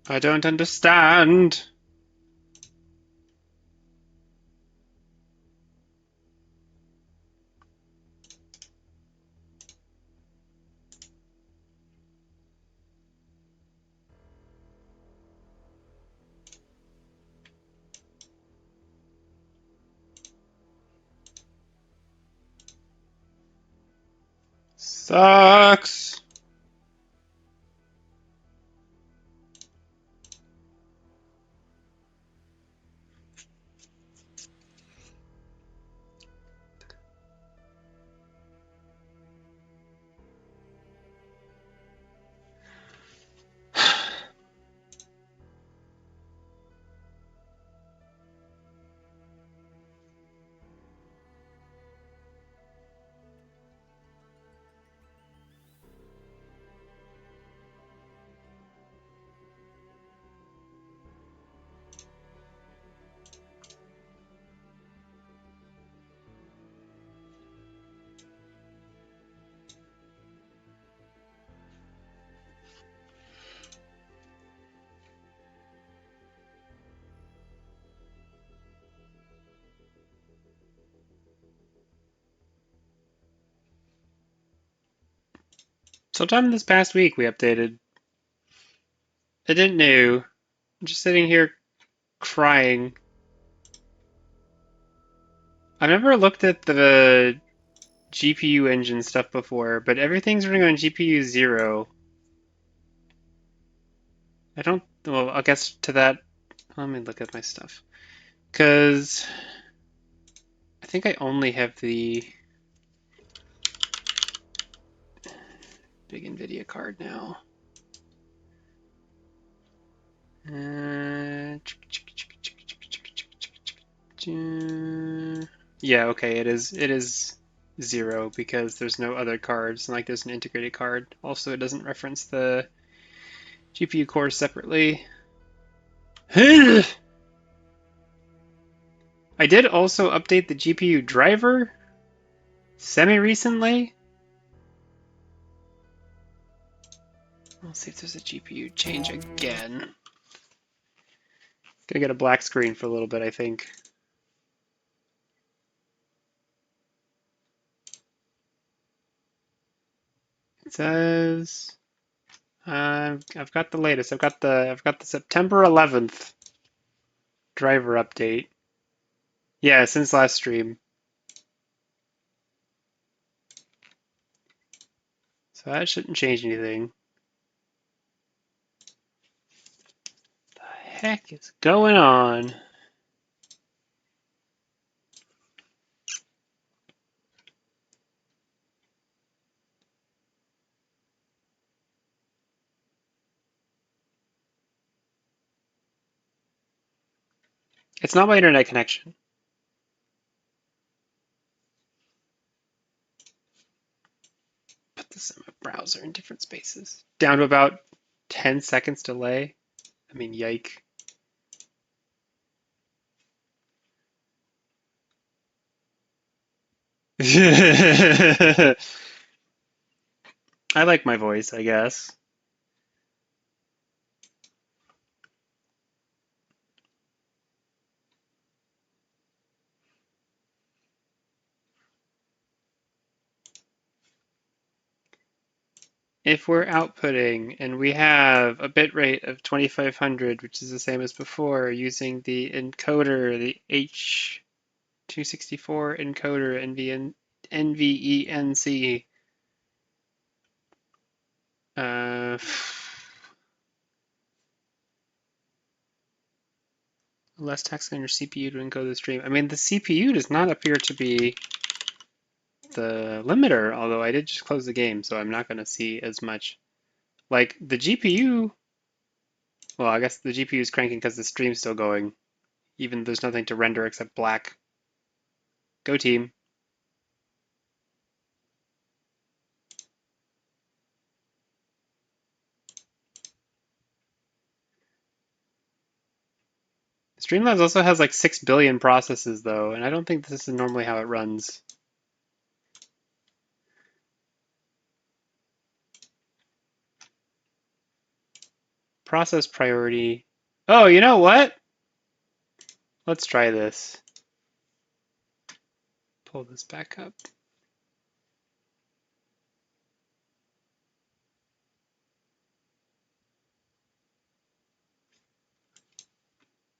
I don't understand. Sucks. Sometime this past week we updated. I didn't know. I'm just sitting here crying. I've never looked at the GPU engine stuff before, but everything's running on GPU 0. I don't. Well, I guess to that. Let me look at my stuff. Because I think I only have the big NVIDIA card now. Yeah, okay, it is 0 because there's no other cards, like there's an integrated card. Also, it doesn't reference the GPU cores separately. I did also update the GPU driver semi-recently. Let's see if there's a GPU change again. Gonna get a black screen for a little bit, I think. It says I've got the latest. I've got the September 11th driver update. Yeah, since last stream. So that shouldn't change anything. The heck is going on? It's not my internet connection. Put this in my browser in different spaces. Down to about 10 seconds delay. I mean, yike. I like my voice, I guess. If we're outputting and we have a bit rate of 2500, which is the same as before, using the encoder, the H264 encoder, NVENC, less tax on your CPU to encode the stream. I mean, the CPU does not appear to be the limiter, although I did just close the game, so I'm not going to see as much. Like, the GPU, well, I guess the GPU is cranking because the stream's still going, even there's nothing to render except black. Go team. Streamlabs also has like 6 billion processes, though, and I don't think this is normally how it runs. Process priority. Oh, you know what? Let's try this. Pull this back up.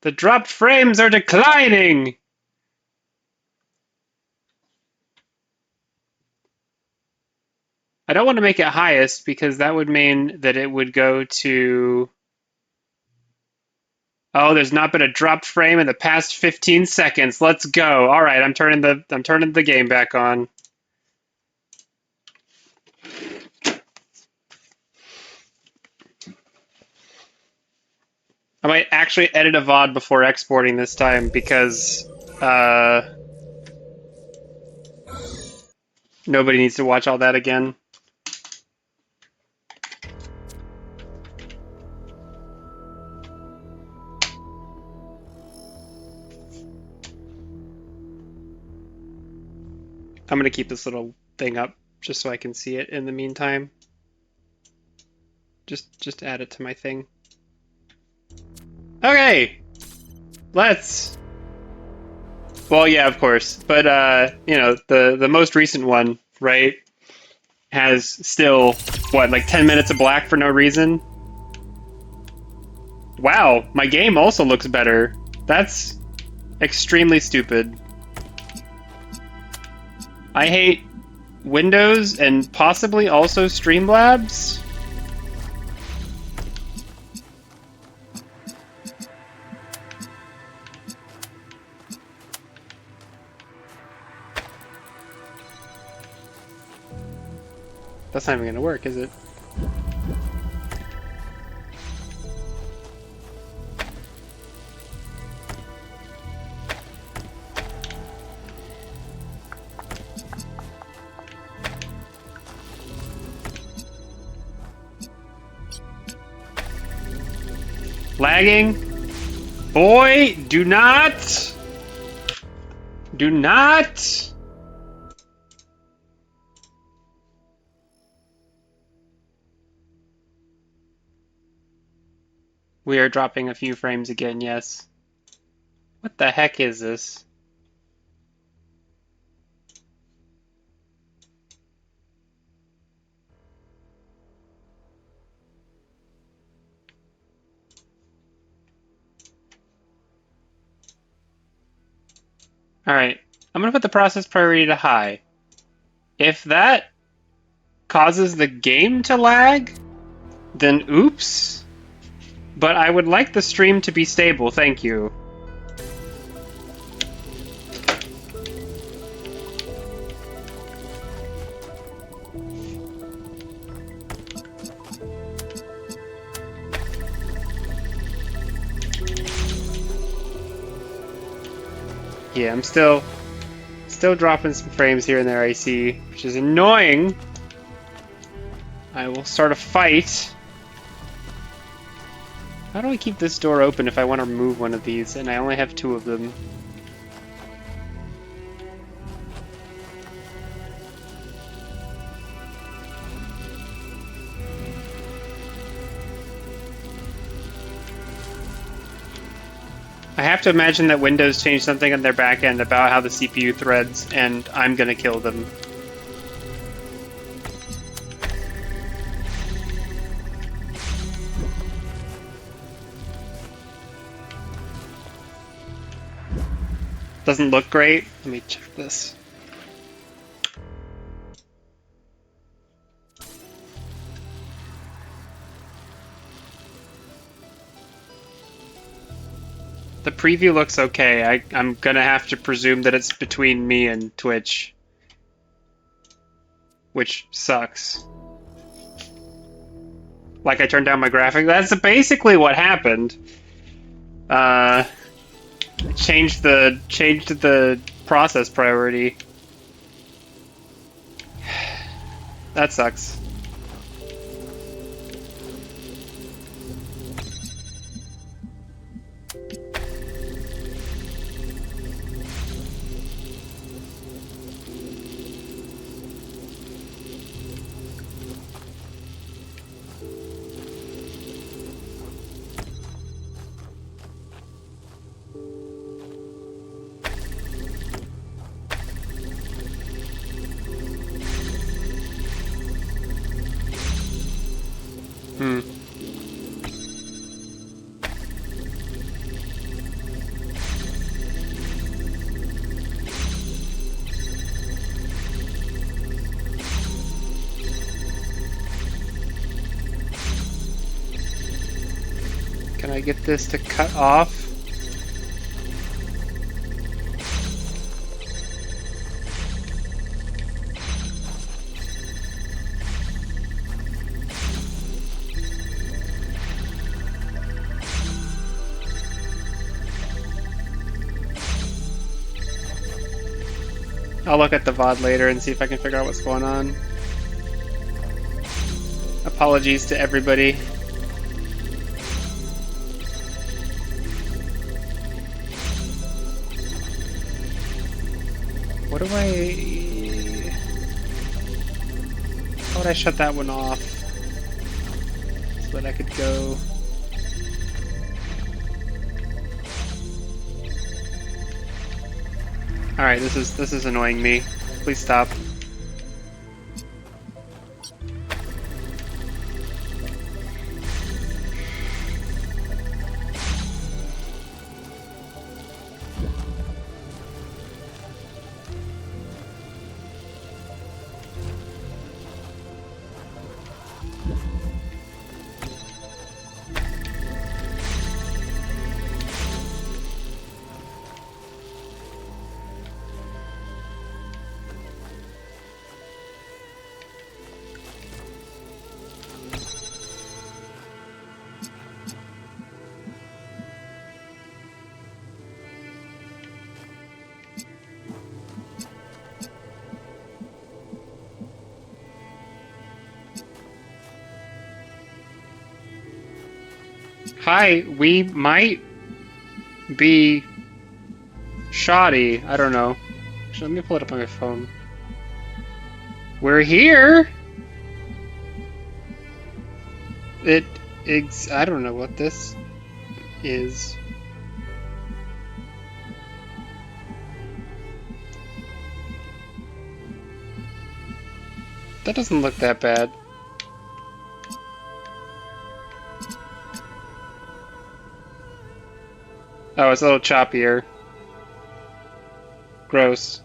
The dropped frames are declining! I don't want to make it highest because that would mean that it would go to... Oh, there's not been a dropped frame in the past 15 seconds. Let's go. All right, I'm turning the game back on. I might actually edit a VOD before exporting this time because nobody needs to watch all that again. I'm going to keep this little thing up just so I can see it in the meantime. Just add it to my thing. Okay, let's. Well, yeah, of course, but you know, the most recent one, right, has still what, like 10 minutes of black for no reason. Wow, my game also looks better. That's extremely stupid. I hate Windows and possibly also Streamlabs. That's not even gonna work, is it? Lagging? Boy, do not! Do not! We are dropping a few frames again, yes. What the heck is this? Alright, I'm gonna put the process priority to high. If that causes the game to lag, then oops. But I would like the stream to be stable, thank you. Yeah, I'm still dropping some frames here and there, I see, which is annoying. I will start a fight. How do I keep this door open if I want to remove one of these and I only have 2 of them? I have to imagine that Windows changed something on their back end about how the CPU threads, and I'm gonna kill them. Doesn't look great. Let me check this. The preview looks okay. I'm gonna have to presume that it's between me and Twitch, which sucks. Like I turned down my graphic. That's basically what happened. Changed the process priority. That sucks. I get this to cut off? I'll look at the VOD later and see if I can figure out what's going on. Apologies to everybody. What do I... How would I shut that one off? So that I could go... Alright, this is annoying me. Please stop. Hi, we might be shoddy. I don't know. Actually, let me pull it up on my phone. We're here! I don't know what this is. That doesn't look that bad. Oh, it's a little choppier. Gross.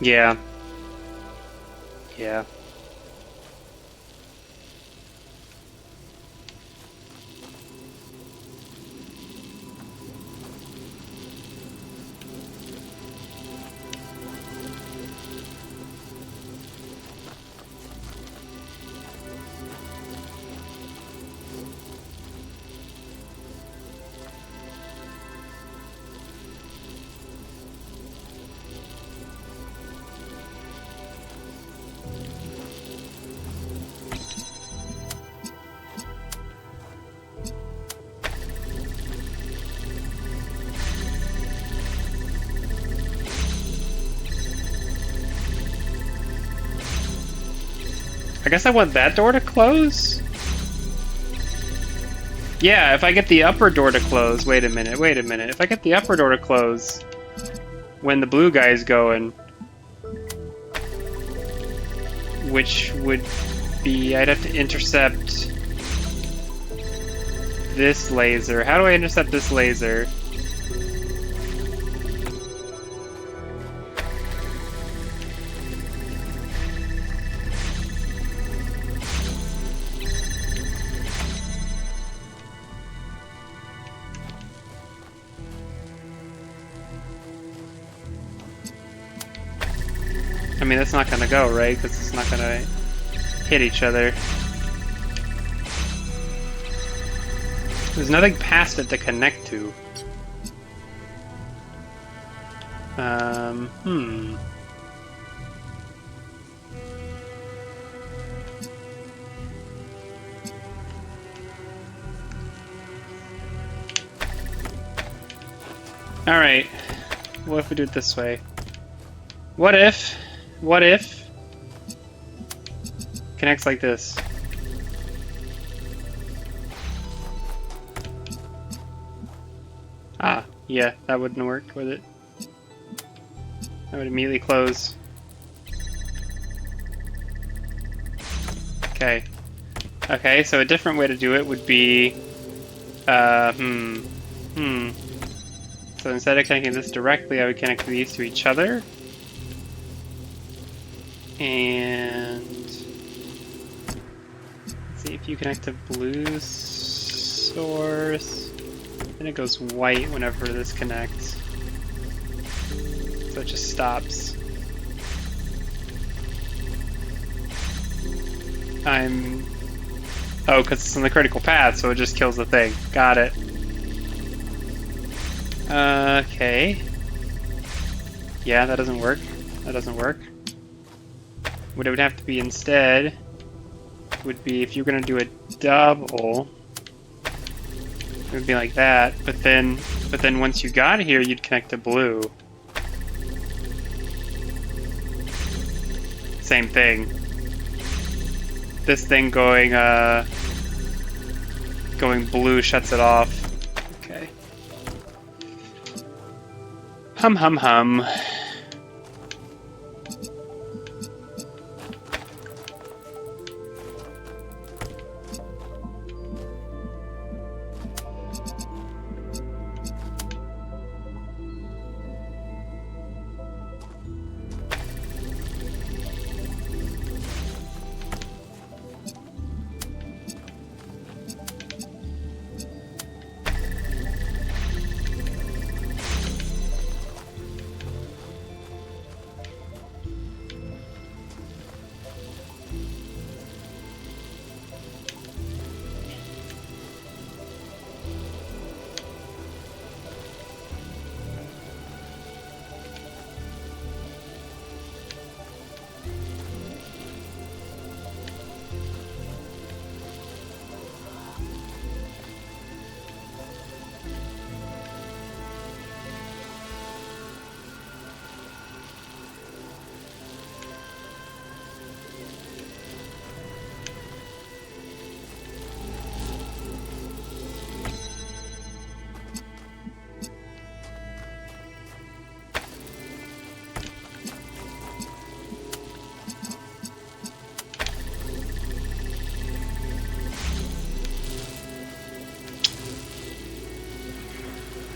Yeah. Yeah. I guess I want that door to close? Yeah, if I get the upper door to close... Wait a minute. If I get the upper door to close when the blue guy's going, which would be... I'd have to intercept this laser. How do I intercept this laser? I mean, that's not gonna go, right? Because it's not gonna hit each other. There's nothing past it to connect to. Alright. What if we do it this way? What if connects like this? Yeah, that wouldn't work with it. That would immediately close. Okay. Okay, so a different way to do it would be... So instead of connecting this directly, I would connect these to each other. And... let's see, if you connect to blue source, then it goes white whenever this connects. So it just stops. Oh, because it's in the critical path, so it just kills the thing. Got it. Okay. Yeah, that doesn't work. That doesn't work. What it would have to be instead would be if you're going to do a double, it would be like that, but then once you got here, you'd connect to blue. Same thing. This thing going blue shuts it off. Okay. Hum hum hum.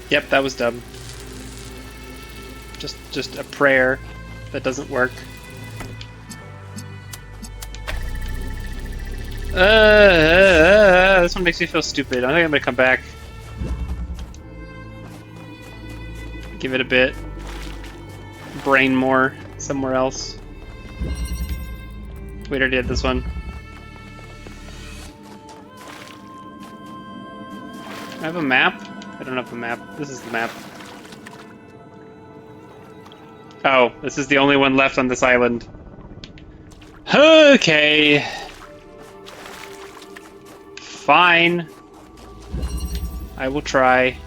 Yep, that was dumb. Just a prayer that doesn't work. This one makes me feel stupid. I think I'm gonna come back. Give it a bit. Brain more somewhere else. We already did this one. I have a map? I don't have a map. This is the map. Oh, this is the only one left on this island. Okay. Fine. I will try.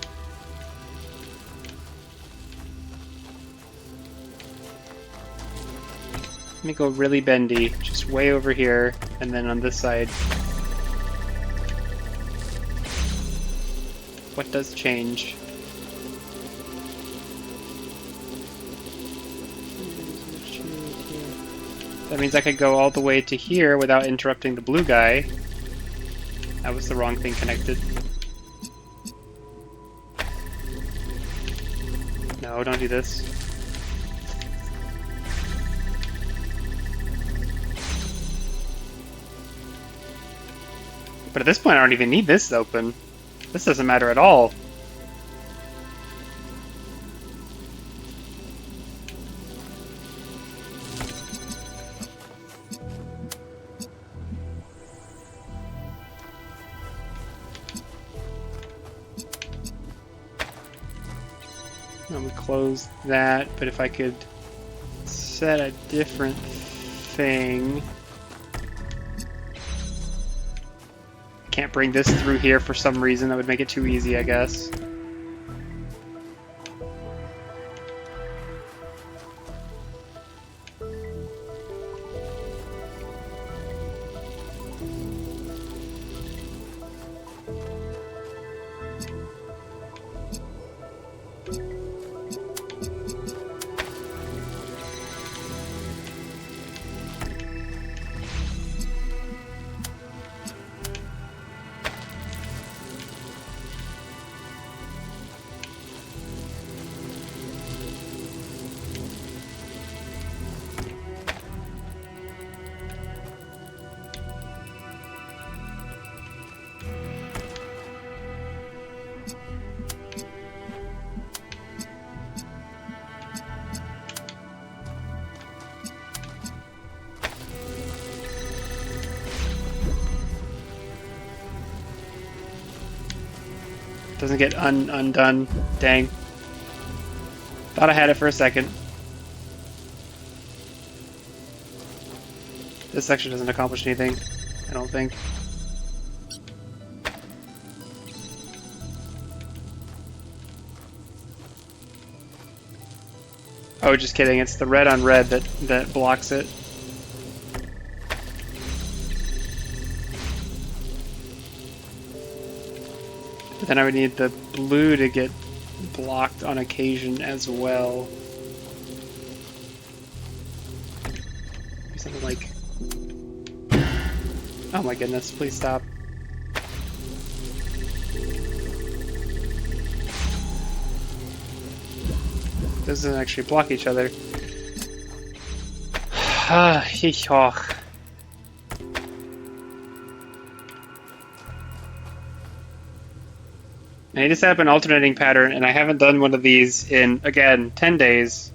Let me go really bendy, just way over here, and then on this side. What does change? That means I could go all the way to here without interrupting the blue guy. That was the wrong thing connected. No, don't do this. But at this point I don't even need this open. This doesn't matter at all. Now we close that, but if I could set a different thing. Can't bring this through here for some reason. That would make it too easy, I guess. Doesn't get undone. Dang. Thought I had it for a second. This section doesn't accomplish anything, I don't think. Oh, just kidding. It's the red on red that blocks it. But then I would need the blue to get blocked on occasion as well. Something like... Oh my goodness, please stop. This doesn't actually block each other. I need to set up an alternating pattern, and I haven't done one of these in, again, 10 days.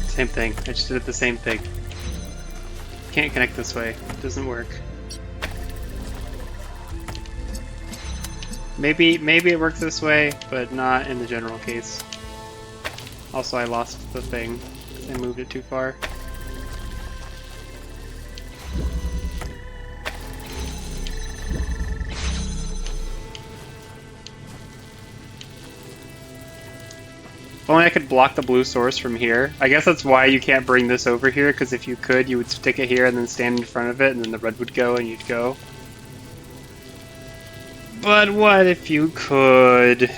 Same thing. I just did the same thing. Can't connect this way. It doesn't work. Maybe it works this way, but not in the general case. Also, I lost the thing. I moved it too far. If only I could block the blue source from here. I guess that's why you can't bring this over here, because if you could, you would stick it here and then stand in front of it, and then the red would go and you'd go. But what if you could?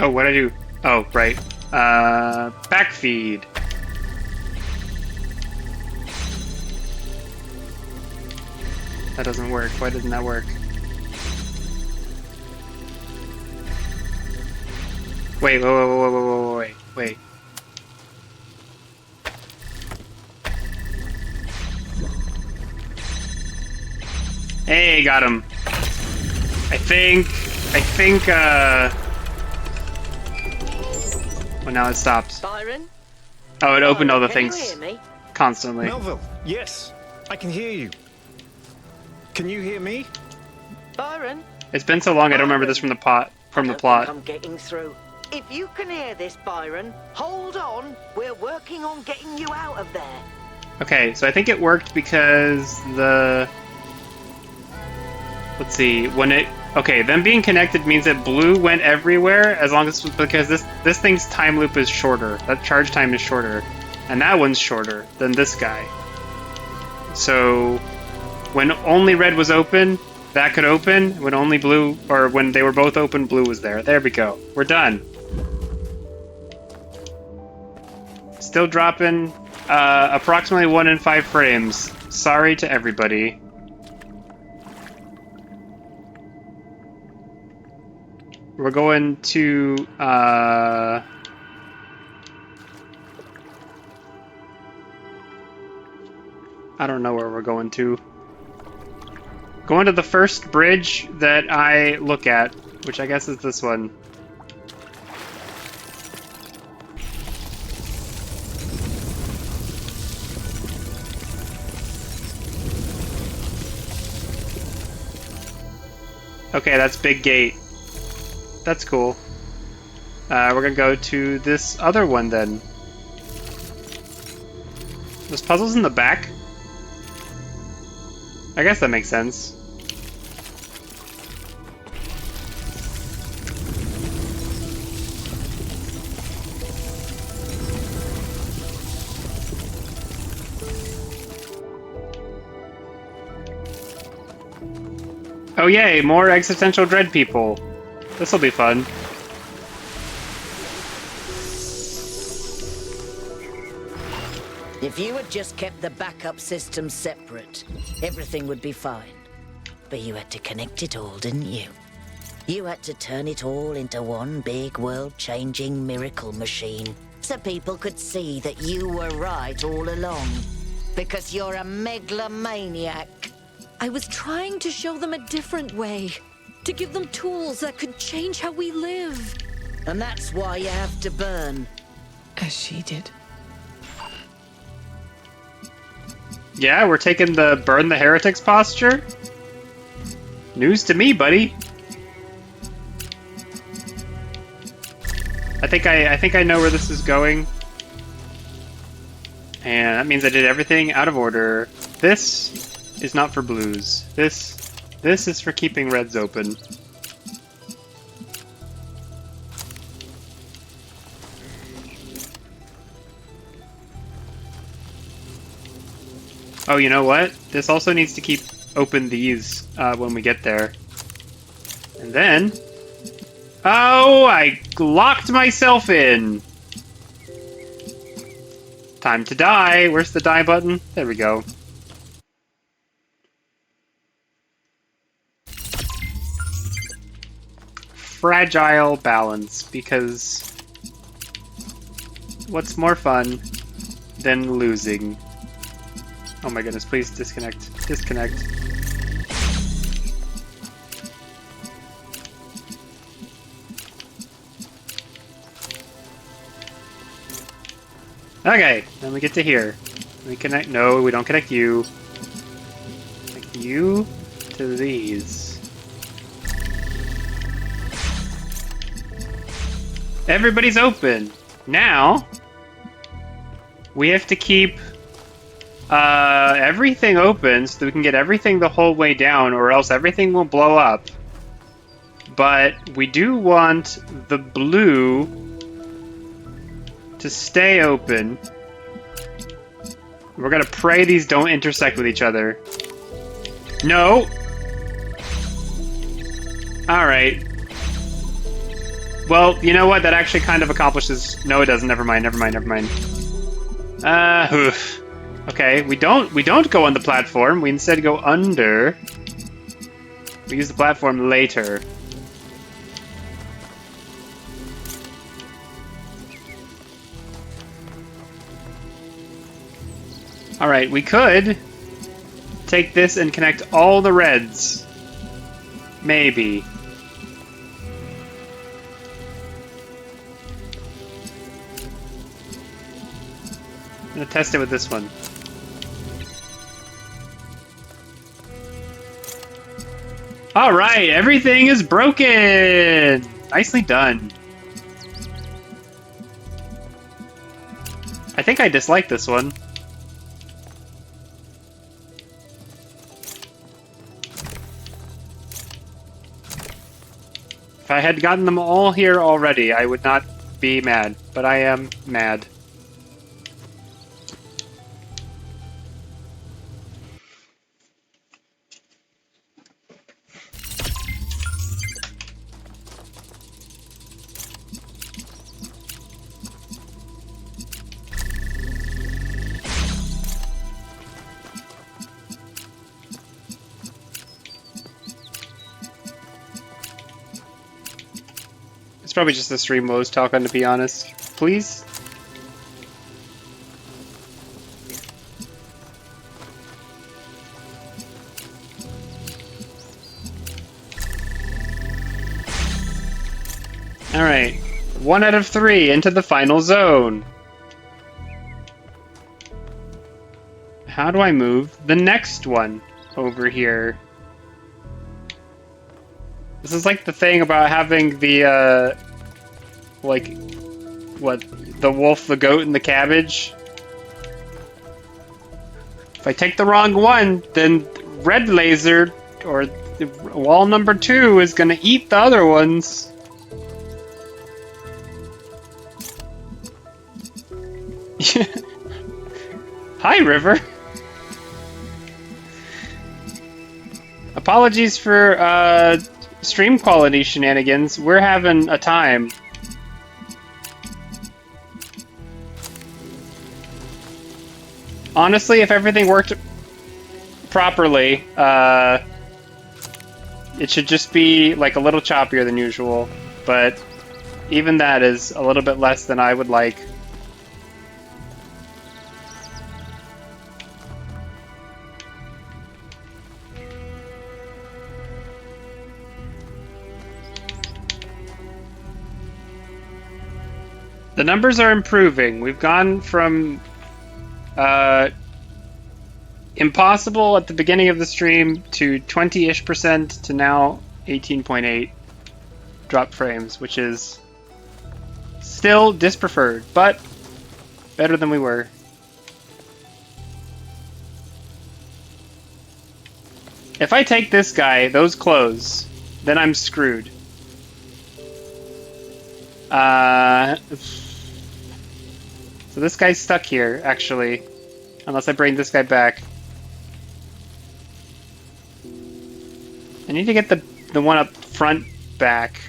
Oh, what'd I do? Oh, right. Backfeed. That doesn't work. Why didn't that work? Wait, wait. Hey, got him. I think, well, now it stopped. Byron? Oh, it opened all the Can things you hear me? constantly. Melville, yes, I can hear you. Can you hear me? Byron? It's been so long, I don't remember this from the plot. I don't think I'm getting through. If you can hear this, Byron, hold on. We're working on getting you out of there. Okay, so I think it worked because the... Let's see, when it... Okay, them being connected means that blue went everywhere, as long as... Because this thing's time loop is shorter. That charge time is shorter. And that one's shorter than this guy. So when only red was open, that could open. When only blue, or when they were both open, blue was there. There we go. We're done. Still dropping approximately 1 in 5 frames. Sorry to everybody. We're going to I don't know where we're going to. Going to the first bridge that I look at, which I guess is this one. Okay, that's Big Gate. That's cool. We're gonna go to this other one then. There's puzzles in the back? I guess that makes sense. Oh yay, more existential dread people. This'll be fun. If you had just kept the backup system separate, everything would be fine. But you had to connect it all, didn't you? You had to turn it all into one big world-changing miracle machine, so people could see that you were right all along. Because you're a megalomaniac. I was trying to show them a different way. To give them tools that could change how we live. And that's why you have to burn. As she did. Yeah, we're taking the burn the heretics posture? News to me, buddy. I think I know where this is going. And that means I did everything out of order. This is not for blues. This is for keeping reds open. Oh, you know what? This also needs to keep open these when we get there. And then... Oh, I locked myself in! Time to die. Where's the die button? There we go. Fragile balance, because what's more fun than losing? Oh my goodness, please disconnect. Disconnect. Okay, then we get to here. We connect. No, we don't connect you. Connect you to these. Everybody's open. Now, we have to keep everything open so that we can get everything the whole way down, or else everything will blow up. But we do want the blue to stay open. We're gonna pray these don't intersect with each other. No! Alright. Well, you know what? That actually kind of accomplishes... No, it doesn't. Never mind, never mind, never mind. Oof. Okay, we don't go on the platform. We instead go under. We use the platform later. Alright, we could take this and connect all the reds. Maybe. I'm gonna test it with this one. Alright, everything is broken! Nicely done. I think I dislike this one. If I had gotten them all here already, I would not be mad. But I am mad. probably just the stream woes talking, to be honest. Please? Alright. 1 out of 3 into the final zone. How do I move the next one over here? This is like the thing about having the, like, what, the wolf, the goat, and the cabbage. If I take the wrong one, then red laser, or wall number 2, is gonna eat the other ones. Hi, River. Apologies for, stream quality shenanigans. We're having a time. Honestly, if everything worked properly, it should just be like a little choppier than usual, but even that is a little bit less than I would like. The numbers are improving. We've gone from impossible at the beginning of the stream to 20-ish% to now 18.8 drop frames, which is still dispreferred, but better than we were. If I take this guy, those close, then I'm screwed. So this guy's stuck here, actually. Unless I bring this guy back. I need to get the one up front back.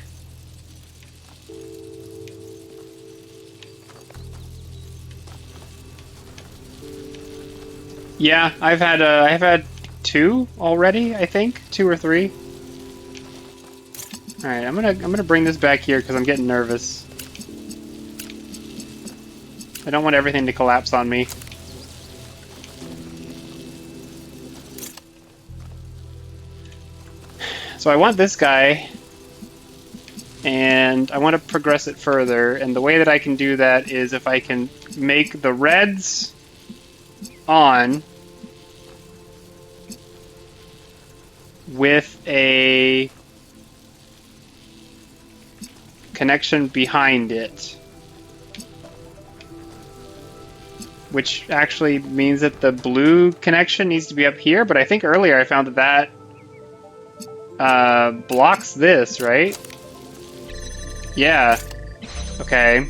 Yeah, I've had 2 already, I think. 2 or 3. Alright, I'm gonna bring this back here because I'm getting nervous. I don't want everything to collapse on me. So I want this guy, and I want to progress it further, and the way that I can do that is if I can make the reds on with a connection behind it. Which actually means that the blue connection needs to be up here, but I think earlier I found that blocks this, right? Yeah. Okay.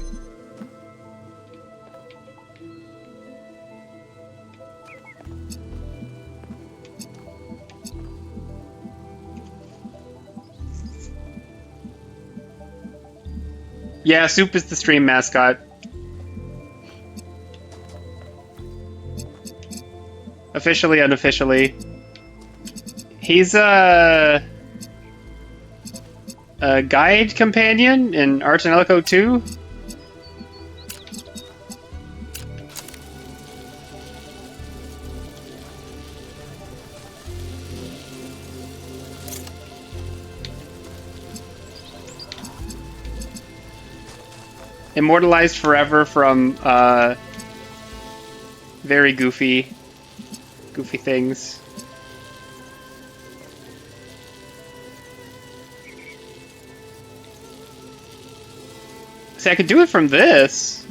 Yeah, Soup is the stream mascot. Officially, unofficially. He's a guide companion in Art and Elko 2. Immortalized forever from very goofy things. See, I could do it from this.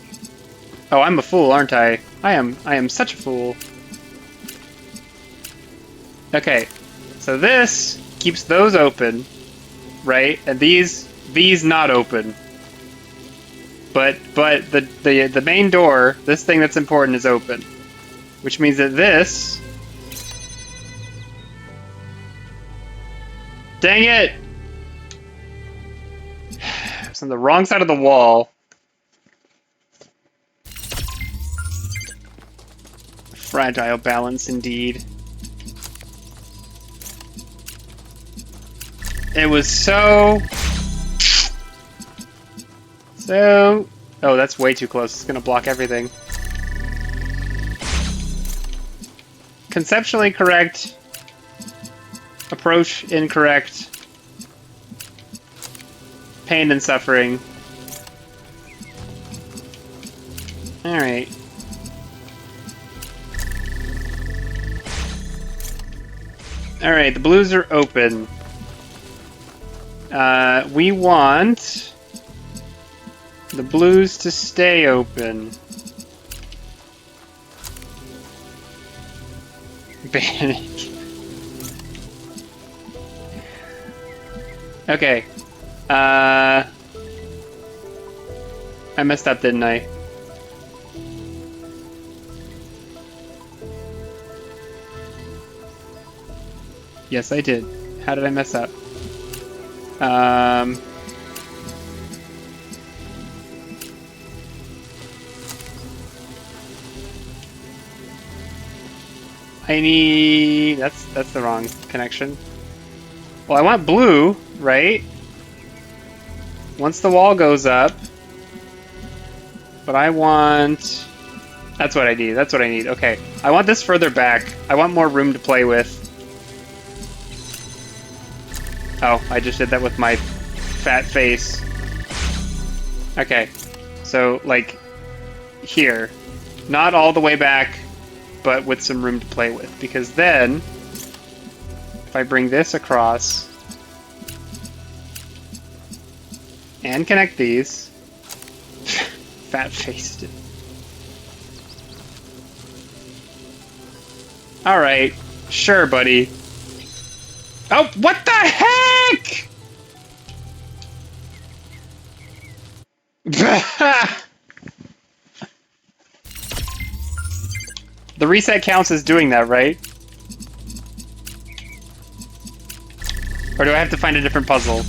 Oh, I'm a fool, aren't I? I am such a fool. Okay, so this keeps those open, right? And these not open. But the main door, this thing that's important, is open, which means that this. Dang it! It's on the wrong side of the wall. Fragile balance indeed. It was so So... Oh, that's way too close. It's gonna block everything. Conceptually correct. Approach incorrect. Pain and suffering. Alright. Alright, the blues are open. We want the blues to stay open. Panic. Okay. I messed up, didn't I? Yes, I did. How did I mess up? I need... That's the wrong connection. Well, I want blue, right? Once the wall goes up. But I want... That's what I need. That's what I need. Okay. I want this further back. I want more room to play with. Oh, I just did that with my fat face. Okay. So, like, here. Not all the way back, but with some room to play with. Because then, if I bring this across, and connect these, fat-faced it. Alright, sure, buddy. Oh, what the heck?! The reset counts as doing that, right? Or do I have to find a different puzzle?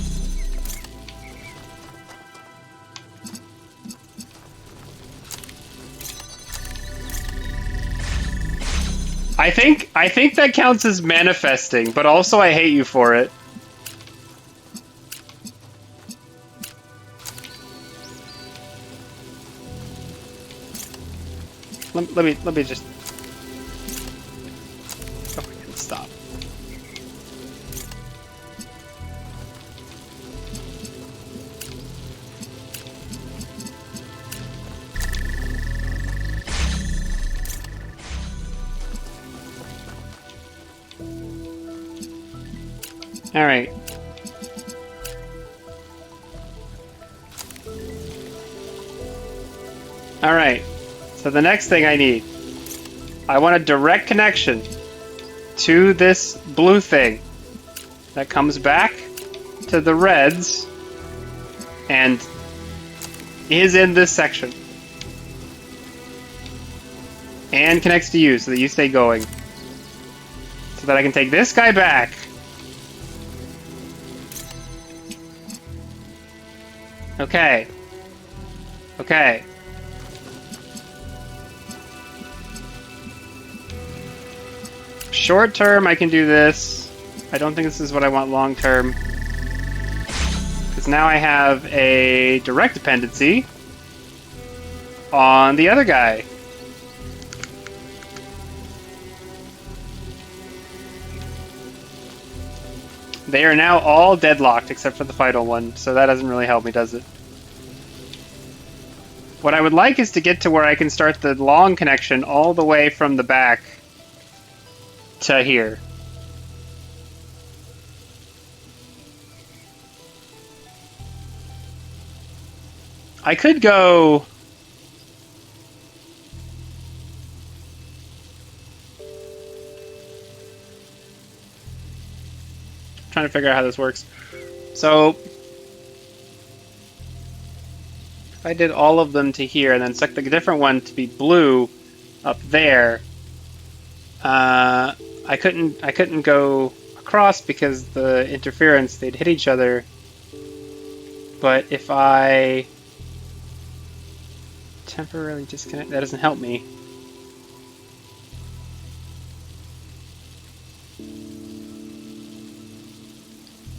I think that counts as manifesting, but also I hate you for it. Let me just... Oh, I can stop. All right. All right. So the next thing I need, I want a direct connection to this blue thing that comes back to the reds and is in this section. And connects to you so that you stay going. So that I can take this guy back. Okay. Okay. Short term, I can do this. I don't think this is what I want long term. Because now I have a direct dependency on the other guy. They are now all deadlocked except for the final one, so that doesn't really help me, does it? What I would like is to get to where I can start the long connection all the way from the back to here. I could go... Trying to figure out how this works. So, if I did all of them to here and then stuck the different one to be blue up there, I couldn't go across because the interference, they'd hit each other. But if I temporarily disconnect, that doesn't help me.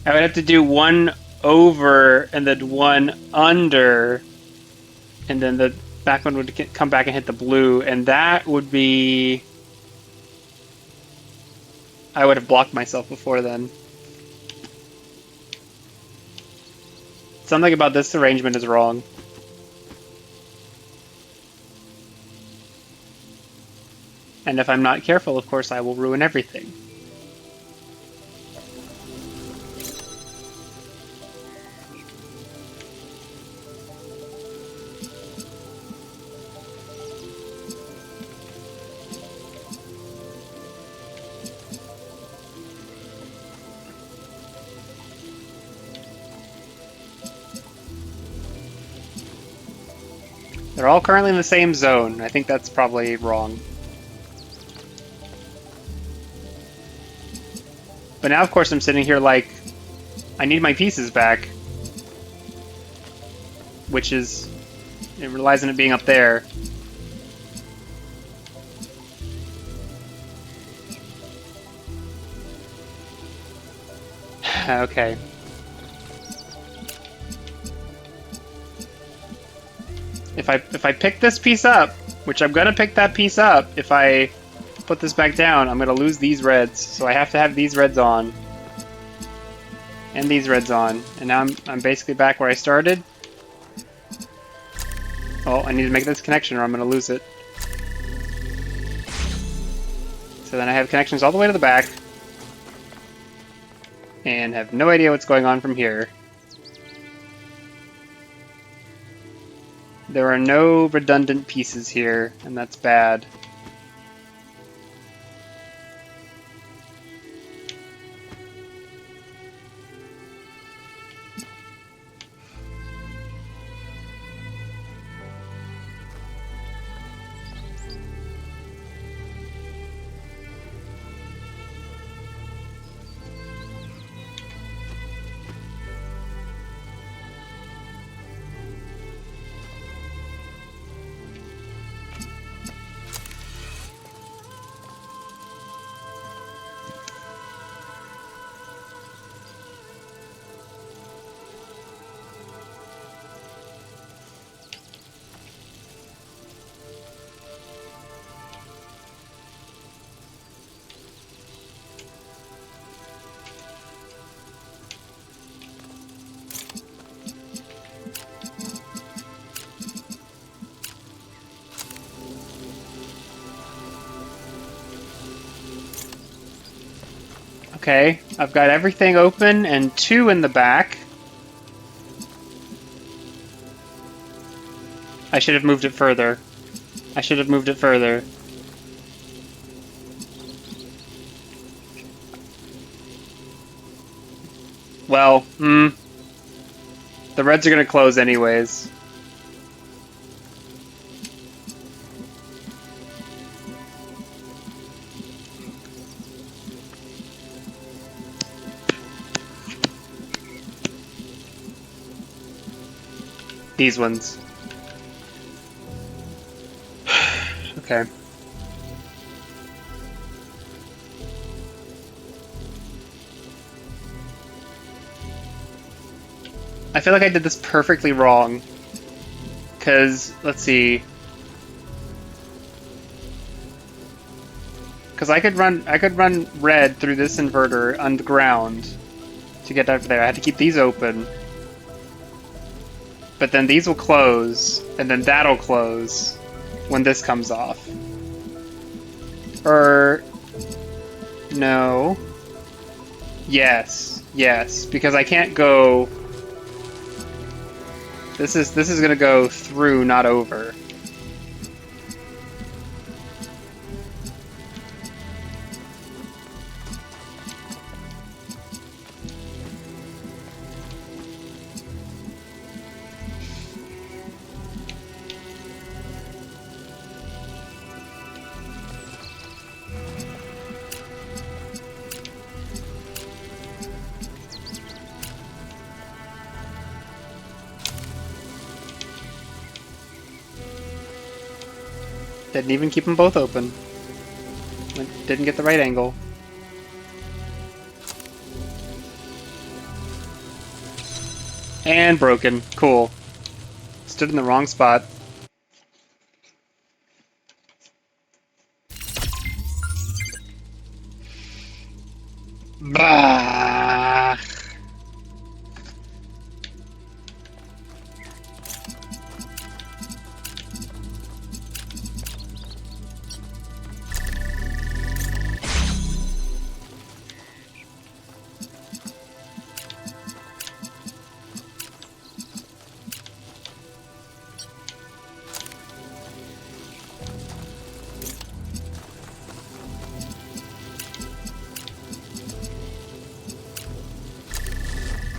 I would have to do one over and then one under and then the back one would come back and hit the blue, and that would be... I would have blocked myself before then. Something about this arrangement is wrong. And if I'm not careful, of course, I will ruin everything. They're all currently in the same zone. I think that's probably wrong. But now, of course, I'm sitting here like, I need my pieces back. Which is, it relies on it being up there. Okay. If I pick this piece up, which I'm gonna pick that piece up, if I put this back down, I'm gonna lose these reds. So I have to have these reds on. And these reds on. And now I'm basically back where I started. Oh, I need to make this connection or I'm gonna lose it. So then I have connections all the way to the back. And have no idea what's going on from here. There are no redundant pieces here, and that's bad. Okay, I've got everything open and 2 in the back. I should have moved it further. I should have moved it further. Well, the reds are gonna close anyways. These ones. Okay. I feel like I did this perfectly wrong. Cause, let's see. Cause I could run red through this inverter underground to get over there. I had to keep these open. But then these will close, and then that'll close when this comes off. Or... no. Yes, yes, because I can't go... This is gonna go through, not over. Didn't even keep them both open. Didn't get the right angle. And broken. Cool. Stood in the wrong spot.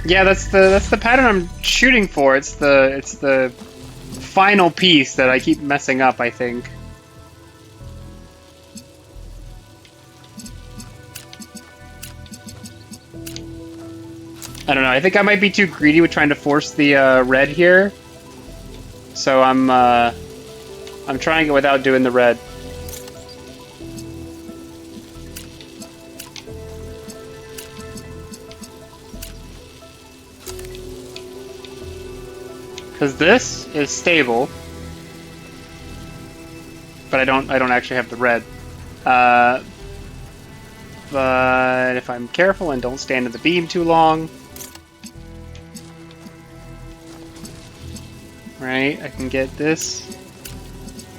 Yeah, that's the pattern I'm shooting for. It's the final piece that I keep messing up, I think. I don't know. I think I might be too greedy with trying to force the red here. So I'm trying it without doing the red. Because this is stable, but I don't actually have the red. Uh, but if I'm careful and don't stand in the beam too long, right, I can get this.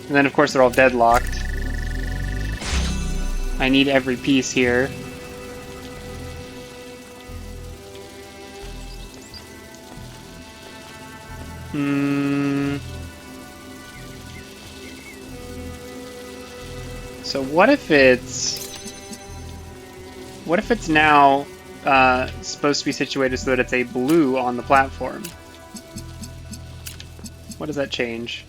And then of course they're all deadlocked. I need every piece here. So what if it's now supposed to be situated so that it's a blue on the platform? What does that change?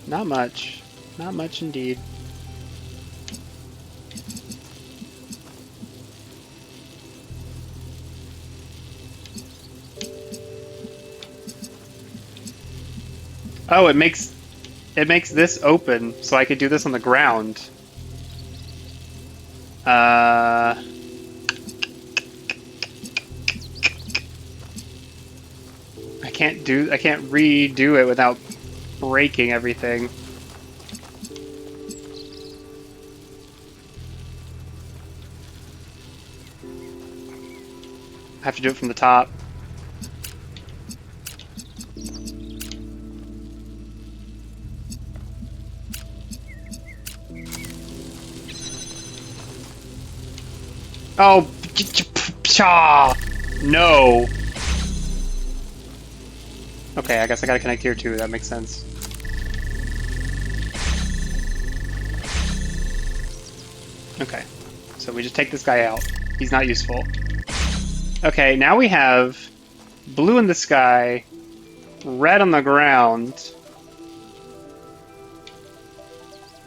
Not much. Not much indeed. Oh, it makes this open, so I could do this on the ground. I can't redo it without breaking everything. I have to do it from the top. Oh, no. Okay, I guess I gotta connect here too. That makes sense. Okay, so we just take this guy out. He's not useful. Okay, now we have blue in the sky, red on the ground,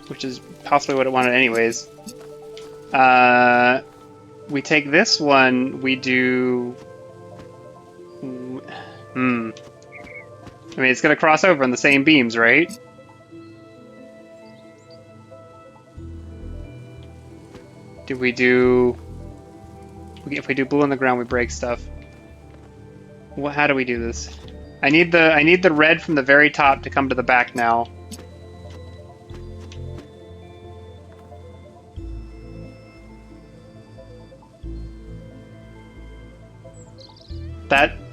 which is possibly what it wanted anyways. We take this one, we do... I mean, it's gonna cross over on the same beams, right? Do we do... If we do blue on the ground, we break stuff. Well, how do we do this? I need the red from the very top to come to the back now.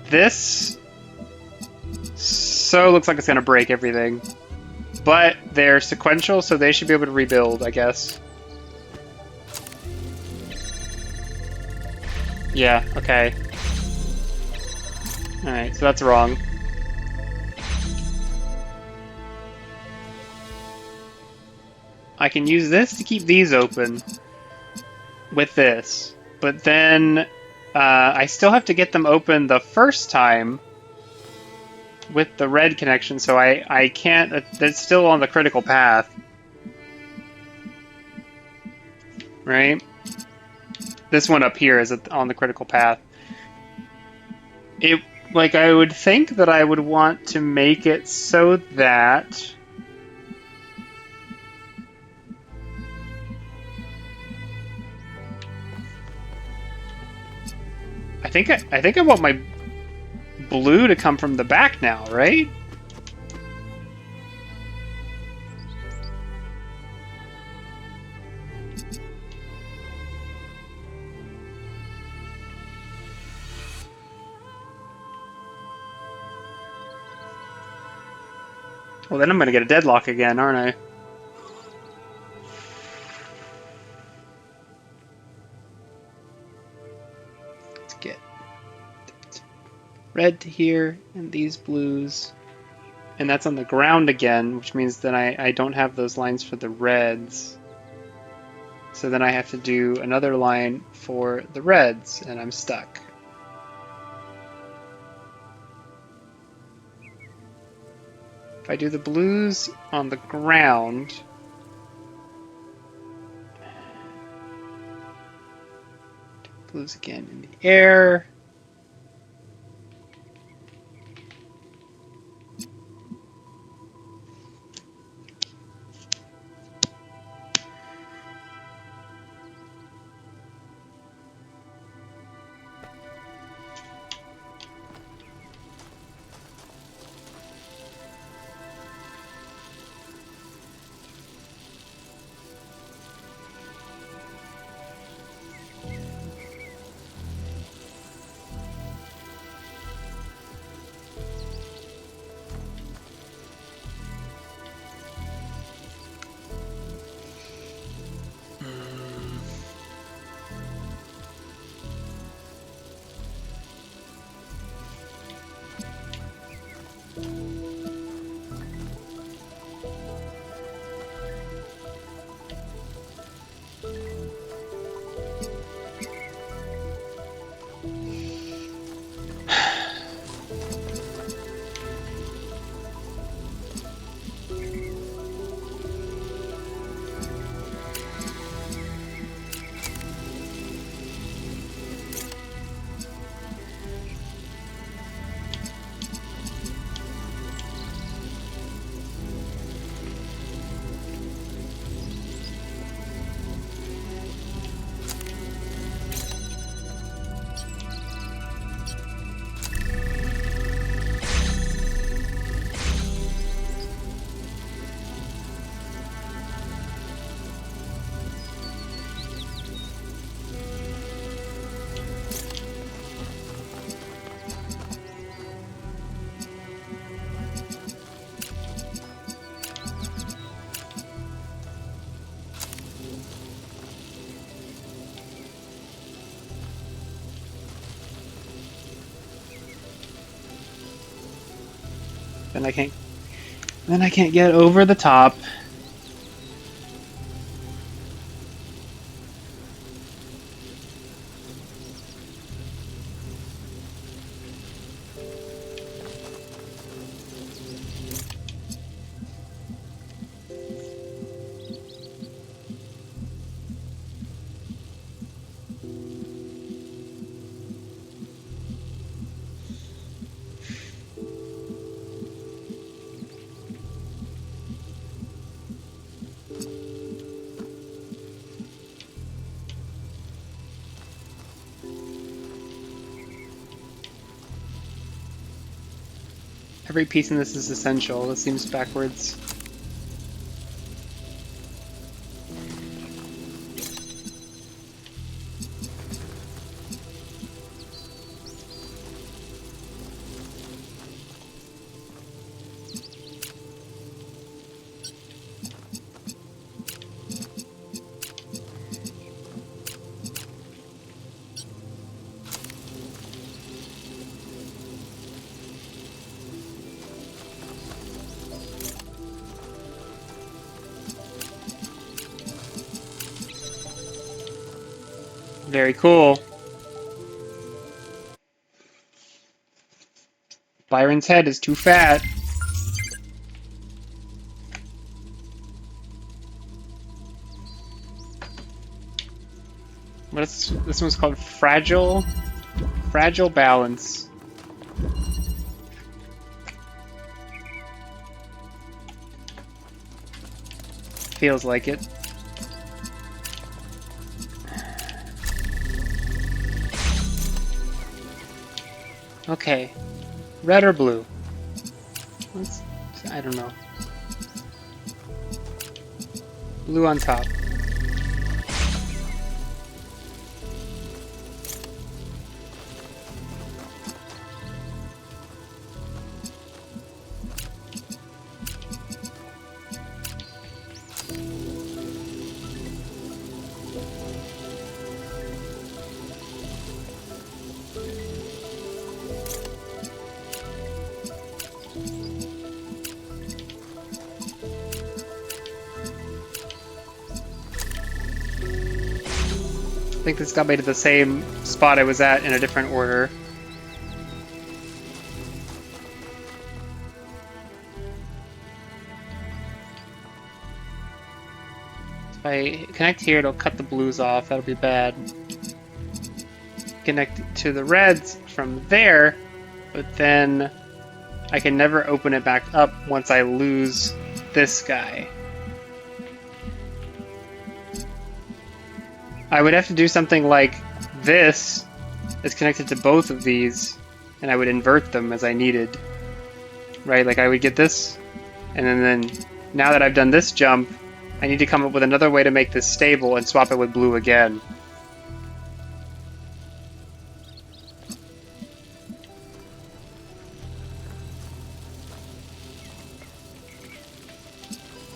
This so looks like it's gonna break everything. But they're sequential, so they should be able to rebuild, I guess. Yeah, okay. Alright, so that's wrong. I can use this to keep these open with this, but then I still have to get them open the first time with the red connection, so I can't, that's still on the critical path. Right? This one up here is on the critical path. Like, I would think that I would want to make it so that... I think I want my blue to come from the back now, right? Well, then I'm gonna get a deadlock again, aren't I? Let's get red to here and these blues. And that's on the ground again, which means that I don't have those lines for the reds. So then I have to do another line for the reds, and I'm stuck. If I do the blues on the ground, blues again in the air, then I can't get over the top. Every piece in this is essential. This seems backwards. Very cool. Byron's head is too fat. What is this one's called? Fragile balance. Feels like it. Okay. Red or blue? I don't know. Blue on top. think this got me to the same spot I was at in a different order. If I connect here, it'll cut the blues off. That'll be bad. Connect to the reds from there, but then I can never open it back up once I lose this guy. I would have to do something like this is connected to both of these, and I would invert them as I needed. Right, like I would get this, and then now that I've done this jump, I need to come up with another way to make this stable and swap it with blue again.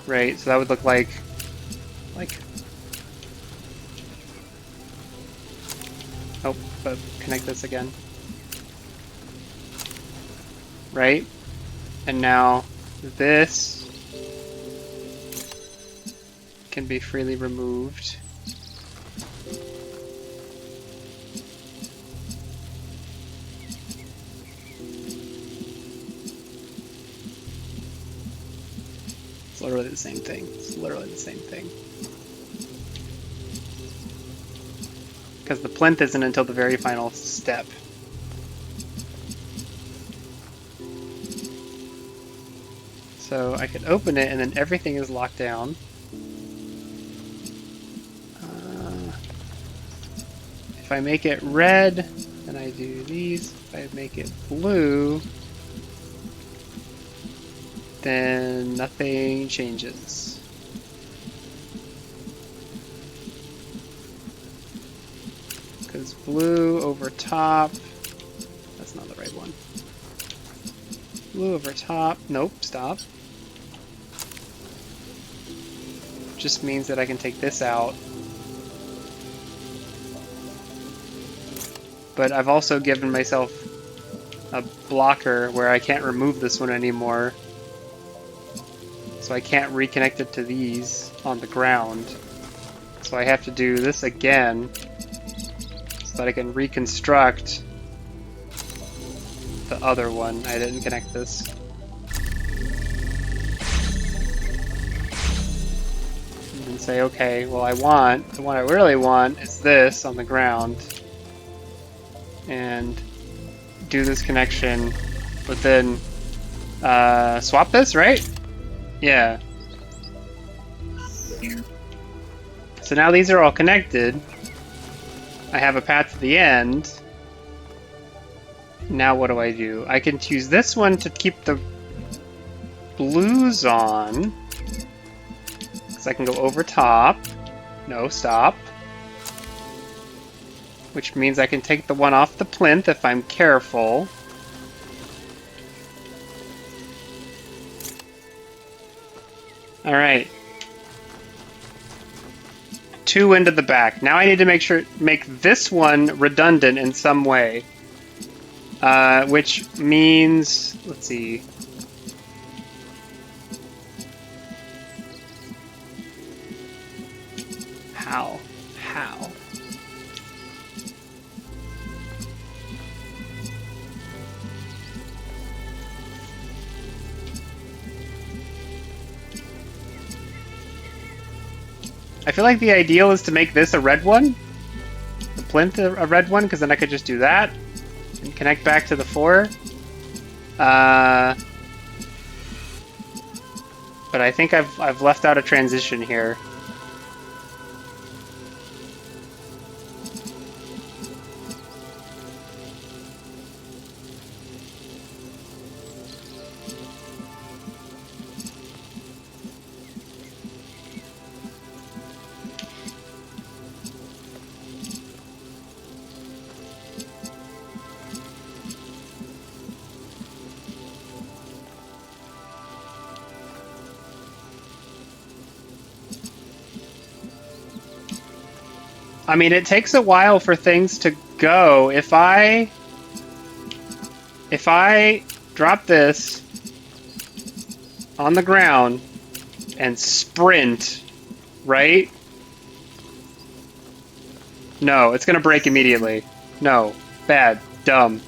Right, so that would look like oh, but connect this again. Right? And now this can be freely removed. It's literally the same thing. It's literally the same thing. Because the plinth isn't until the very final step. So I could open it and then everything is locked down. If I make it red, then I do these. If I make it blue, then nothing changes. Because blue over top, that's not the right one. Blue over top, nope, stop. Just means that I can take this out. But I've also given myself a blocker where I can't remove this one anymore. So I can't reconnect it to these on the ground. So I have to do this again so that I can reconstruct the other one. I didn't connect this. And say, okay, well the one I really want is this on the ground. And do this connection, but then swap this, right? Yeah. So now these are all connected. I have a path to the end. Now what do? I can choose this one to keep the blues on. Because I can go over top. No, stop. Which means I can take the one off the plinth if I'm careful. Alright. 2 into the back. Now I need to make this one redundant in some way. Which means, let's see. How? I feel like the ideal is to make this a red one. The plinth a red one, because then I could just do that. And connect back to the 4. But I think I've left out a transition here. I mean, it takes a while for things to go. If I drop this on the ground and sprint, right? No, it's gonna break immediately. No. Bad. Dumb.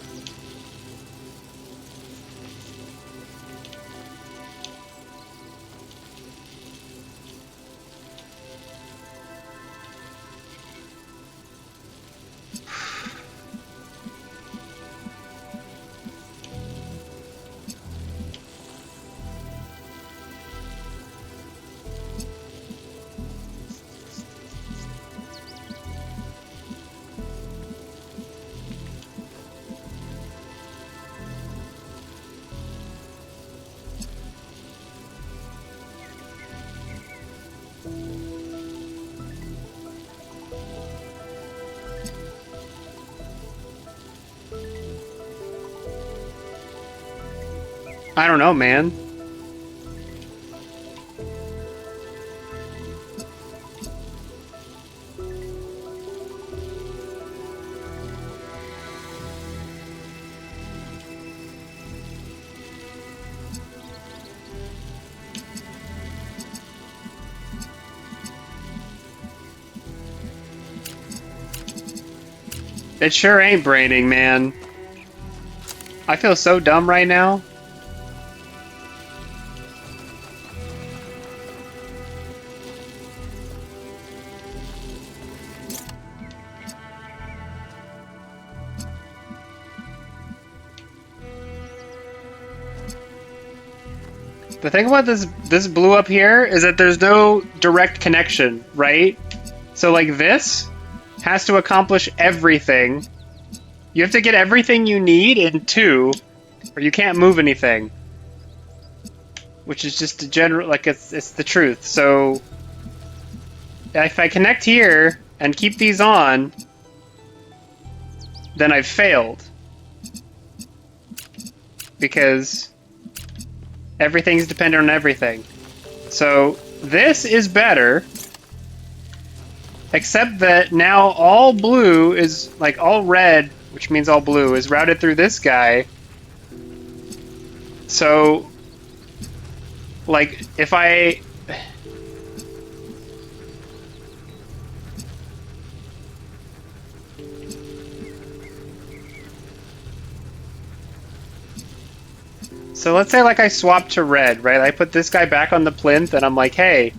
I don't know, man. It sure ain't braining, man. I feel so dumb right now. The thing about this blue up here is that there's no direct connection, right? So like this has to accomplish everything. You have to get everything you need in 2, or you can't move anything. Which is just a general, like it's the truth. So if I connect here and keep these on, then I've failed. Because everything's dependent on everything. So this is better, except that now all blue is, like all red, which means all blue, is routed through this guy. So, like, if I... So let's say like I swap to red, right? I put this guy back on the plinth and I'm like, hey,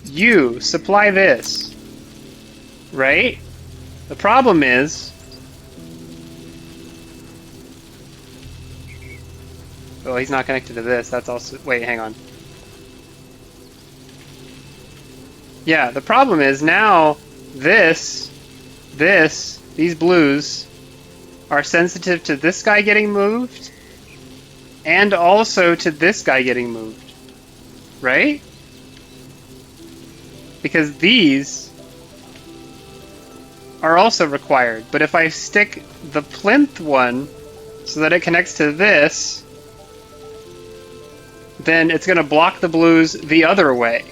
you, supply this. Right? The problem is... Oh, he's not connected to this. That's also... Wait, hang on. Yeah, the problem is now these blues are sensitive to this guy getting moved and also to this guy getting moved. Right? Because these are also required. But if I stick the plinth one so that it connects to this, then it's going to block the blues the other way.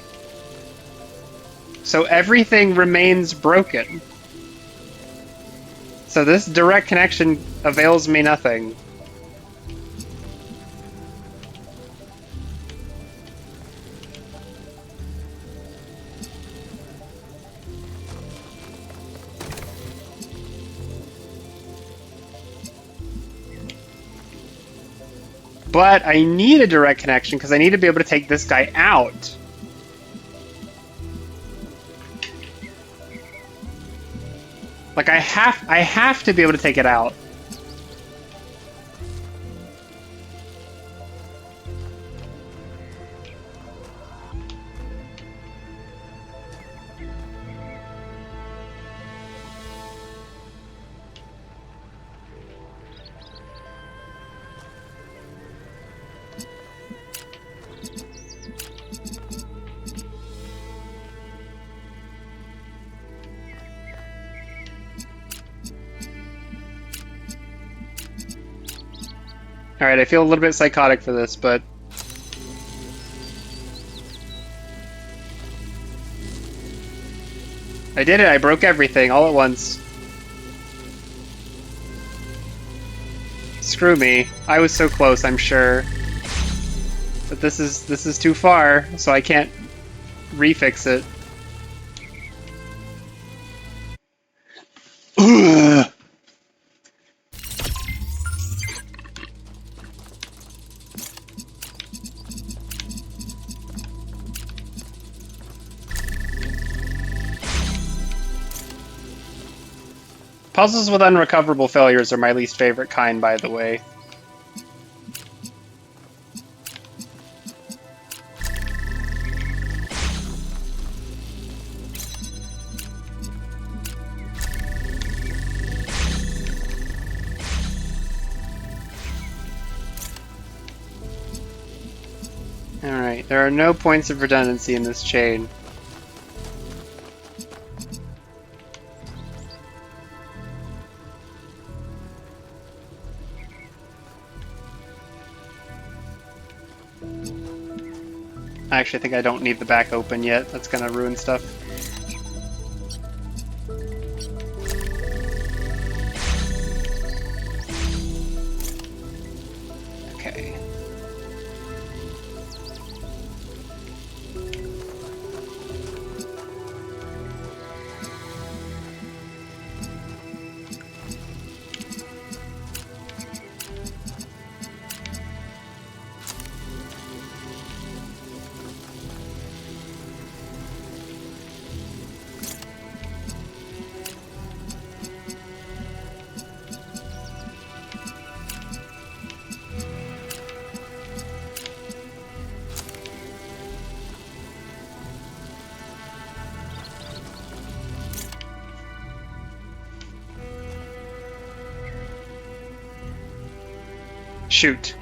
So everything remains broken. So this direct connection avails me nothing. But I need a direct connection because I need to be able to take this guy out. Like I have to be able to take it out. Alright, I feel a little bit psychotic for this, but... I did it, I broke everything all at once. Screw me. I was so close, I'm sure. But this is too far, so I can't refix it. Puzzles with unrecoverable failures are my least favorite kind, by the way. Alright, there are no points of redundancy in this chain. I actually think I don't need the back open yet. That's gonna ruin stuff. Okay. Shoot.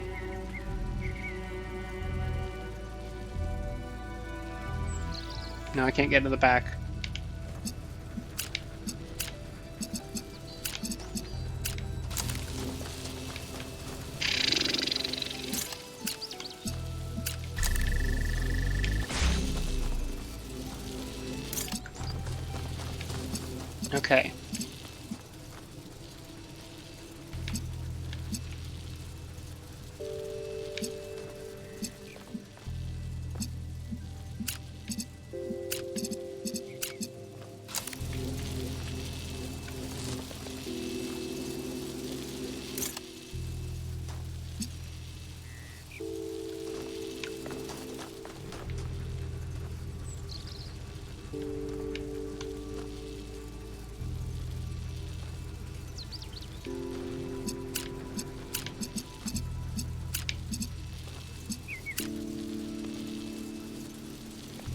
No, I can't get to the back. Okay.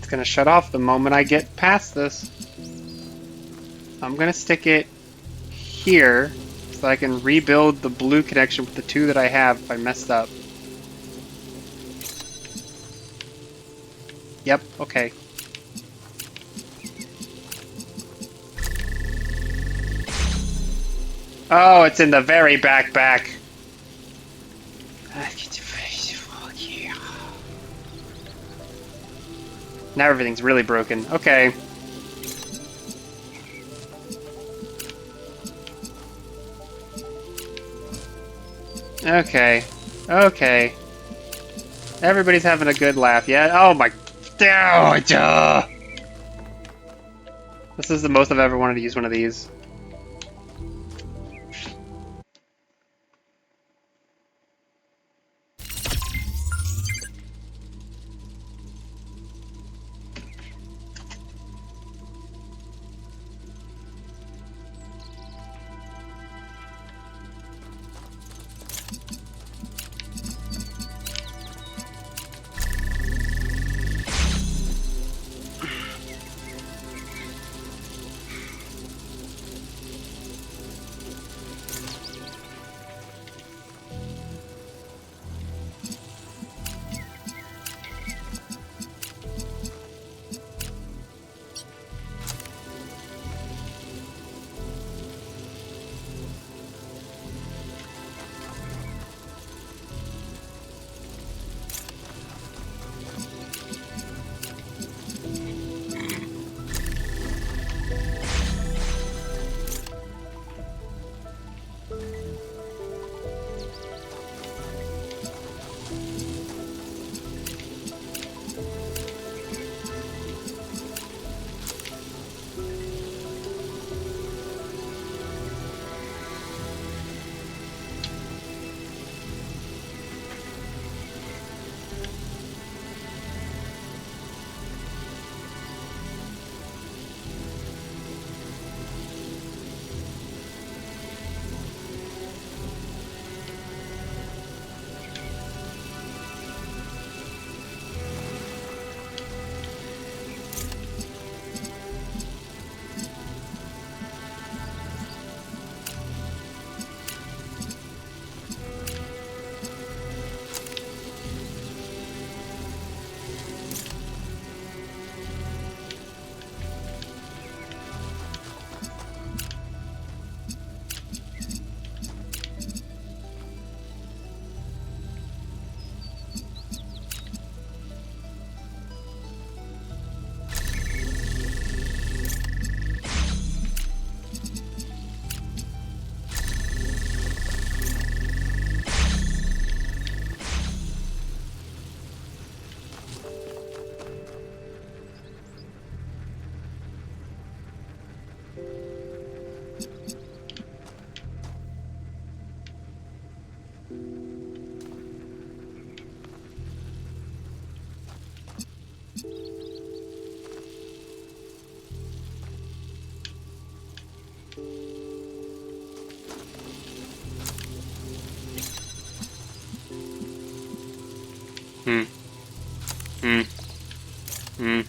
Gonna shut off the moment I get past this. I'm gonna stick it here so I can rebuild the blue connection with the two that I have if I messed up. Yep, okay. Oh, it's in the very back. Now everything's really broken. Okay. Okay. Everybody's having a good laugh, yeah? Oh my... Duh. This is the most I've ever wanted to use one of these. Hmm. Hmm.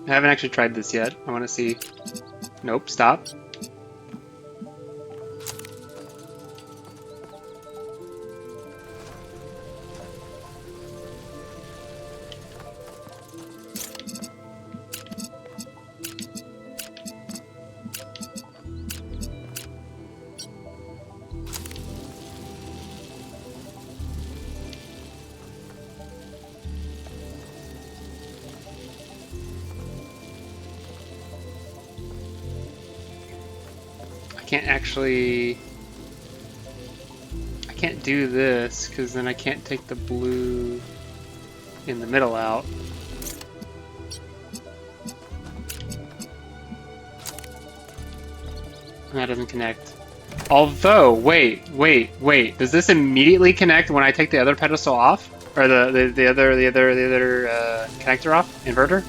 I haven't actually tried this yet. I want to see. Nope, stop. I can't actually... I can't do this, because then I can't take the blue in the middle out. And that doesn't connect. Although, wait. Does this immediately connect when I take the other pedestal off? Or the other connector off? Inverter?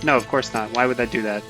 No, of course not. Why would that do that?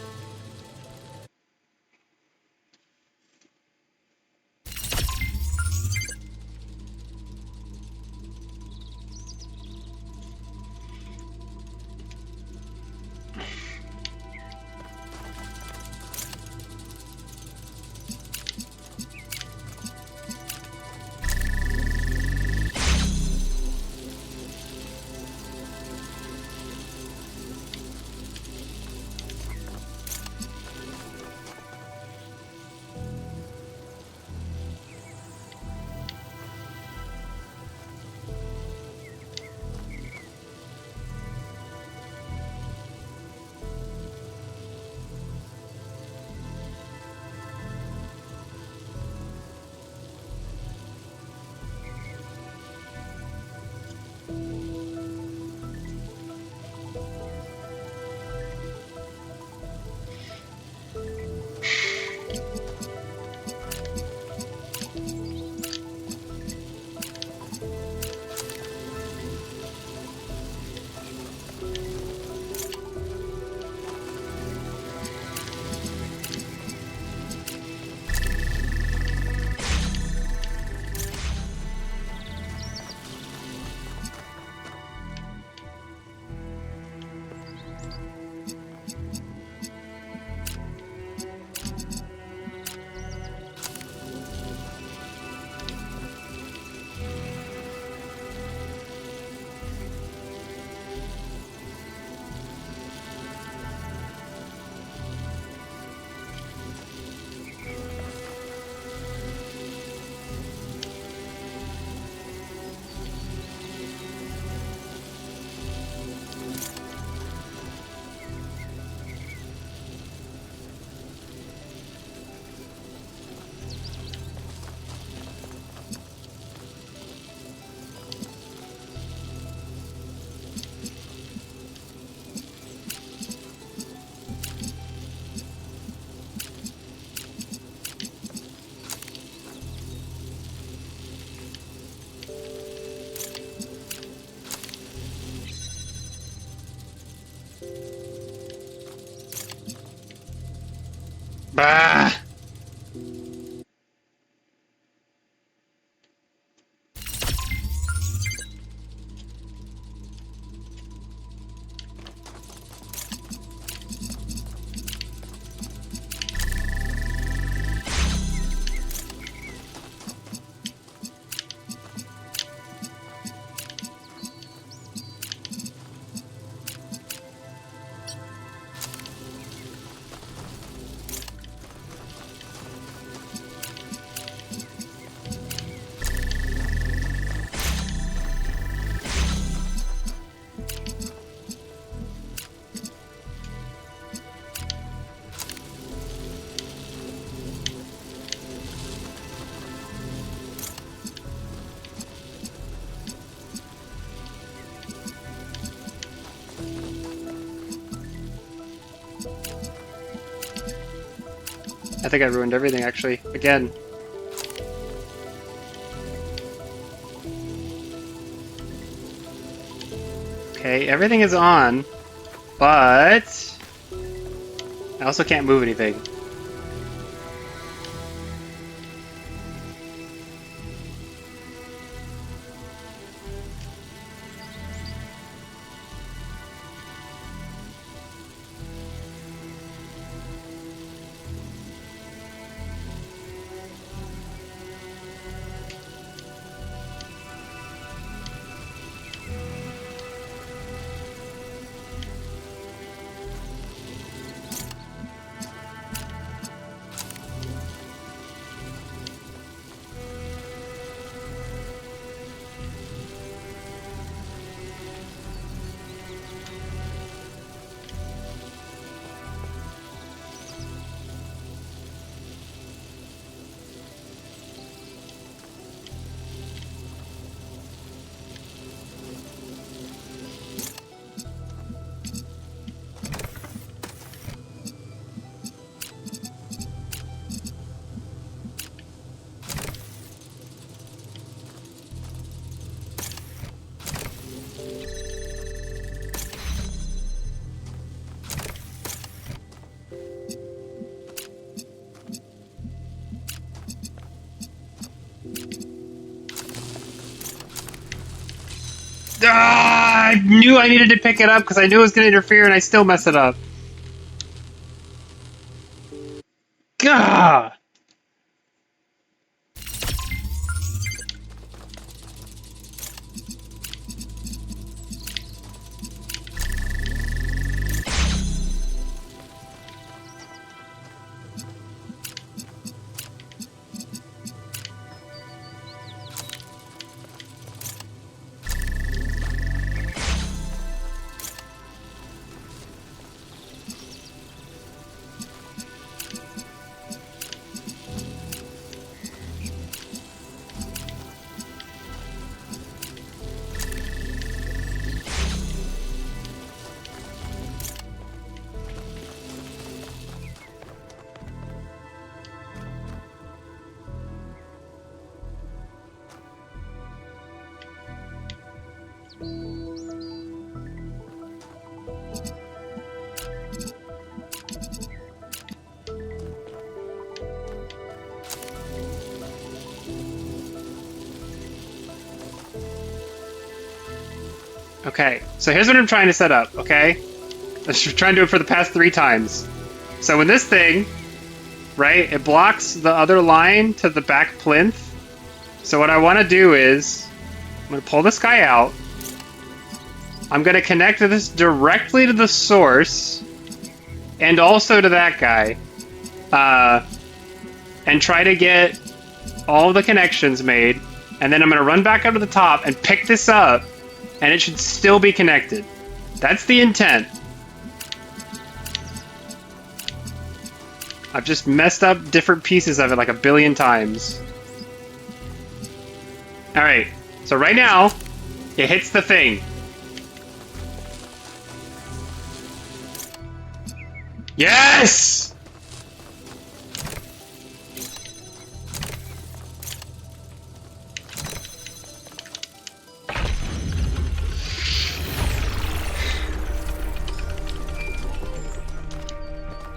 Bah! I think I ruined everything, actually. Again. Okay, everything is on, but I also can't move anything. Ah, I knew I needed to pick it up because I knew it was going to interfere and I still mess it up. Gah! Okay, so here's what I'm trying to set up, okay? I'm trying to do it for the past 3 times. So when this thing, right, it blocks the other line to the back plinth. So what I want to do is, I'm going to pull this guy out. I'm going to connect this directly to the source, and also to that guy. And try to get all the connections made. And then I'm going to run back up to the top and pick this up. And it should still be connected. That's the intent. I've just messed up different pieces of it like a billion times. Alright, so right now, it hits the thing. Yes!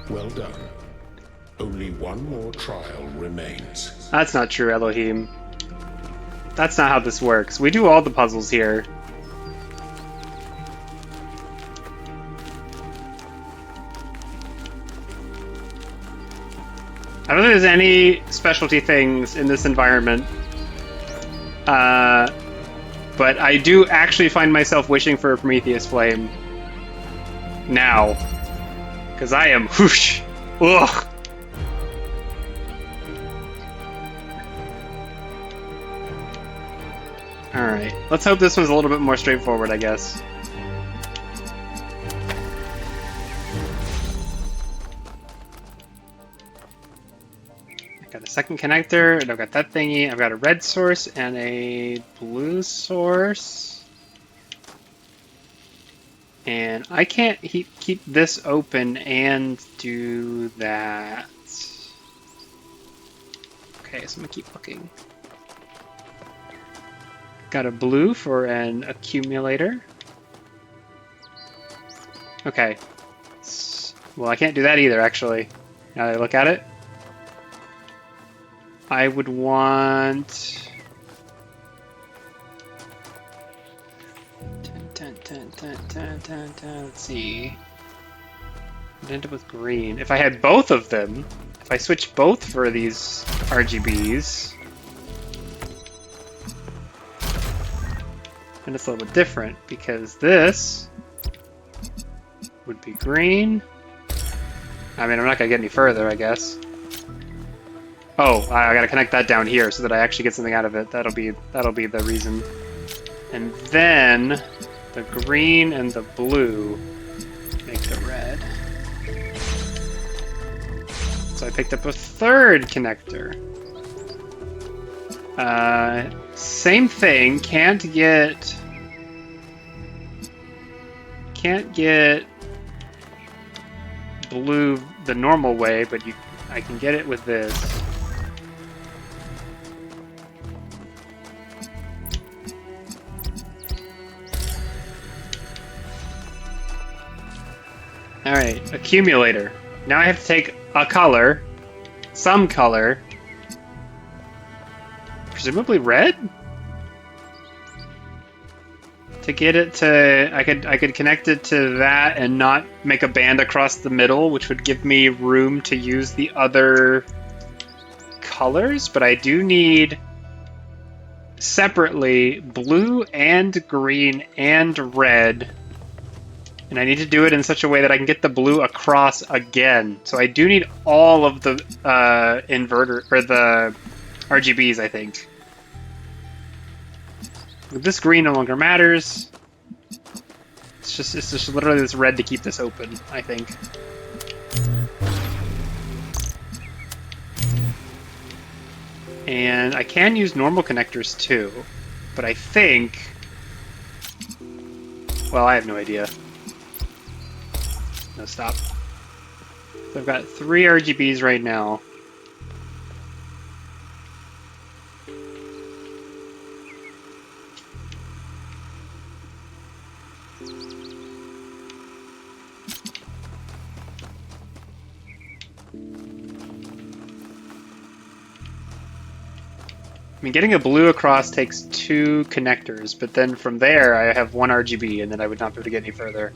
Well done. Only one more trial remains. That's not true, Elohim. That's not how this works. We do all the puzzles here. I don't think there's any specialty things in this environment. But I do actually find myself wishing for a Prometheus Flame. Now. Because I am whoosh. Ugh. Alright. Let's hope this one's a little bit more straightforward, I guess. I got a second connector, and I've got that thingy. I've got a red source and a blue source. And I can't keep this open and do that. Okay, so I'm gonna keep looking. Got a blue for an accumulator. Okay. Well, I can't do that either, actually. Now that I look at it. I would want... Let's see. I'd end up with green. If I had both of them, if I switched both for these RGBs, then it's a little bit different, because this would be green. I mean, I'm not gonna get any further, I guess. Oh, I gotta connect that down here so that I actually get something out of it. That'll be the reason. And then the green and the blue make the red. So I picked up a third connector. Same thing. Can't get blue the normal way, but I can get it with this. Alright, accumulator. Now I have to take a color, some color, presumably red? To get it to, I could connect it to that and not make a band across the middle, which would give me room to use the other colors, but I do need separately blue and green and red. And I need to do it in such a way that I can get the blue across again. So I do need all of the inverter, or the RGBs, I think. This green no longer matters. It's just literally this red to keep this open, I think. And I can use normal connectors too, but I think... Well, I have no idea. No, stop. So I've got 3 RGBs right now. I mean, getting a blue across takes 2 connectors, but then from there I have 1 RGB, and then I would not be able to get any further.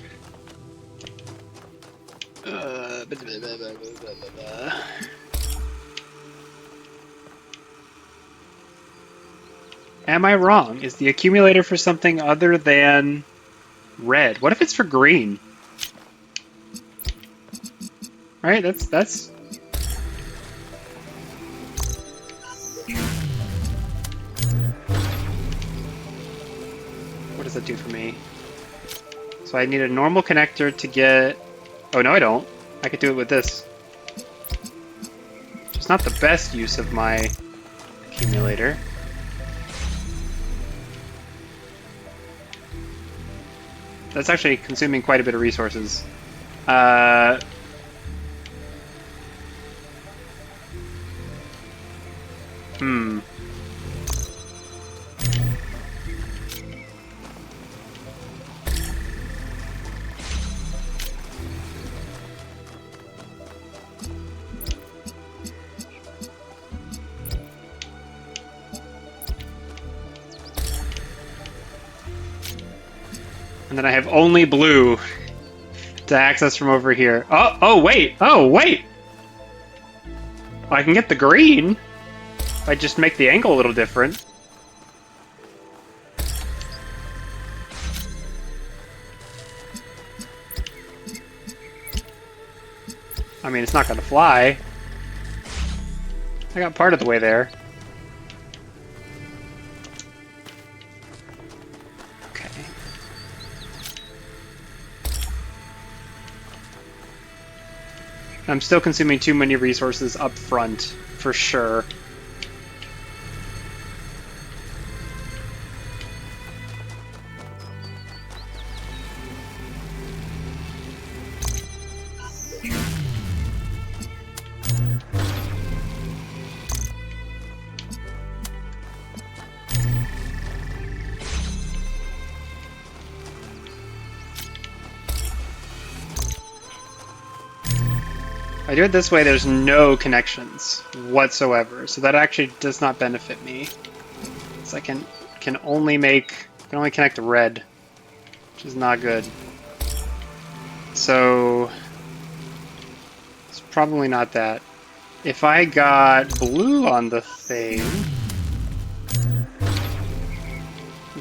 Am I wrong? Is the accumulator for something other than red? What if it's for green? Right, that's... What does that do for me? So I need a normal connector to get... Oh, no, I don't. I could do it with this. It's not the best use of my accumulator. That's actually consuming quite a bit of resources. And then I have only blue to access from over here. Oh, wait! Oh, wait! I can get the green if I just make the angle a little different. I mean, it's not gonna fly. I got part of the way there. I'm still consuming too many resources up front, for sure. If I do it this way, there's no connections whatsoever, so that actually does not benefit me. So I can only connect red, which is not good. So it's probably not that. If I got blue on the thing,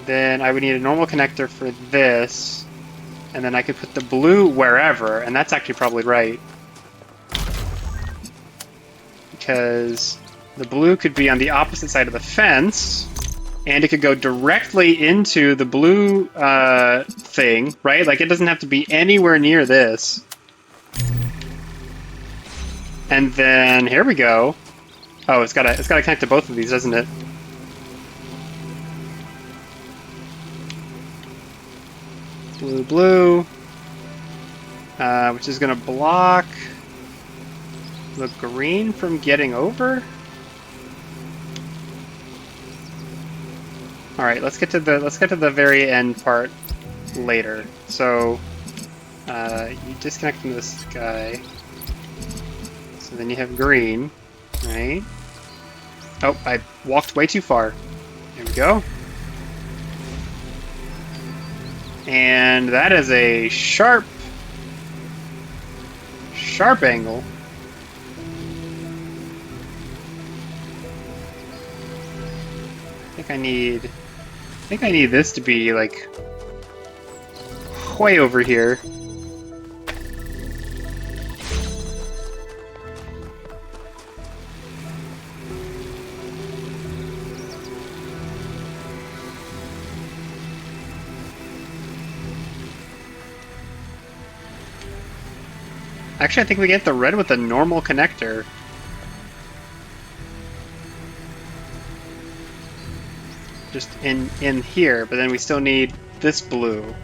then I would need a normal connector for this, and then I could put the blue wherever, and that's actually probably right. Because the blue could be on the opposite side of the fence, and it could go directly into the blue thing, right? Like, it doesn't have to be anywhere near this. And then, here we go. Oh, it's gotta connect to both of these, doesn't it? Blue, blue. Which is gonna block the green from getting over. All right, let's get to the very end part later. So you disconnect from this guy. So then you have green, right? Oh, I walked way too far. There we go. And that is a sharp angle. I think I need this to be like way over here. Actually, I think we get the red with a normal connector. Just in here, but then we still need this blue.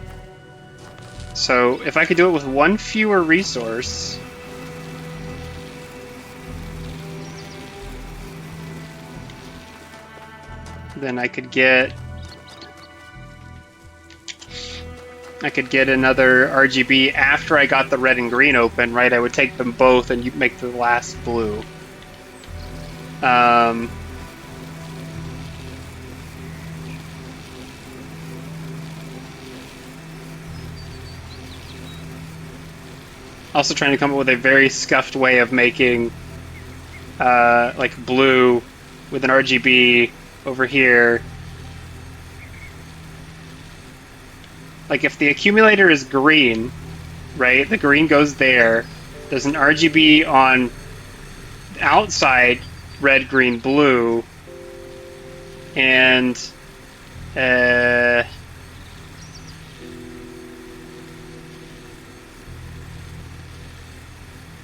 So if I could do it with one fewer resource, then I could get another RGB after I got the red and green open, right? I would take them both and you make the last blue. Also trying to come up with a very scuffed way of making like blue with an RGB over here. Like if the accumulator is green, right, the green goes there. There's an RGB on outside red, green, blue, and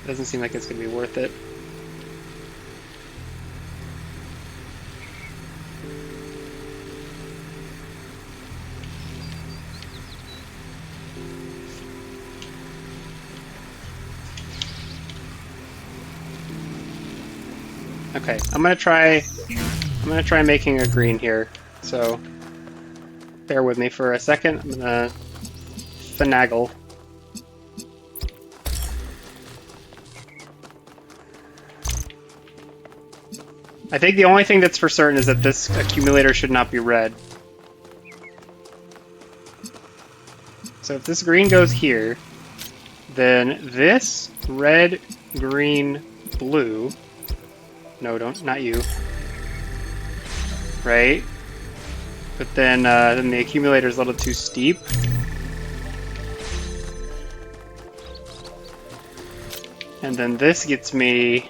doesn't seem like it's going to be worth it. Okay, I'm gonna try making a green here. So bear with me for a second. I'm gonna finagle. I think the only thing that's for certain is that this accumulator should not be red. So if this green goes here, then this red, green, blue. No, not you. Right? But then the accumulator is a little too steep. And then this gets me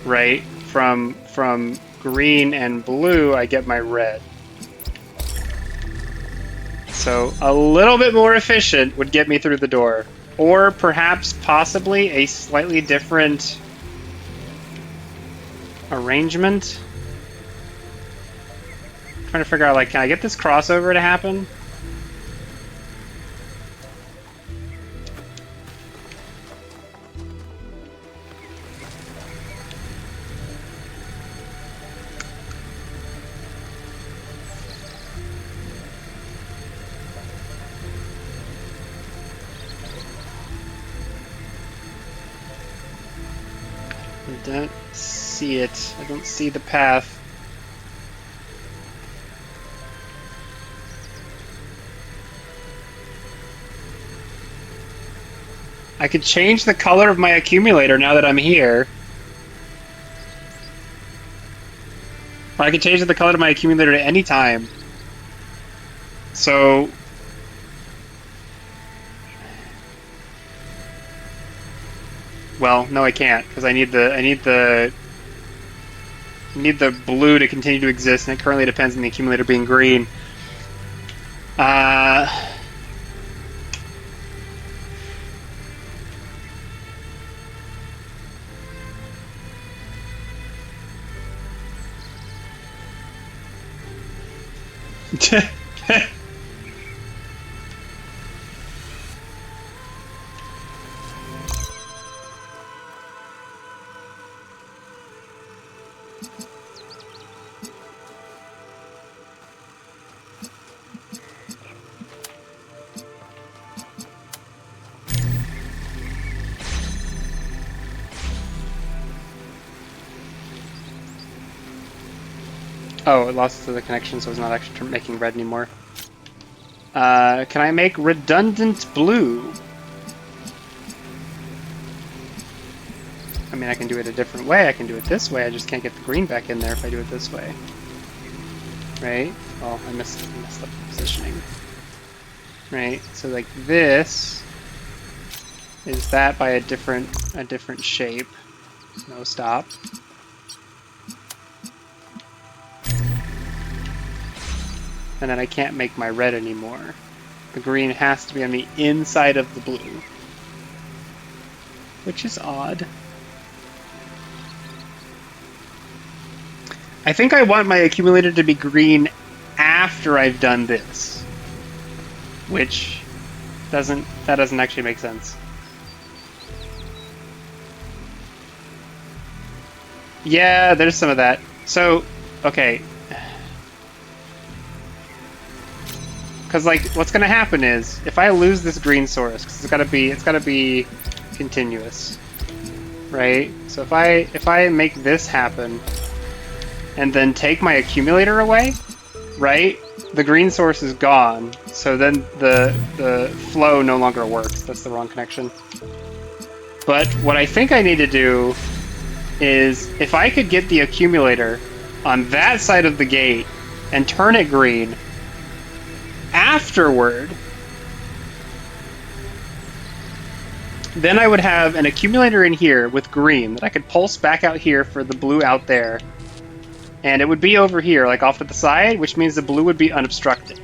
right from green and blue. I get my red. So a little bit more efficient would get me through the door, or perhaps possibly a slightly different arrangement. I'm trying to figure out, like, can I get this crossover to happen? don't see it. I don't see the path. I could change the color of my accumulator now that I'm here. Or I could change the color of my accumulator at any time. So... Well, no I can't, because I need the blue to continue to exist, and it currently depends on the accumulator being green. Oh, it lost the connection, so it's not actually making red anymore. Can I make redundant blue? I mean, I can do it a different way. I can do it this way. I just can't get the green back in there if I do it this way. Right? Well, I messed up the positioning. Right? So like this is that by a different shape. No, stop. And then I can't make my red anymore. The green has to be on the inside of the blue. Which is odd. I think I want my accumulator to be green after I've done this. Which doesn't actually make sense. Yeah, there's some of that. So, okay. Because like, what's gonna happen is if I lose this green source, because it's gotta be continuous, right? So if I make this happen, and then take my accumulator away, right? The green source is gone, so then the flow no longer works. That's the wrong connection. But what I think I need to do is if I could get the accumulator on that side of the gate and turn it green. Afterward, then I would have an accumulator in here with green that I could pulse back out here for the blue out there. And it would be over here, like off to the side, which means the blue would be unobstructed.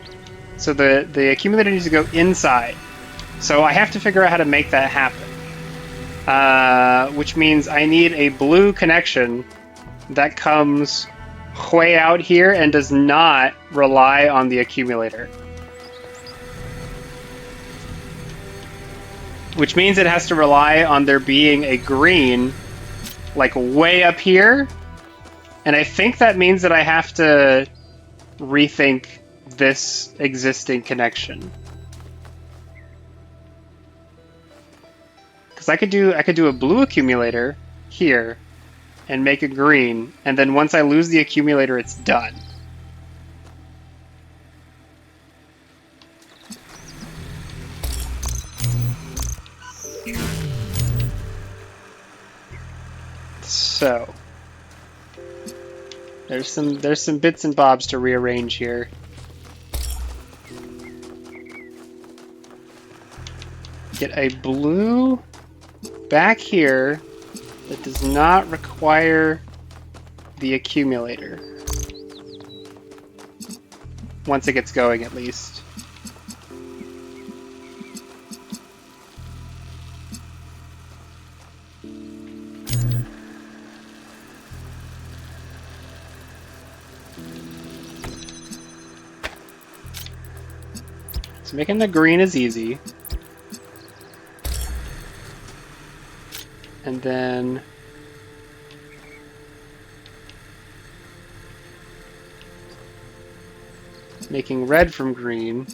So the accumulator needs to go inside. So I have to figure out how to make that happen. Which means I need a blue connection that comes way out here and does not rely on the accumulator. Which means it has to rely on there being a green, like way up here. And I think that means that I have to rethink this existing connection. Because I could do a blue accumulator here and make a green, and then once I lose the accumulator, it's done. So there's some bits and bobs to rearrange here. Get a blue back here that does not require the accumulator. Once it gets going, at least. So making the green is easy. And then making red from green,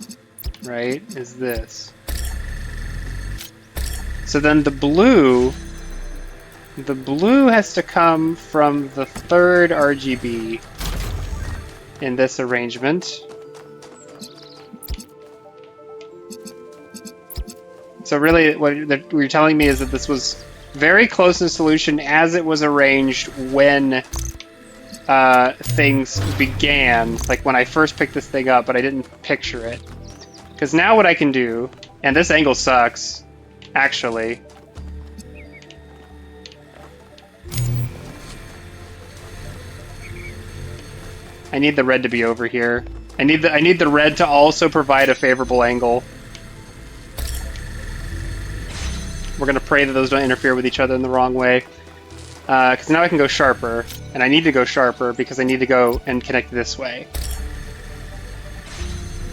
right, is this. So then the blue The blue has to come from the third RGB in this arrangement. So really what you're telling me is that this was very close in solution as it was arranged when things began, like when I first picked this thing up, but I didn't picture it. Because now what I can do, and this angle sucks, actually. I need the red to be over here. I need the red to also provide a favorable angle. We're gonna pray that those don't interfere with each other in the wrong way. Because now I can go sharper, and I need to go sharper because I need to go and connect this way.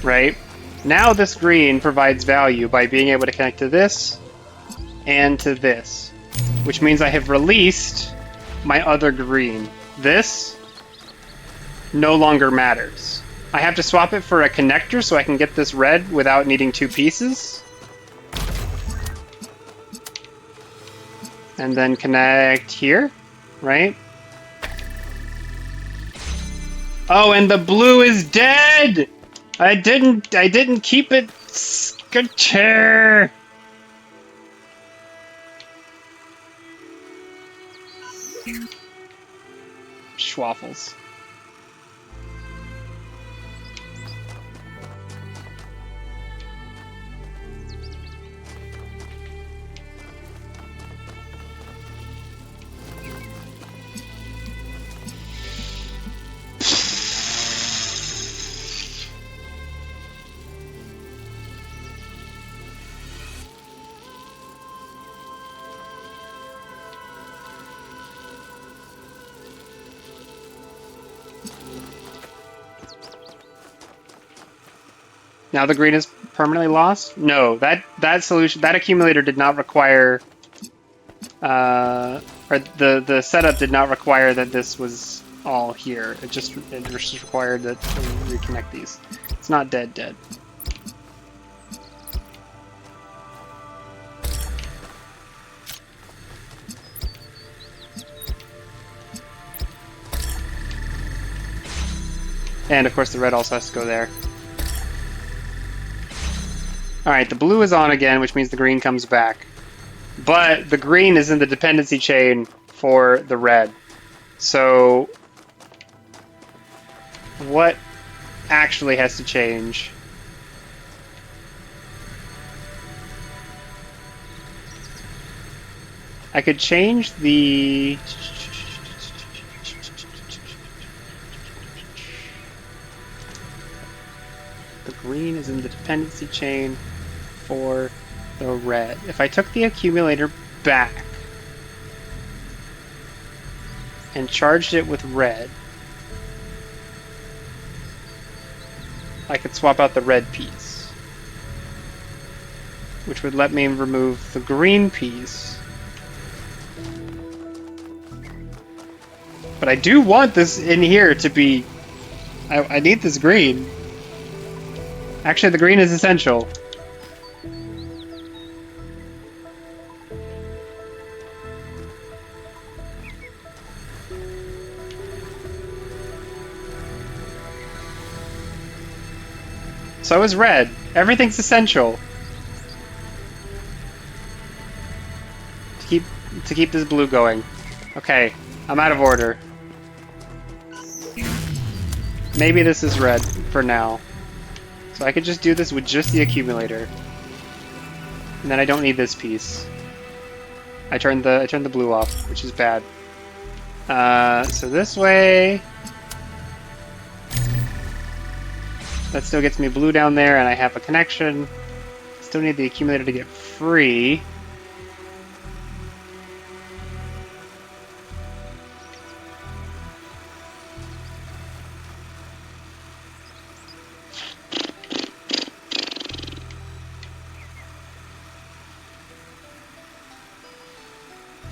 Right? Now this green provides value by being able to connect to this and to this, which means I have released my other green. This no longer matters. I have to swap it for a connector so I can get this red without needing two pieces. And then connect here, right? Oh, and the blue is dead! I didn't keep it secure. Schwaffles. Now the green is permanently lost? No, that solution, that accumulator did not require, or the setup did not require that this was all here. It just required that we reconnect these. It's not dead. And of course the red also has to go there. Alright, the blue is on again, which means the green comes back. But the green is in the dependency chain for the red. So what actually has to change? I could change the... The green is in the dependency chain for the red. If I took the accumulator back and charged it with red, I could swap out the red piece, which would let me remove the green piece. But I do want this in here to be... I need this green. Actually, the green is essential. So is red. Everything's essential. To keep this blue going. Okay, I'm out of order. Maybe this is red for now. So I could just do this with just the accumulator. And then I don't need this piece. I turned the blue off, which is bad. So this way... That still gets me blue down there, and I have a connection. Still need the accumulator to get free.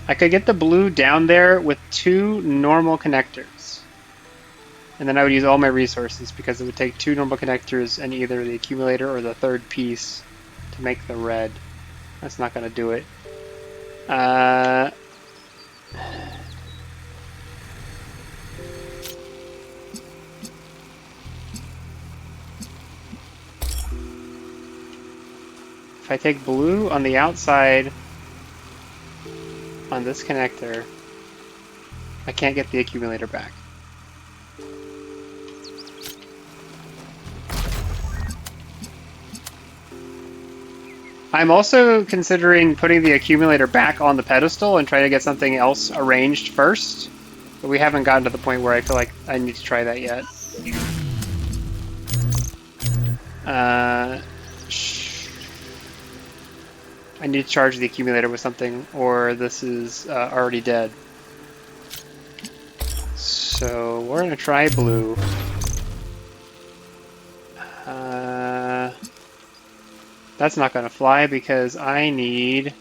I could get the blue down there with two normal connectors. And then I would use all my resources because it would take two normal connectors and either the accumulator or the third piece to make the red. That's not going to do it. If I take blue on the outside on this connector, I can't get the accumulator back. I'm also considering putting the accumulator back on the pedestal and trying to get something else arranged first, but we haven't gotten to the point where I feel like I need to try that yet. I need to charge the accumulator with something, or this is already dead. So we're gonna try blue. That's not gonna fly because I need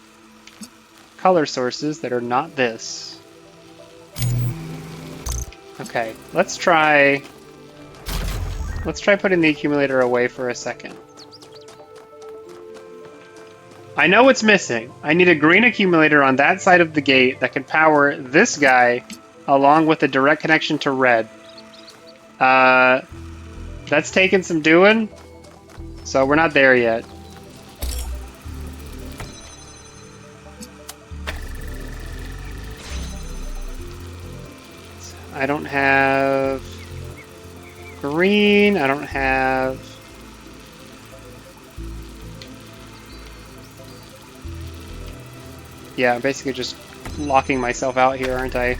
color sources that are not this. Okay, let's try putting the accumulator away for a second. I know what's missing. I need a green accumulator on that side of the gate that can power this guy along with a direct connection to red. That's taking some doing, so we're not there yet. I don't have green, I don't have... Yeah, I'm basically just locking myself out here, aren't I?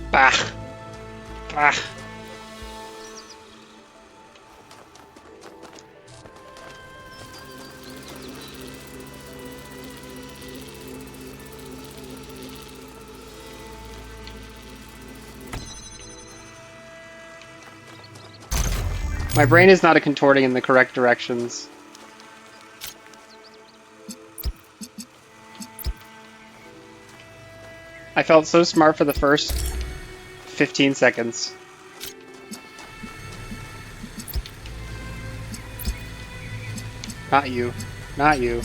Bah! Bah! My brain is not contorting in the correct directions. I felt so smart for the first 15 seconds. Not you. Not you.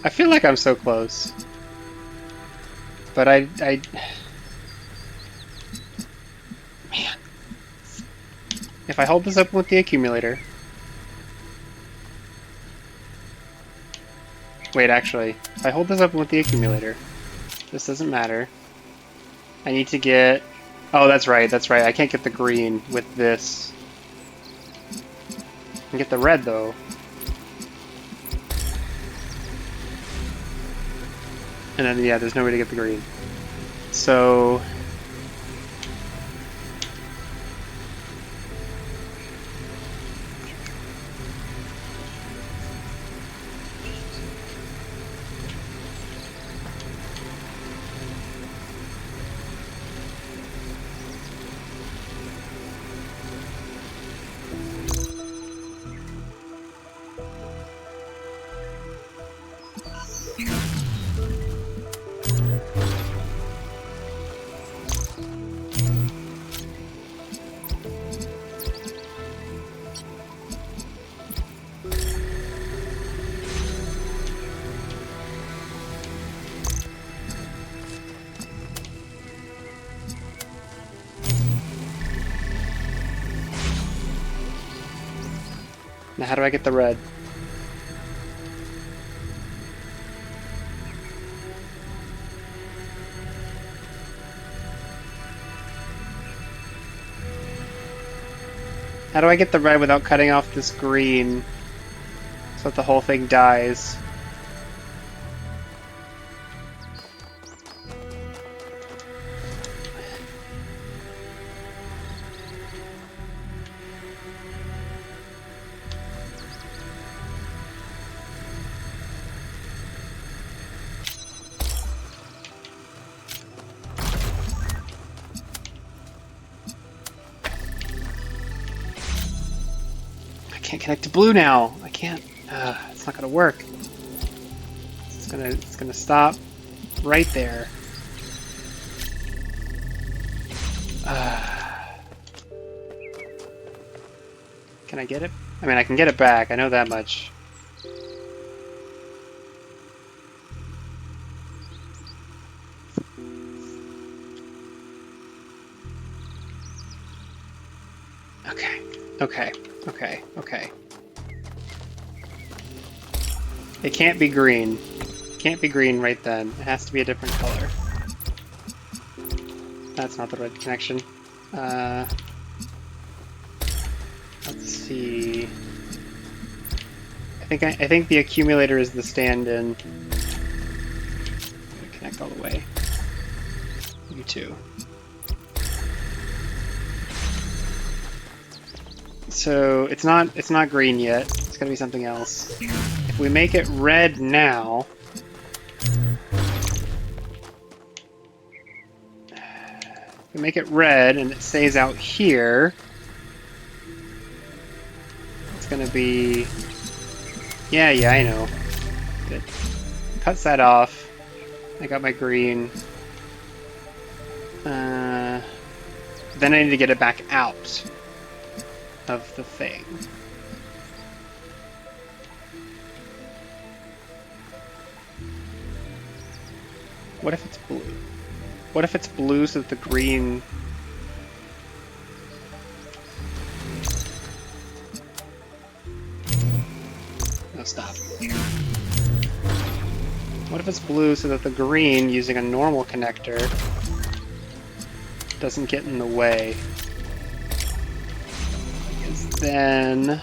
I feel like I'm so close. But I... Man. If I hold this open with the accumulator... Wait, actually. If I hold this open with the accumulator, this doesn't matter. I need to get... Oh, that's right, that's right. I can't get the green with this. I can get the red, though. And then, yeah, there's no way to get the green. So... Now how do I get the red? How do I get the red without cutting off this green so that the whole thing dies? I can't connect to blue now. I can't. It's not gonna work. It's gonna stop right there. Can I get it? I mean, I can get it back. I know that much. Okay. Okay. Okay. Okay. It can't be green. It can't be green right then. It has to be a different color. That's not the red connection. Let's see. I think the accumulator is the stand-in. Connect all the way. You too. So it's not green yet. It's gonna be something else. If we make it red now, if we make it red and it stays out here, it's gonna be. Yeah, I know. It cuts that off. I got my green. Then I need to get it back out of the thing. What if it's blue? What if it's blue so that the green... No, stop. What if it's blue so that the green, using a normal connector, doesn't get in the way? Because then,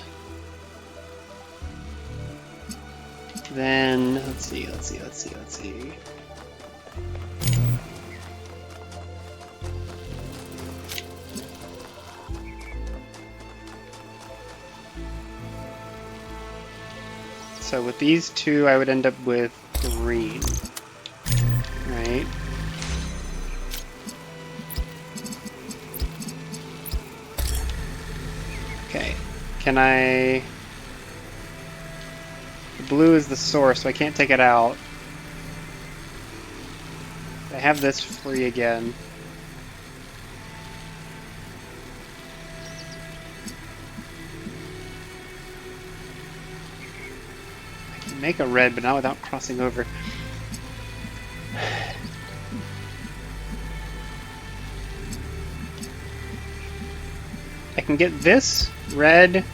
let's see. So with these two, I would end up with green, right? Okay, can I... The blue is the source, so I can't take it out. I have this free again. I can make a red, but not without crossing over. I can get this red,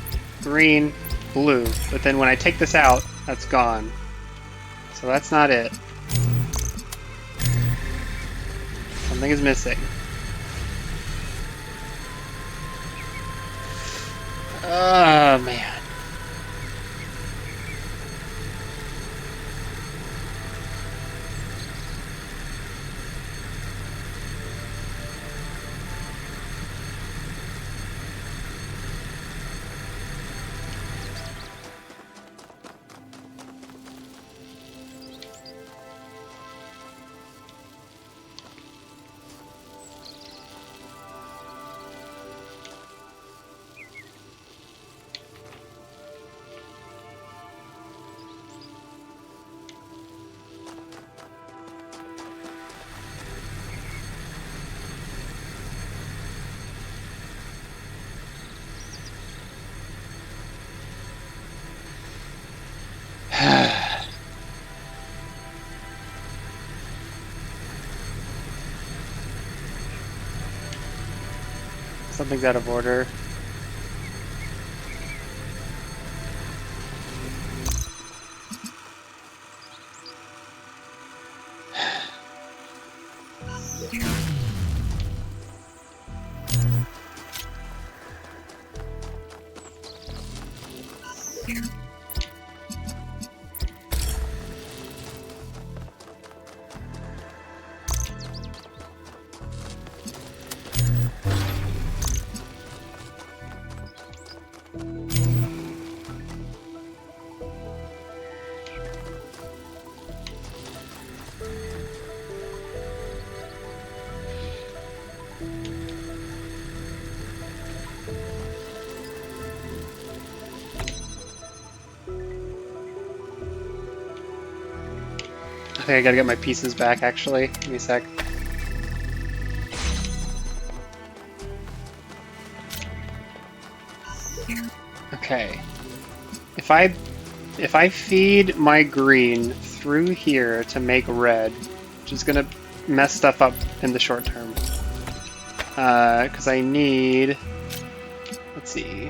green, blue, but then when I take this out, that's gone. So that's not it. Something is missing. Oh, man. Something's out of order. I think I gotta get my pieces back, actually. Give me a sec. Okay. If I feed my green through here to make red, which is gonna mess stuff up in the short term. Because I need... Let's see.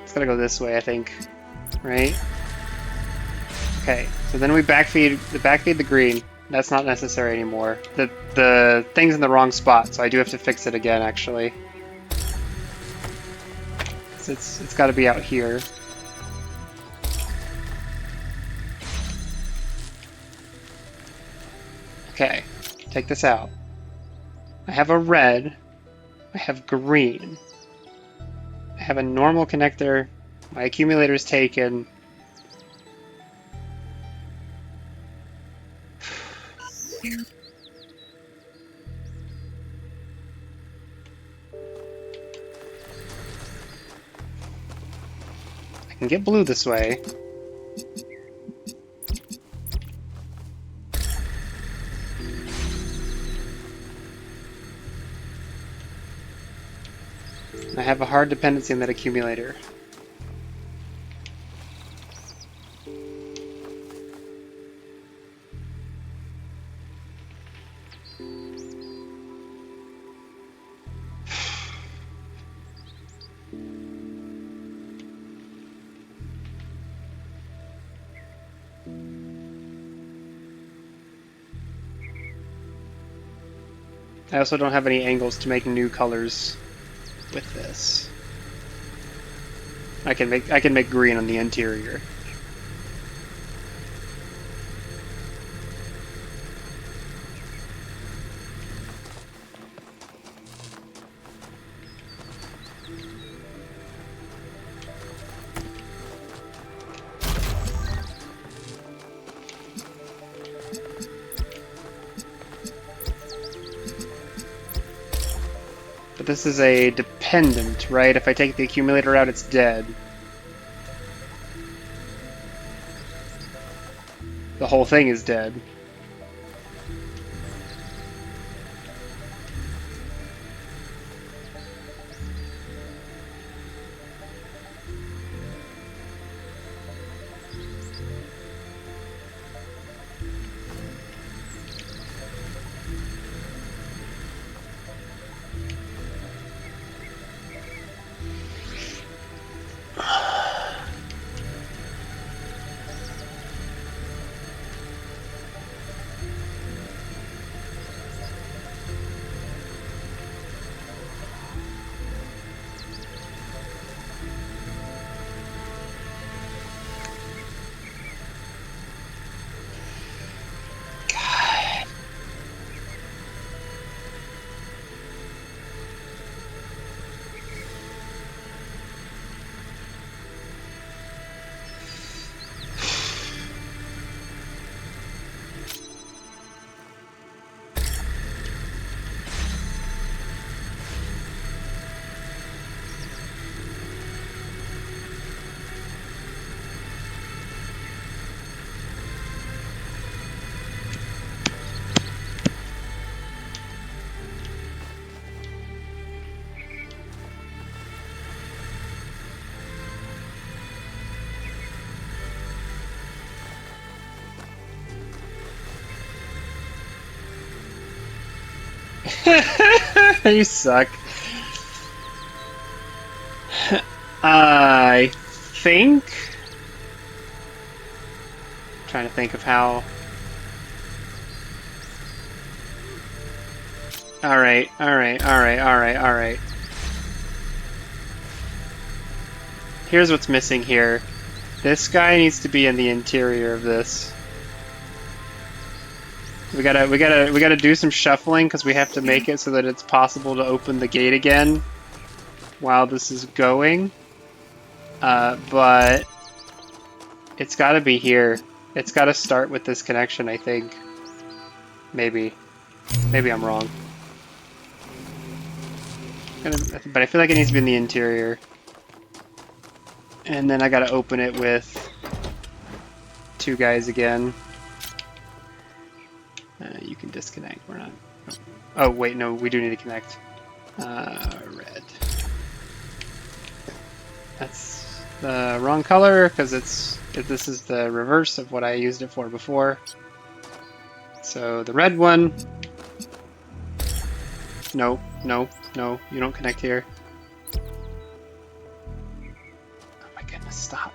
It's gotta go this way, I think. Right? Okay, so then we backfeed the green. That's not necessary anymore. The thing's in the wrong spot, so I do have to fix it again, actually. So it's got to be out here. Okay, take this out. I have a red. I have green. I have a normal connector. My accumulator's taken. I can get blue this way. I have a hard dependency on that accumulator. I also don't have any angles to make new colors with this. I can make green on the interior. But this is a dependent, right? If I take the accumulator out, it's dead. The whole thing is dead. You suck. I think... trying to think of how... Alright, alright, alright, alright, alright. Here's what's missing here. This guy needs to be in the interior of this. We gotta do some shuffling because we have to make it so that it's possible to open the gate again while this is going. But it's gotta be here. It's gotta start with this connection, I think. Maybe. Maybe I'm wrong. But I feel like it needs to be in the interior. And then I gotta open it with two guys again. You can disconnect. We're not. Oh wait, no, we do need to connect. Red. That's the wrong color because this is the reverse of what I used it for before. So the red one. No, no, no, you don't connect here. Oh my goodness, stop.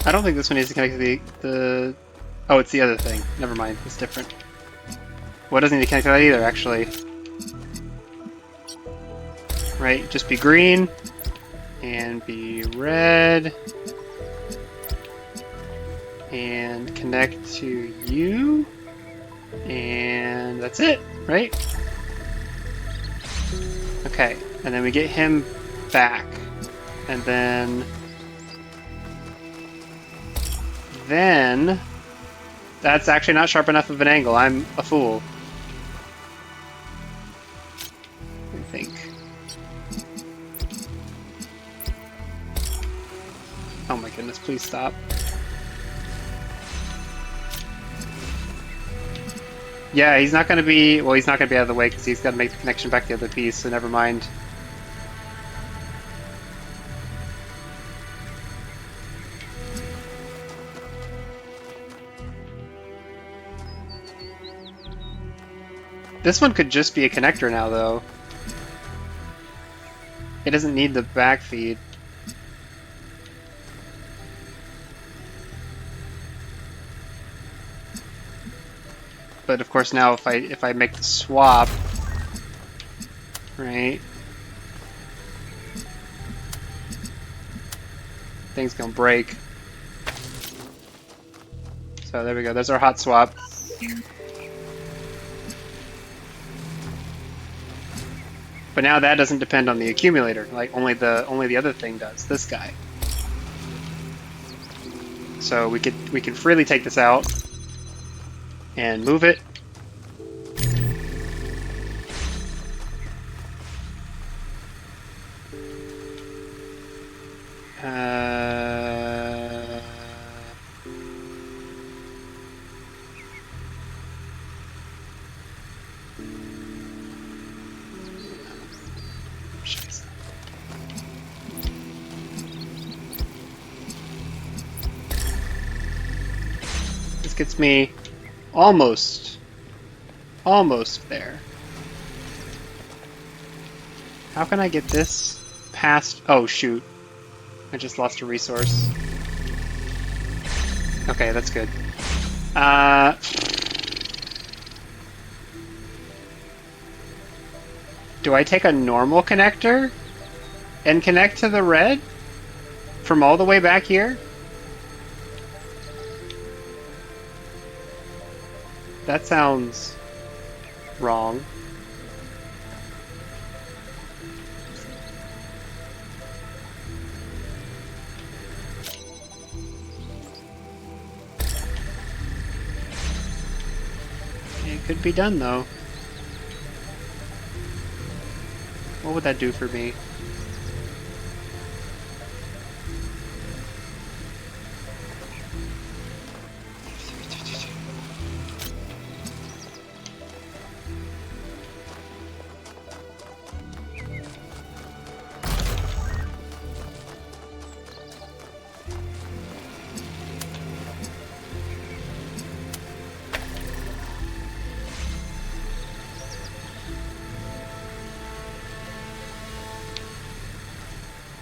I don't think this one needs to connect to the... Oh, it's the other thing. Never mind, it's different. Well, it doesn't need to connect to that either, actually. Right, just be green. And be red. And connect to you. And that's it, right? Okay, and then we get him back. And then that's actually not sharp enough of an angle. I'm a fool. I think. Oh my goodness, please stop. Yeah, he's not going to be... Well, he's not going to be out of the way because he's got to make the connection back to the other piece, so never mind. This one could just be a connector now, though. It doesn't need the back feed. But of course now if I make the swap, right? Thing's gonna break. So there we go, there's our hot swap. But now that doesn't depend on the accumulator, like only the other thing does, this guy. So we can freely take this out and move it. This gets me almost there. How can I get this past? Oh shoot, I just lost a resource. Okay, that's good. Do I take a normal connector and connect to the red from all the way back here? That sounds wrong. It could be done though. What would that do for me?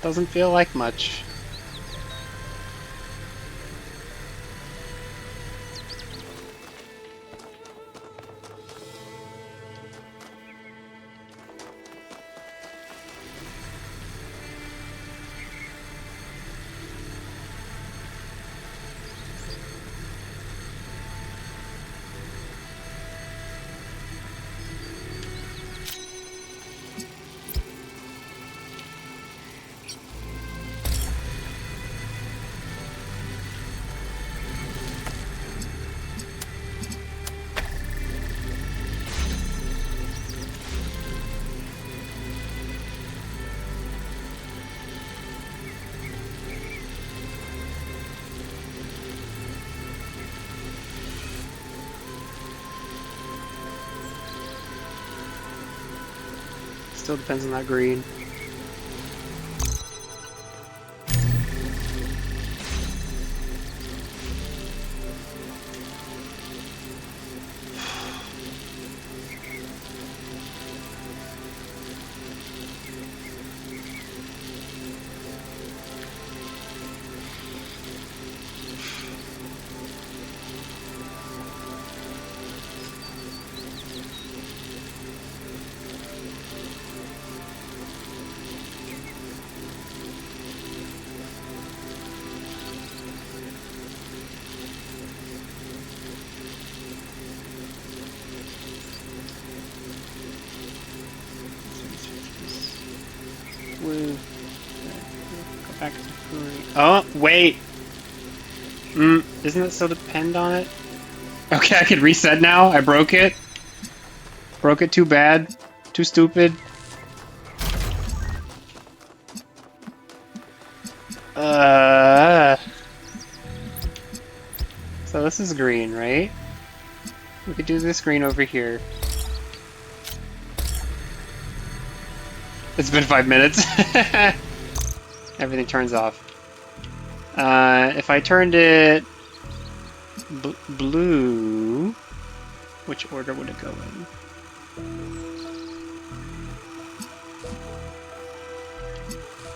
Doesn't feel like much. Still depends on that green. Blue. Go back to green. Oh, wait! Doesn't it still depend on it? Okay, I can reset now. I broke it. Broke it too bad. Too stupid. So this is green, right? We could do this green over here. It's been 5 minutes. Everything turns off. If I turned it blue, which order would it go in?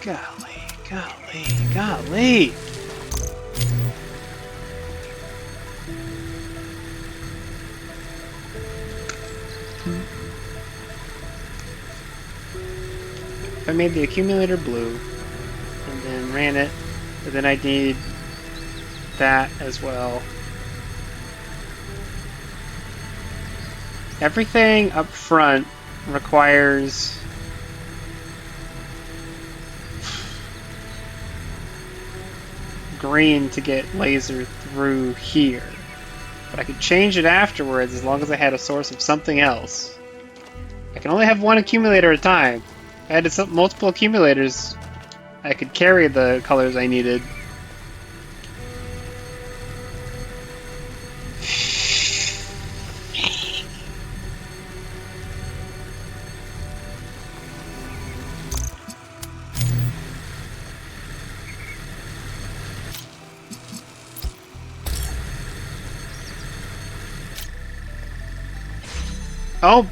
Golly, golly, golly! If I made the accumulator blue, and then ran it, and then I need that as well. Everything up front requires green to get laser through here. But I could change it afterwards as long as I had a source of something else. I can only have one accumulator at a time. If I had multiple accumulators, I could carry the colors I needed. Oh!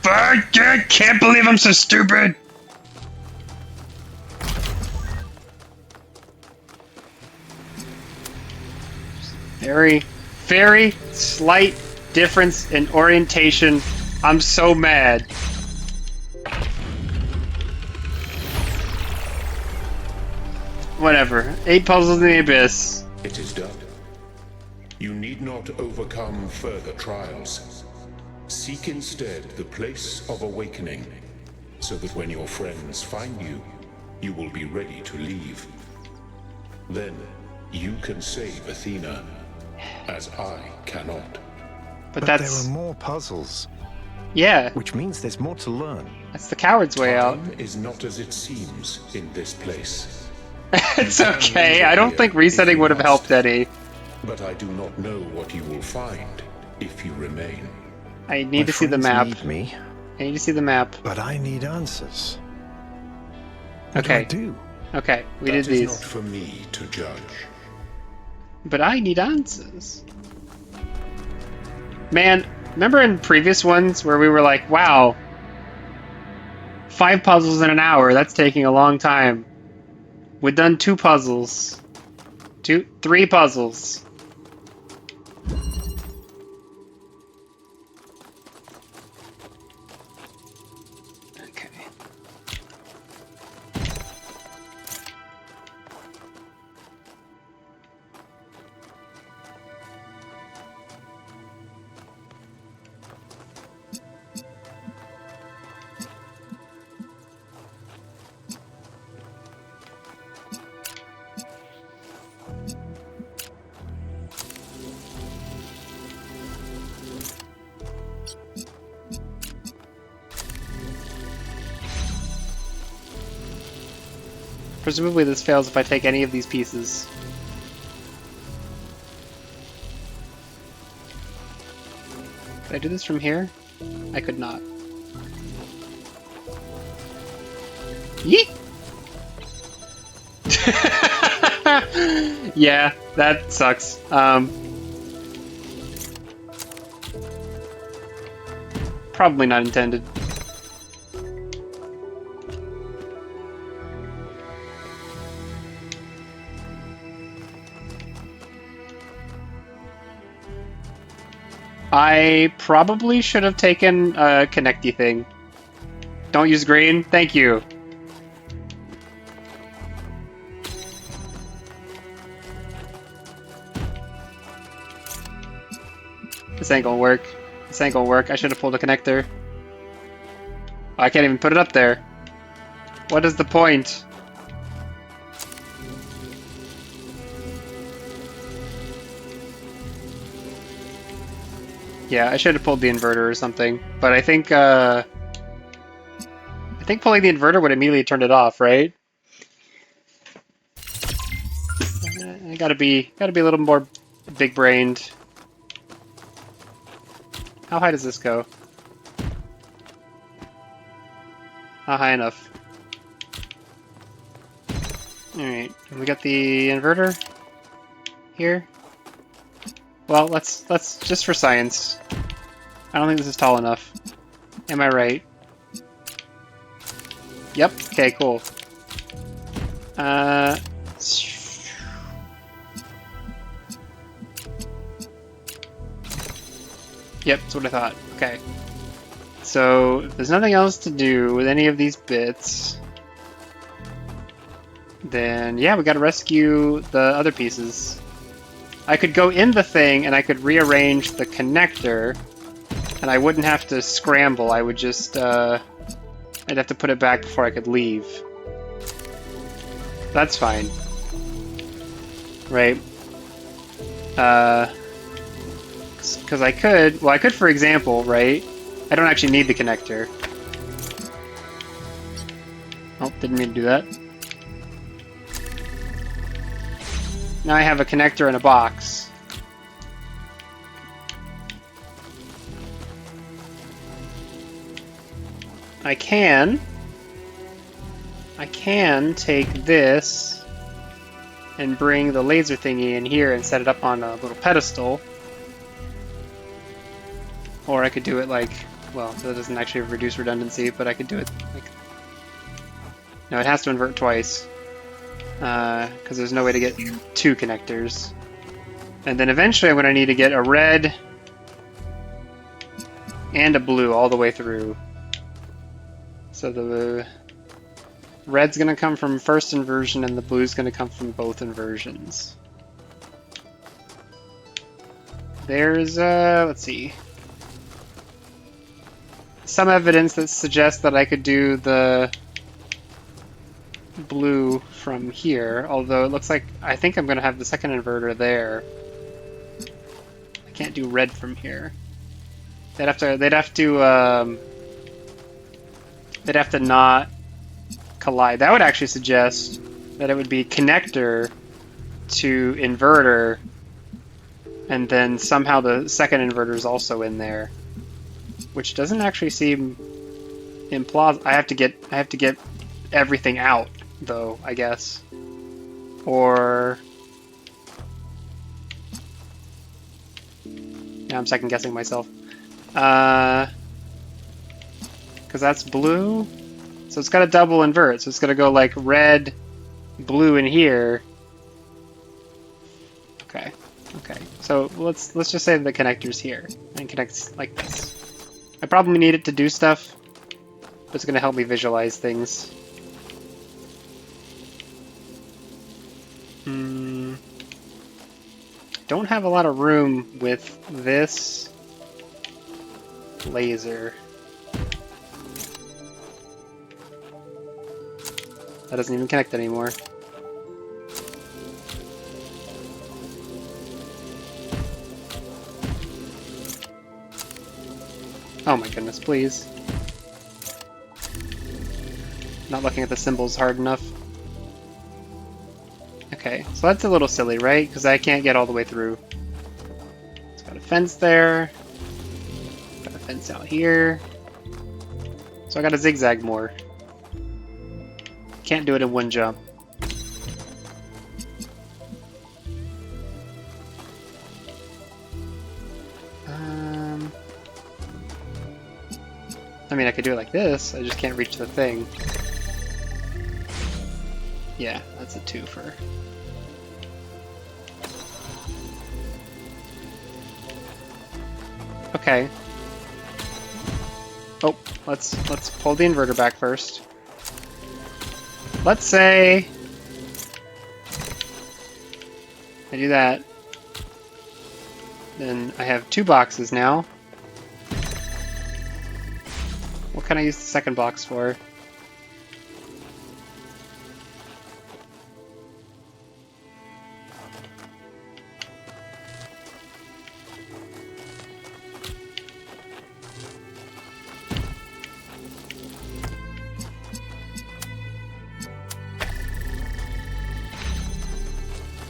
I can't believe I'm so stupid! Very, very slight difference in orientation. I'm so mad. Whatever. 8 puzzles in the abyss. It is done. You need not overcome further trials. Seek instead the place of awakening, so that when your friends find you, you will be ready to leave. Then, you can save Athena, as I cannot. But that's... there are more puzzles. Yeah. Which means there's more to learn. That's the coward's way out. Time is not as it seems in this place. It's okay. I don't think resetting would have helped any. But I do not know what you will find if you remain. I need to see the map. Need me, I need to see the map. but I need answers. What Okay. do I do? Okay, we That did is these. not for me to judge. But I need answers. Man, remember in previous ones where we were like, wow, 5 puzzles in an hour, that's taking a long time. We've done 2 puzzles. 3 puzzles. Okay. Presumably this fails if I take any of these pieces. Could I do this from here? I could not. Yeet! Yeah, that sucks. Probably not intended. I probably should have taken a connecty thing. Don't use green. Thank you. This ain't gonna work. This ain't gonna work. I should have pulled a connector. Oh, I can't even put it up there. What is the point? Yeah, I should have pulled the inverter or something. But I think pulling the inverter would immediately turn it off, right? I gotta be a little more big-brained. How high does this go? Not high enough. Alright, we got the inverter here. Well, let's just for science. I don't think this is tall enough. Am I right? Yep. Okay, cool. Yep, that's what I thought. Okay. So, if there's nothing else to do with any of these bits, then yeah, we gotta rescue the other pieces. I could go in the thing and I could rearrange the connector, and I wouldn't have to scramble. I would just, I'd have to put it back before I could leave. That's fine. Right? Because I could, well, I could, for example, right? I don't actually need the connector. Oh, didn't mean to do that. Now I have a connector in a box. I can take this and bring the laser thingy in here and set it up on a little pedestal. Or I could do it like, well, that doesn't actually reduce redundancy, but I could do it like... No, it has to invert twice. Because there's no way to get two connectors. And then eventually I'm going to need to get a red and a blue all the way through. So the red's going to come from first inversion and the blue's going to come from both inversions. There's, let's see, some evidence that suggests that I could do the blue from here, although it looks like I think I'm going to have the second inverter there. I can't do red from here. They'd have to not collide. That would actually suggest that it would be connector to inverter, and then somehow the second inverter is also in there, which doesn't actually seem implausible. I have to get everything out, though, I guess. Or yeah, I'm second guessing myself. Because that's blue, so it's got a double invert. So it's gonna go like red, blue in here. Okay, okay. So let's just say the connector's here and connects like this. I probably need it to do stuff, but it's gonna help me visualize things. Don't have a lot of room with this laser. That doesn't even connect anymore. Oh my goodness, please. Not looking at the symbols hard enough. Okay, so that's a little silly, right? Because I can't get all the way through. It's got a fence there. Got a fence out here. So I gotta zigzag more. Can't do it in one jump. I mean, I could do it like this, I just can't reach the thing. Yeah, that's a twofer. Okay. Oh, let's pull the inverter back first. Let's say I do that. Then I have 2 boxes now. What can I use the second box for?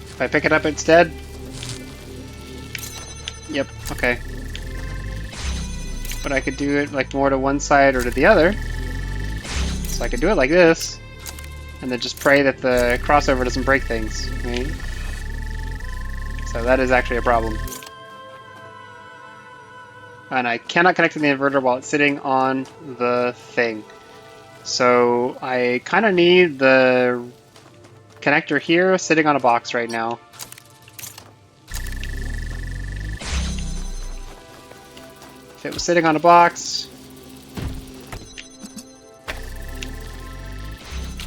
If I pick it up instead? Yep, okay. But I could do it like more to one side or to the other. So I could do it like this, and then just pray that the crossover doesn't break things, right? So that is actually a problem. And I cannot connect to the inverter while it's sitting on the thing. So I kind of need the connector here sitting on a box right now. If it was sitting on a box...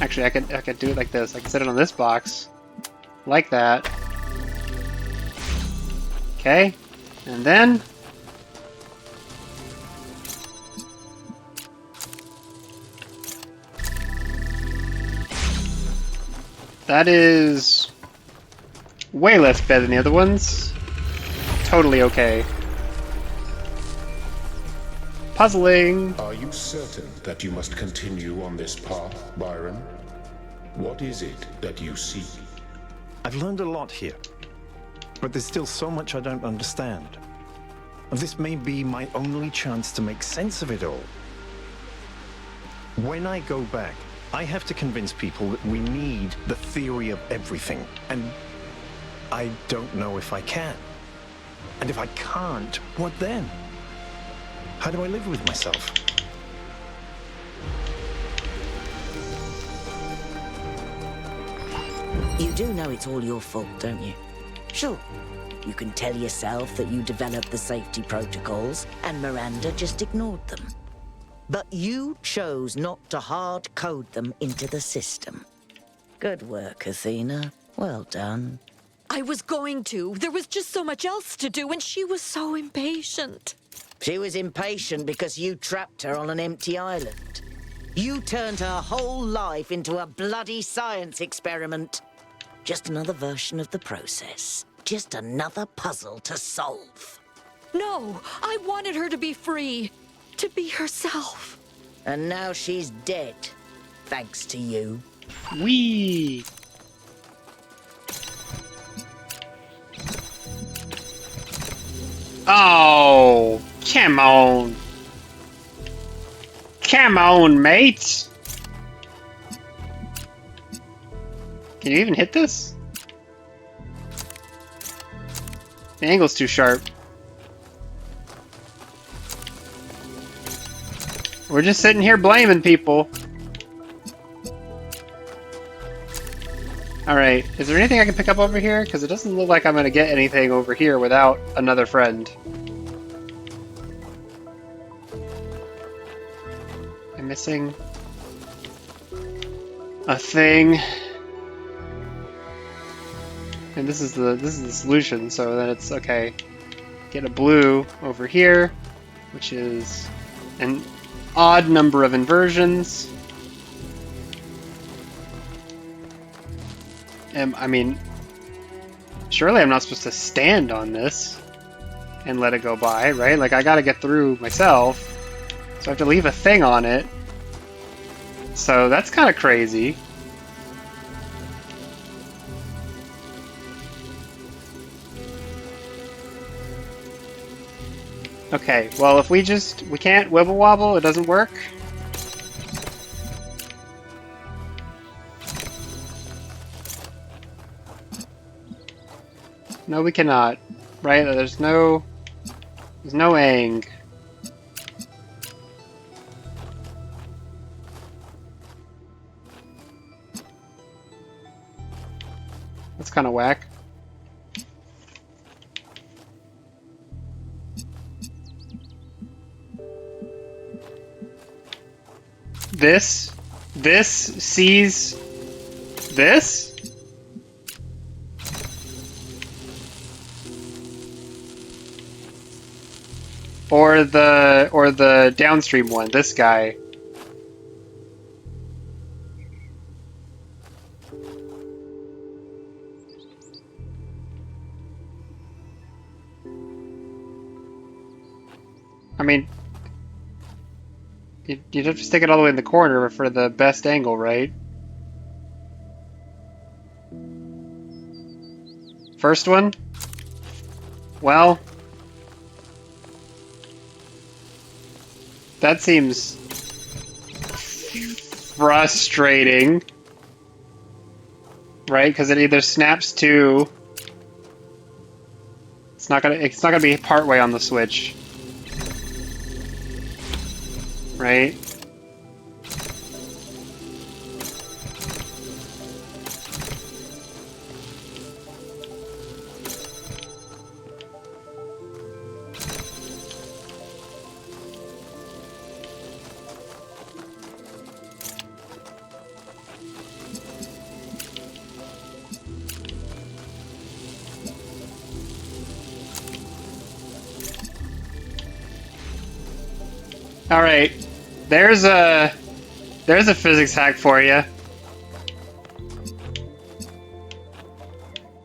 Actually, I could do it like this. I could sit it on this box. Like that. Okay. And then... that is way less bad than the other ones. Totally okay. Puzzling! Are you certain that you must continue on this path, Byron? What is it that you see? I've learned a lot here, but there's still so much I don't understand. And this may be my only chance to make sense of it all. When I go back, I have to convince people that we need the theory of everything, and I don't know if I can. And if I can't, what then? How do I live with myself? You do know it's all your fault, don't you? Sure. You can tell yourself that you developed the safety protocols and Miranda just ignored them. But you chose not to hard code them into the system. Good work, Athena. Well done. I was going to. There was just so much else to do, and she was so impatient. She was impatient because you trapped her on an empty island. You turned her whole life into a bloody science experiment. Just another version of the process. Just another puzzle to solve. No, I wanted her to be free. To be herself. And now she's dead. Thanks to you. Whee! Oh, come on. Come on, mate. Can you even hit this? The angle's too sharp. We're just sitting here blaming people. Alright, is there anything I can pick up over here? Because it doesn't look like I'm going to get anything over here without another friend. I'm missing a thing. And this is the solution, so then it's okay. Get a blue over here, which is an odd number of inversions. I mean, surely I'm not supposed to stand on this and let it go by, right? Like, I gotta get through myself, so I have to leave a thing on it. So that's kind of crazy. Okay, well, if we can't wibble wobble, it doesn't work. No, we cannot. Right? There's no Aang. That's kind of whack. This sees this? Or the downstream one, this guy. I mean, you'd have to stick it all the way in the corner for the best angle, right? First one? Well, that seems frustrating, right? Because it either snaps to... It's not gonna be partway on the switch. Right? All right. There's a physics hack for you.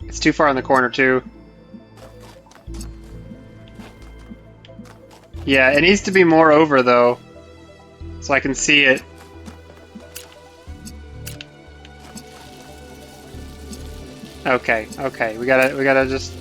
It's too far in the corner too. Yeah, it needs to be more over though, so I can see it. Okay, okay, we gotta just.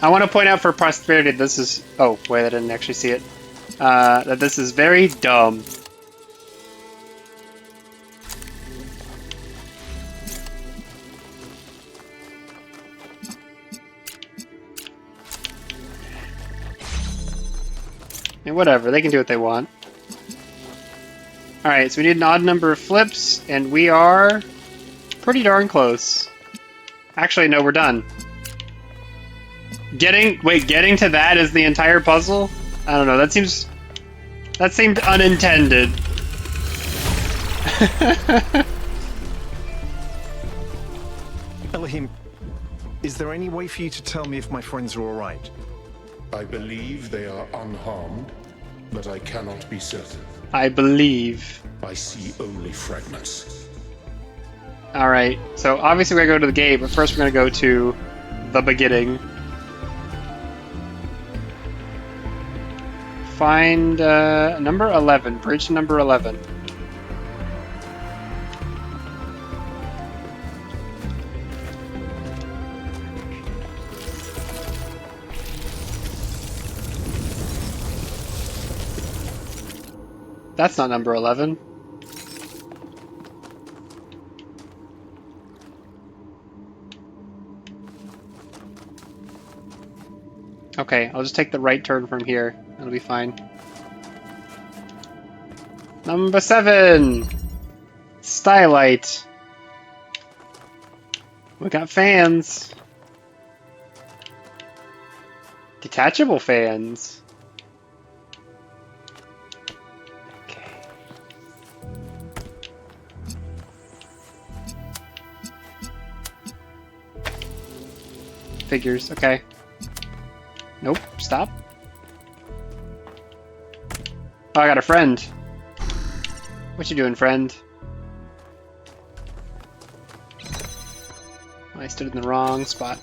I want to point out for posterity, this is... Oh, wait, I didn't actually see it. That this is very dumb. And whatever, they can do what they want. Alright, so we need an odd number of flips, and we are pretty darn close. Actually, no, we're done. Getting to that is the entire puzzle? I don't know, that seemed unintended. Elohim, is there any way for you to tell me if my friends are all right? I believe they are unharmed, but I cannot be certain. I believe. I see only fragments. Alright, so obviously we're gonna go to the gate, but first we're gonna go to the beginning. Find number 11, bridge number 11. That's not number 11. Okay, I'll just take the right turn from here. It'll be fine. Number 7! Stylight. We got fans. Detachable fans. Okay. Figures, okay. Nope, stop. Oh, I got a friend. What you doing, friend? I stood in the wrong spot.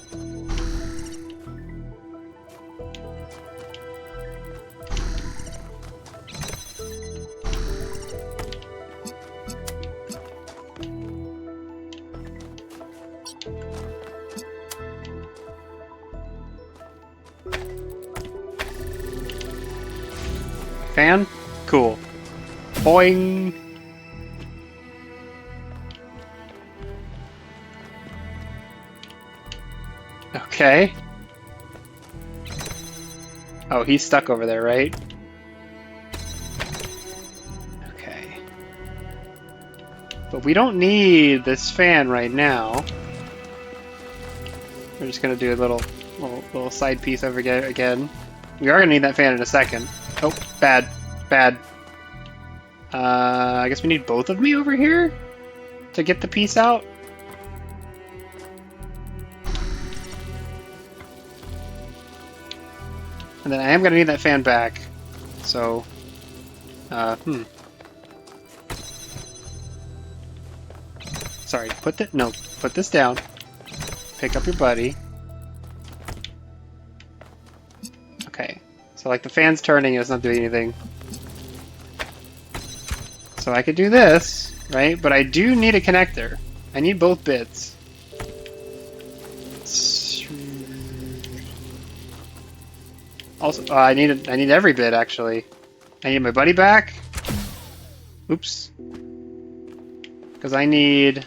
Fan? Cool. Boing! Okay. Oh, he's stuck over there, right? Okay. But we don't need this fan right now. We're just gonna do a little side piece over again. We are gonna need that fan in a second. Oh, bad. Bad. I guess we need both of me over here to get the piece out. And then I am gonna need that fan back. So, Sorry, put this down. Pick up your buddy. Okay, so like the fan's turning and it's not doing anything. So I could do this, right? But I do need a connector. I need both bits. Also, I need every bit actually. I need my buddy back. Oops. Because I need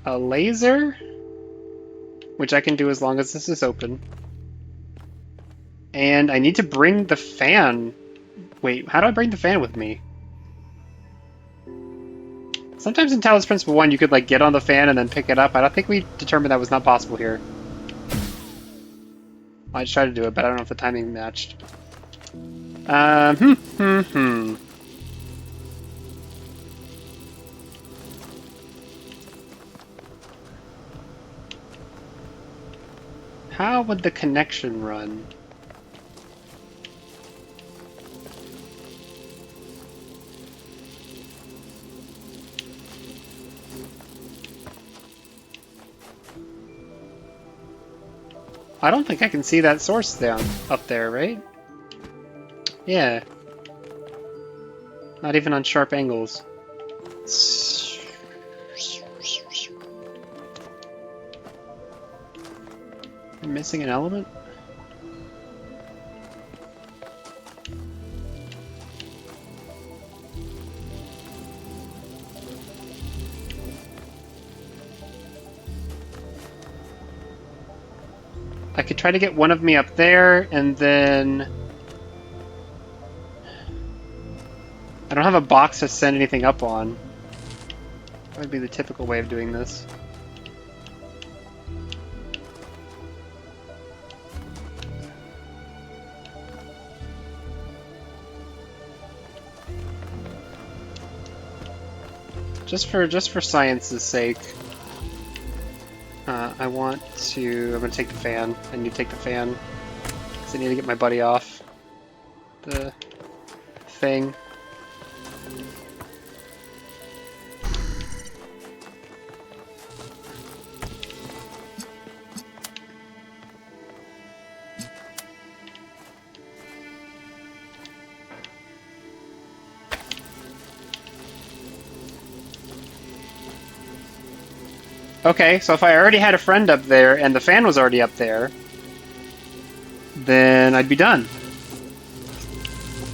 a laser, which I can do as long as this is open. And I need to bring the fan. Wait, how do I bring the fan with me? Sometimes in Talos Principle 1 you could like get on the fan and then pick it up. I don't think we determined that was not possible here. I just tried to do it, but I don't know if the timing matched. How would the connection run? I don't think I can see that source down up there, right? Yeah. Not even on sharp angles. I'm missing an element? I could try to get one of me up there, and then... I don't have a box to send anything up on. That would be the typical way of doing this. Just for science's sake, I'm gonna take the fan. I need to take the fan because I need to get my buddy off the thing. Okay, so if I already had a friend up there and the fan was already up there, then I'd be done.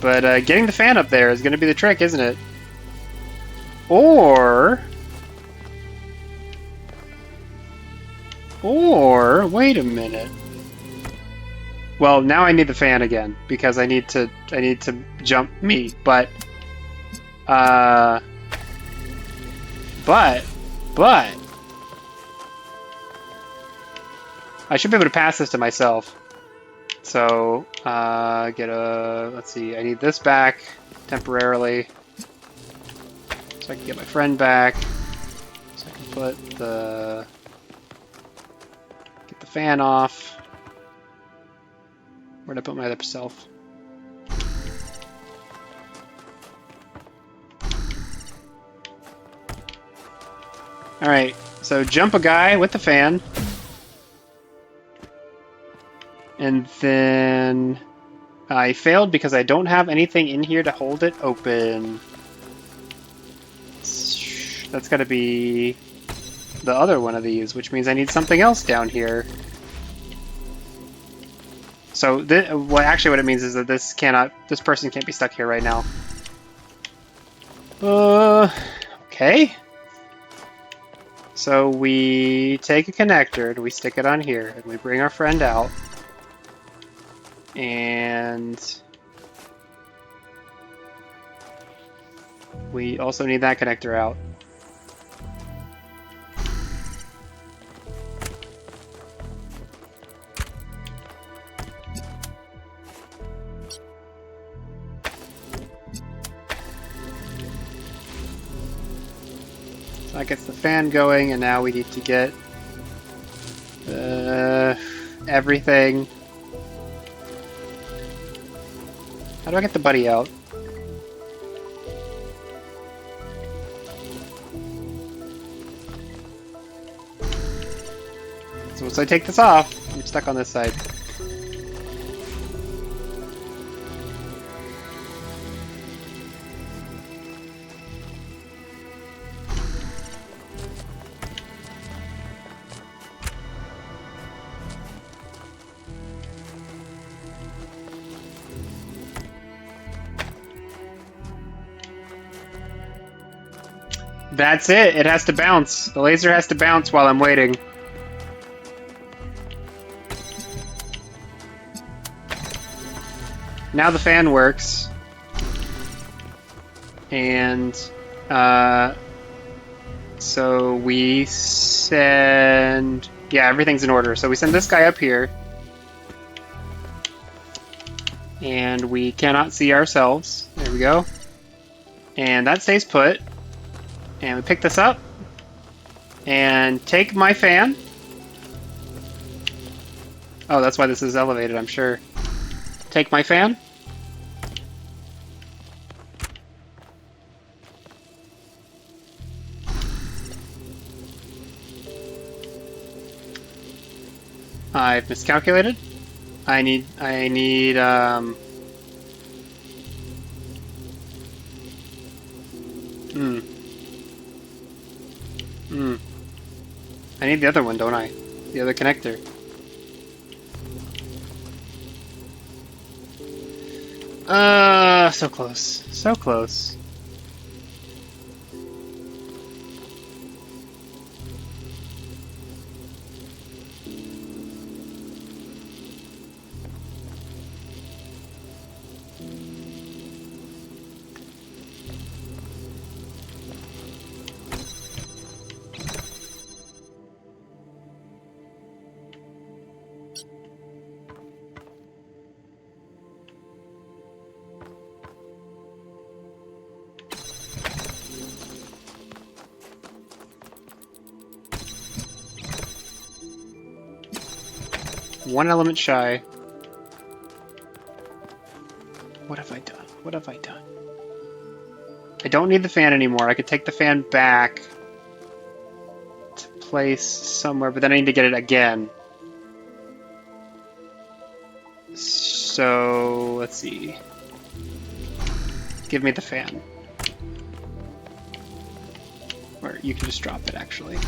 But getting the fan up there is going to be the trick, isn't it? Or, wait a minute. Well, now I need the fan again because I need to jump me, but I should be able to pass this to myself. So, let's see, I need this back temporarily. So I can get my friend back. So I can get the fan off. Where'd I put my other self? Alright, so jump a guy with the fan. And then I failed because I don't have anything in here to hold it open. That's gotta be the other one of these, which means I need something else down here. So well, actually what it means is that this person can't be stuck here right now. Okay. So we take a connector and we stick it on here and we bring our friend out. And we also need that connector out. So that gets the fan going, and now we need to get everything. How do I get the buddy out? So once I take this off, I'm stuck on this side. That's it. It has to bounce. The laser has to bounce while I'm waiting. Now the fan works. And so we send... Yeah, everything's in order. So we send this guy up here. And we cannot see ourselves. There we go. And that stays put. And we pick this up. And take my fan. Oh, that's why this is elevated, I'm sure. Take my fan. I've miscalculated. I need I need the other one, don't I? The other connector. So close. So close. One element shy. What have I done? What have I done? I don't need the fan anymore. I could take the fan back to place somewhere, but then I need to get it again. So, let's see. Give me the fan. Or you can just drop it, actually.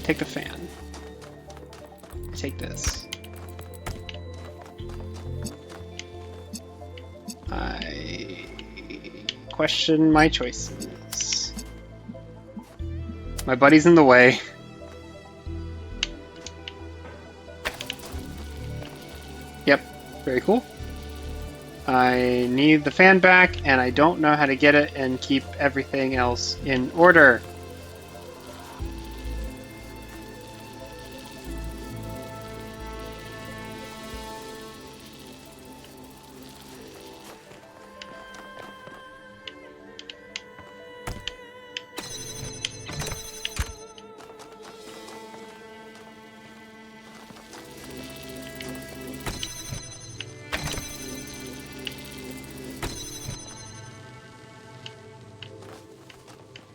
Take the fan. Take this. I question my choices. My buddy's in the way. Yep, very cool. I need the fan back, and I don't know how to get it and keep everything else in order.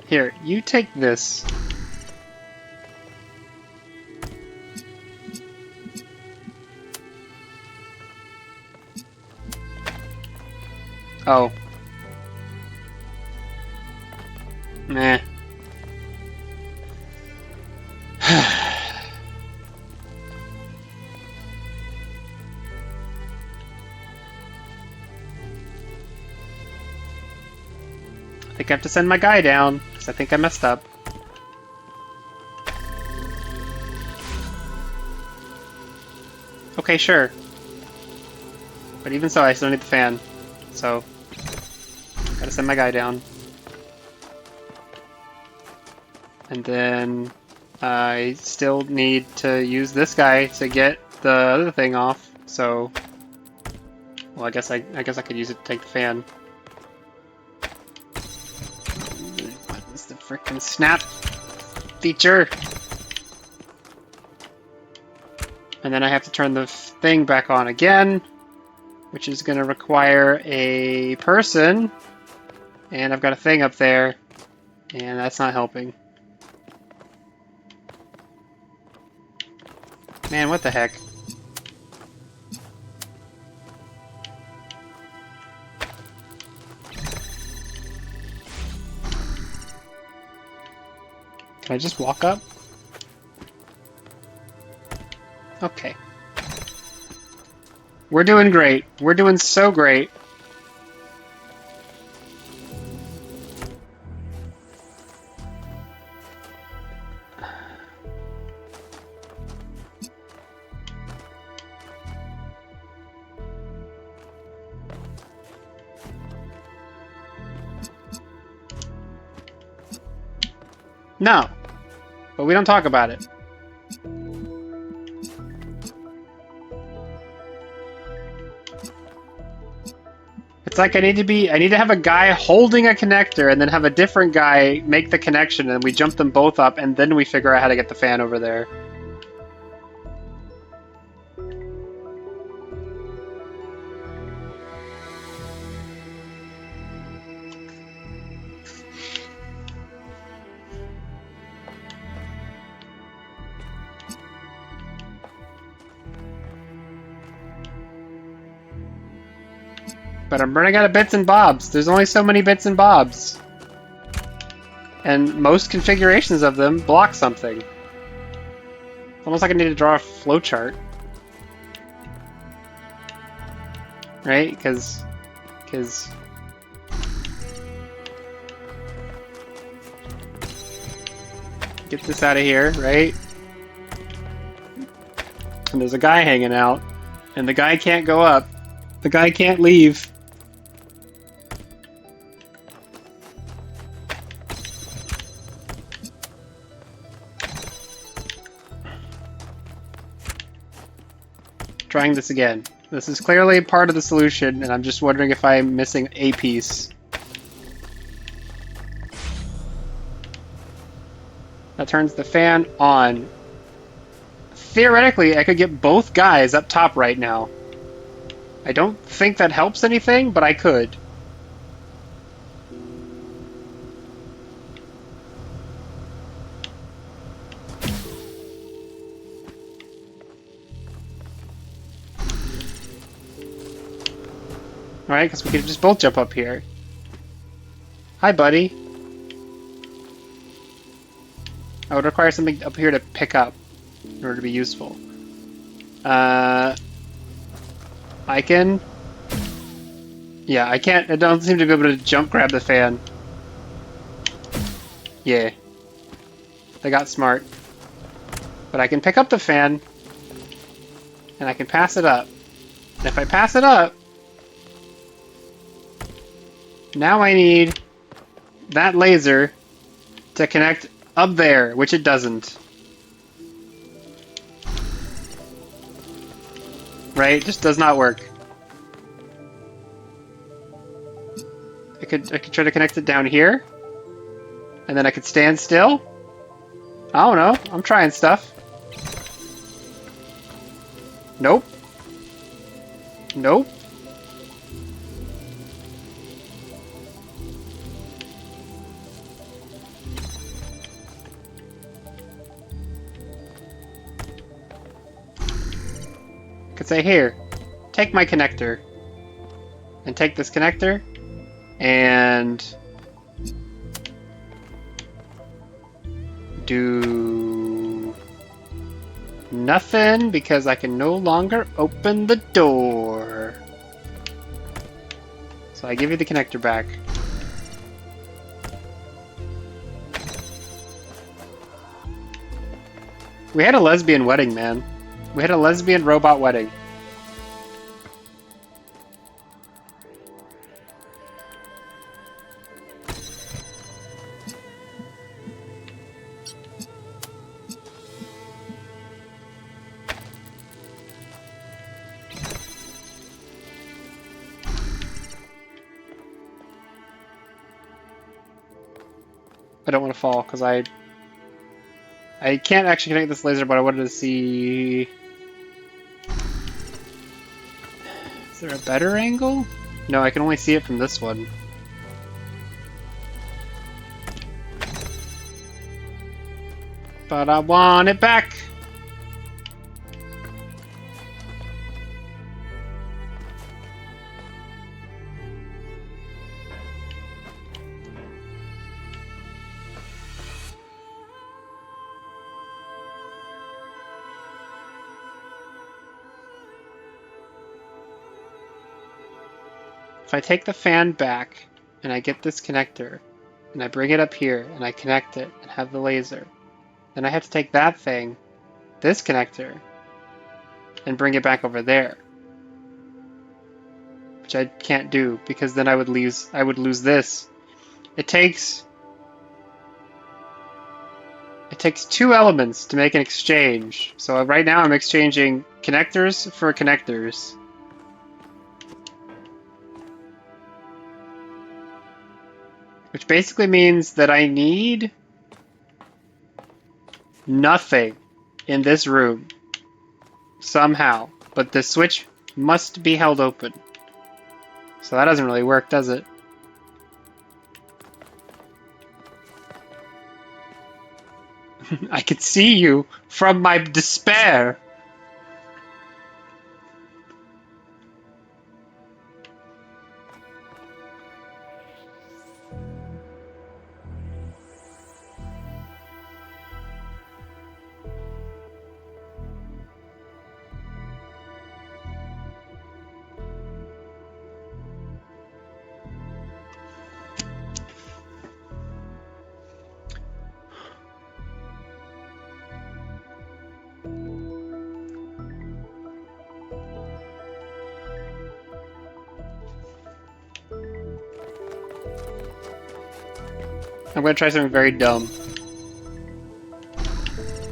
Here, you take this. Oh. Meh. think I have to send my guy down, because I think I messed up. Okay, sure. But even so, I still need the fan. So, gotta send my guy down. And then I still need to use this guy to get the other thing off. So, well, I guess I could use it to take the fan. What is the frickin' snap feature? And then I have to turn the thing back on again, which is going to require a person. And I've got a thing up there, and that's not helping. Man, what the heck? Can I just walk up? Okay. We're doing great. We're doing so great. No, but we don't talk about it. It's like I need to have a guy holding a connector and then have a different guy make the connection and we jump them both up and then we figure out how to get the fan over there. But I'm running out of bits and bobs. There's only so many bits and bobs. And most configurations of them block something. It's almost like I need to draw a flowchart. Right? Because... Get this out of here, right? And there's a guy hanging out. And the guy can't go up. The guy can't leave. Trying this again. This is clearly part of the solution, and I'm just wondering if I'm missing a piece. That turns the fan on. Theoretically, I could get both guys up top right now. I don't think that helps anything, but I could. Alright, because we could just both jump up here. Hi, buddy. I would require something up here to pick up in order to be useful. I can... Yeah, I can't... I don't seem to be able to jump grab the fan. Yeah. They got smart. But I can pick up the fan, and I can pass it up. And if I pass it up, now I need that laser to connect up there, which it doesn't. Right? It just does not work. I could try to connect it down here, and then I could stand still. I don't know. I'm trying stuff. Nope. Nope. Could say, here, take my connector, and take this connector, and do nothing because I can no longer open the door. So I give you the connector back. We had a lesbian wedding, man. We had a lesbian robot wedding. I don't want to fall because I can't actually connect this laser, but I wanted to see. Is there a better angle? No, I can only see it from this one. But I want it back! If I take the fan back, and I get this connector, and I bring it up here, and I connect it, and have the laser, then I have to take that thing, this connector, and bring it back over there. Which I can't do, because then I would lose this. It takes two elements to make an exchange. So right now I'm exchanging connectors for connectors. Which basically means that I need nothing in this room somehow, but the switch must be held open. So that doesn't really work, does it? I could see you from my despair. I'm gonna try something very dumb.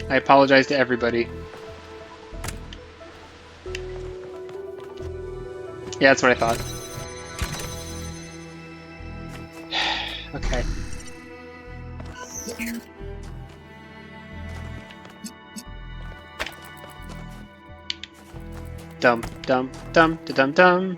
I apologize to everybody. Yeah, that's what I thought. Okay. Dum dum dum da dum dum.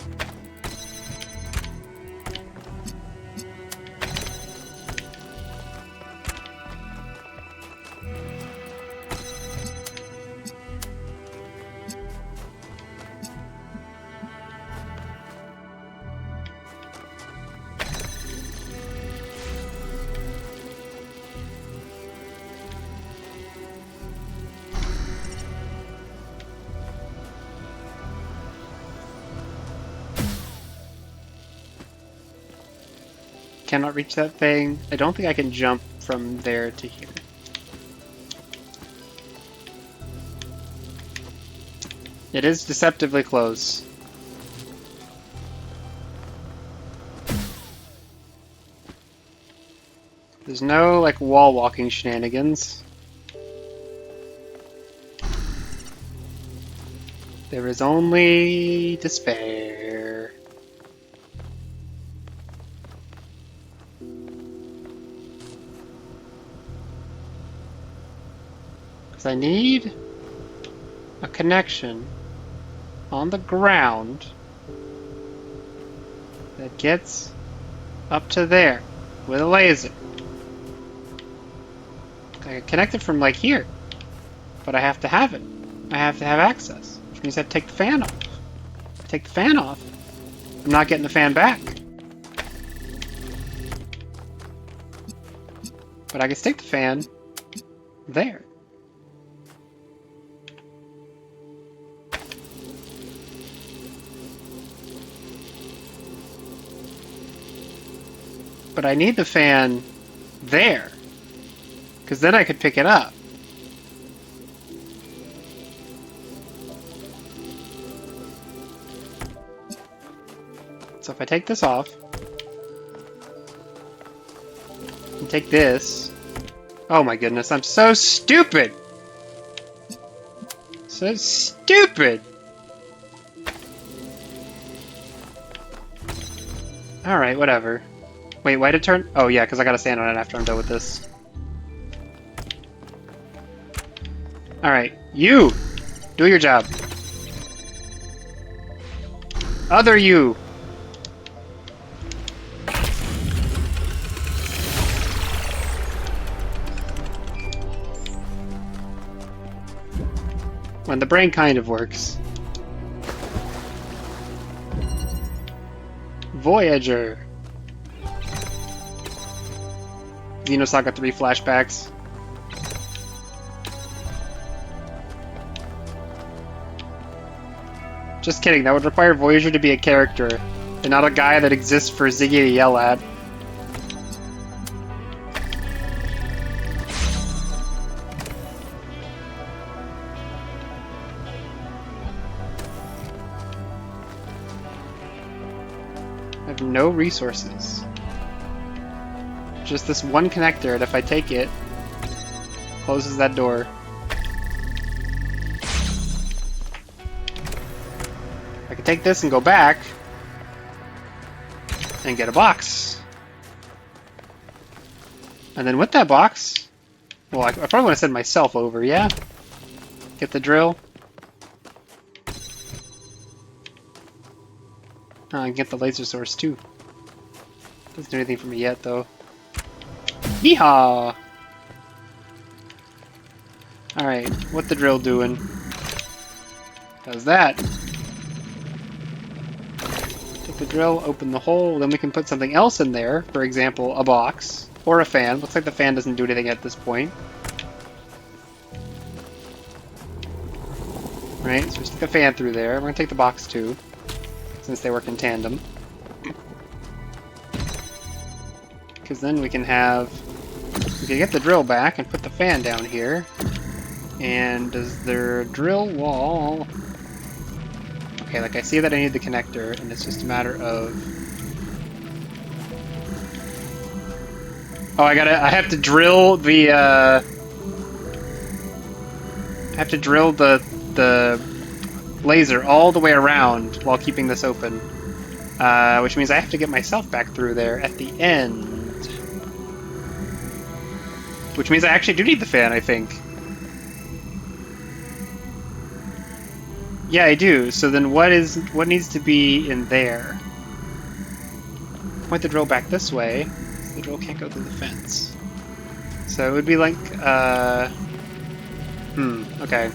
Cannot reach that thing. I don't think I can jump from there to here. It is deceptively close. There's no, like, wall walking shenanigans. There is only despair. Because I need a connection on the ground that gets up to there with a laser. I can connect it from like here, but I have to have it. I have to have access, which means I have to take the fan off. If I take the fan off, I'm not getting the fan back. But I can stick the fan there. But I need the fan there, because then I could pick it up. So if I take this off, and take this, oh my goodness, I'm so stupid! So stupid! Alright, whatever. Wait, why did it turn? Oh yeah, because I gotta stand on it after I'm done with this. Alright, you! Do your job. Other you! When the brain kind of works. Voyager! Xenosaga 3 flashbacks. Just kidding, that would require Voyager to be a character, and not a guy that exists for Ziggy to yell at. I have no resources. Just this one connector, and if I take it, closes that door. I can take this and go back and get a box. And then with that box, well, I probably want to send myself over, yeah? Get the drill. I can get the laser source too. Doesn't do anything for me yet, though. Yeehaw! Alright, what the drill doing? Does that. Take the drill, open the hole, then we can put something else in there. For example, a box. Or a fan. Looks like the fan doesn't do anything at this point. Right, so we stick a fan through there. We're gonna take the box too, since they work in tandem. Because then we can get the drill back and put the fan down here. And does their drill wall... Okay, like I see that I need the connector, and it's just a matter of... Oh, I have to drill the, I have to drill the laser all the way around while keeping this open. Which means I have to get myself back through there at the end. Which means I actually do need the fan, I think. Yeah, I do. So then what needs to be in there? Point the drill back this way, so the drill can't go through the fence. So it would be like, okay.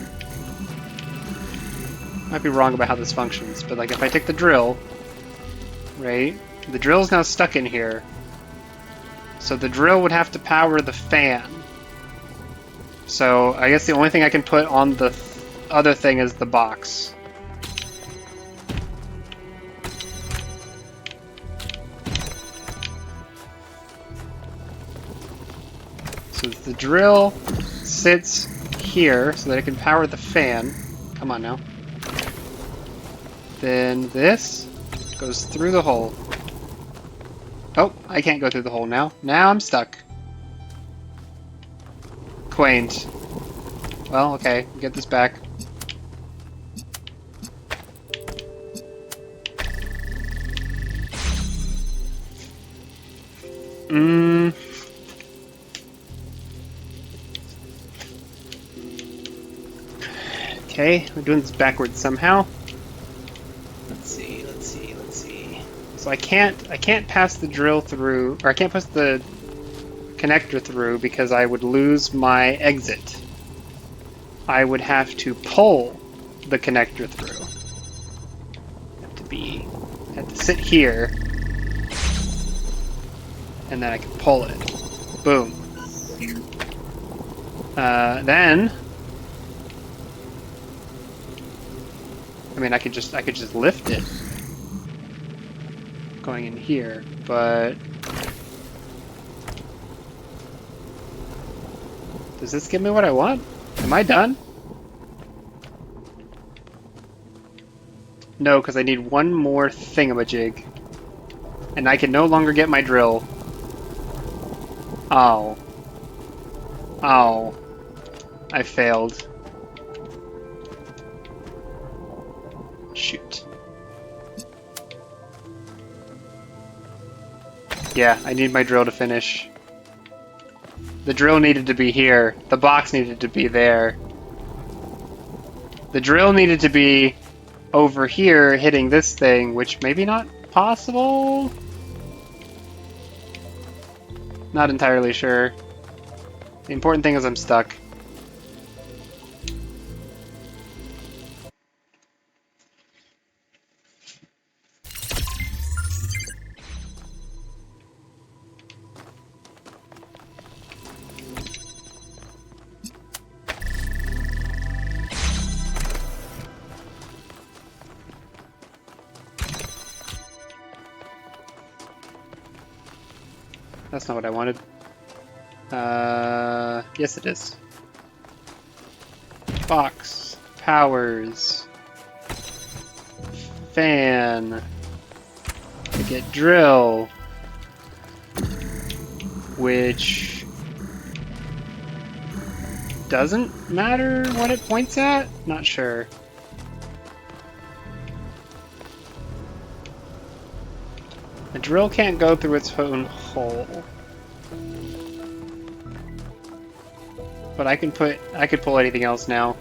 Might be wrong about how this functions, but like if I take the drill, right? The drill's now stuck in here. So the drill would have to power the fan. So I guess the only thing I can put on the other thing is the box. So the drill sits here so that it can power the fan. Come on now. Then this goes through the hole. Oh, I can't go through the hole now. Now I'm stuck. Quaint. Well, okay, get this back. Okay, we're doing this backwards somehow. Let's see. So I can't pass the drill through, or I can't pass the connector through because I would lose my exit. I would have to pull the connector through. Have to sit here, and then I can pull it. Boom. Then, I mean, I could just lift it, going in here, but does this give me what I want? Am I done? No, because I need one more thingamajig. And I can no longer get my drill. Oh. Oh. I failed. Shoot. Yeah, I need my drill to finish. The drill needed to be here. The box needed to be there. The drill needed to be over here hitting this thing, which maybe not possible? Not entirely sure. The important thing is I'm stuck. That's not what I wanted. Yes it is. Box. Powers. Fan. I get drill. Which doesn't matter what it points at? Not sure. The drill can't go through its own hole. But I could pull anything else now.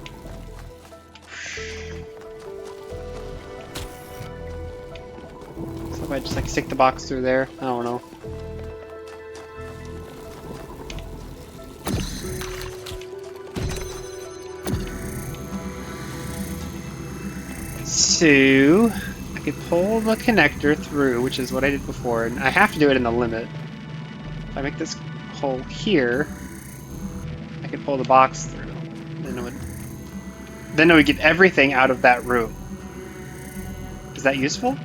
So if I just like stick the box through there, I don't know. So I could pull the connector through, which is what I did before, and I have to do it in the limit. If I make this hole here, I could pull the box through. Then it would get everything out of that room. Is that useful?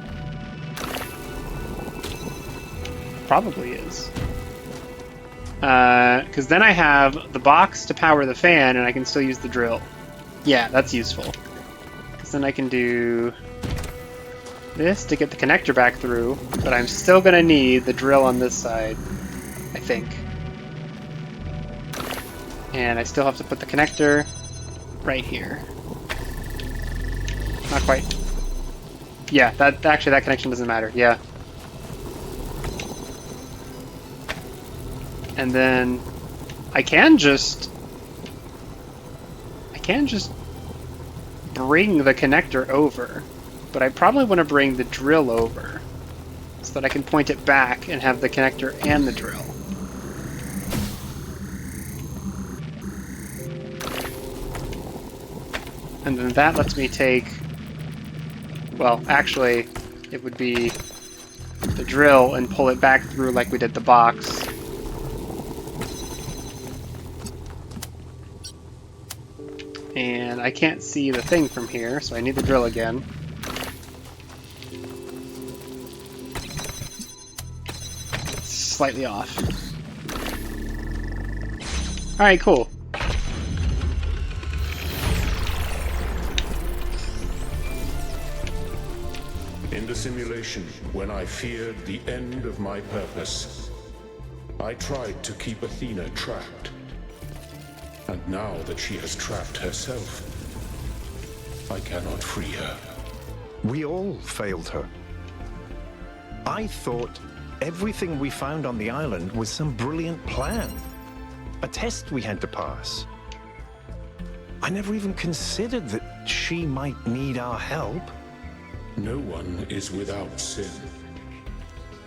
Probably is. Because then I have the box to power the fan, and I can still use the drill. Yeah, that's useful. Because then I can do this to get the connector back through, but I'm still going to need the drill on this side, I think. And I still have to put the connector right here. Not quite. Yeah, actually that connection doesn't matter, yeah. And then I can just bring the connector over, but I probably want to bring the drill over so that I can point it back and have the connector and the drill. And then that lets me take, well, actually, it would be the drill and pull it back through like we did the box. And I can't see the thing from here, so I need the drill again. It's slightly off. Alright, cool. In the simulation, when I feared the end of my purpose, I tried to keep Athena trapped. And now that she has trapped herself, I cannot free her. We all failed her. I thought everything we found on the island was some brilliant plan. A test we had to pass. I never even considered that she might need our help. No one is without sin.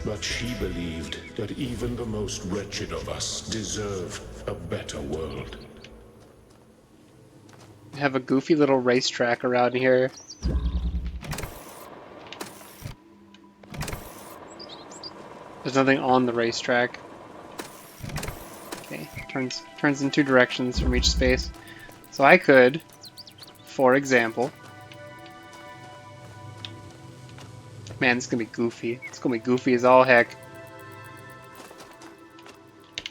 But she believed that even the most wretched of us deserve a better world. Have a goofy little racetrack around here. There's nothing on the racetrack. Okay, turns in two directions from each space. So I could, for example, man, this is gonna be goofy. It's gonna be goofy as all heck.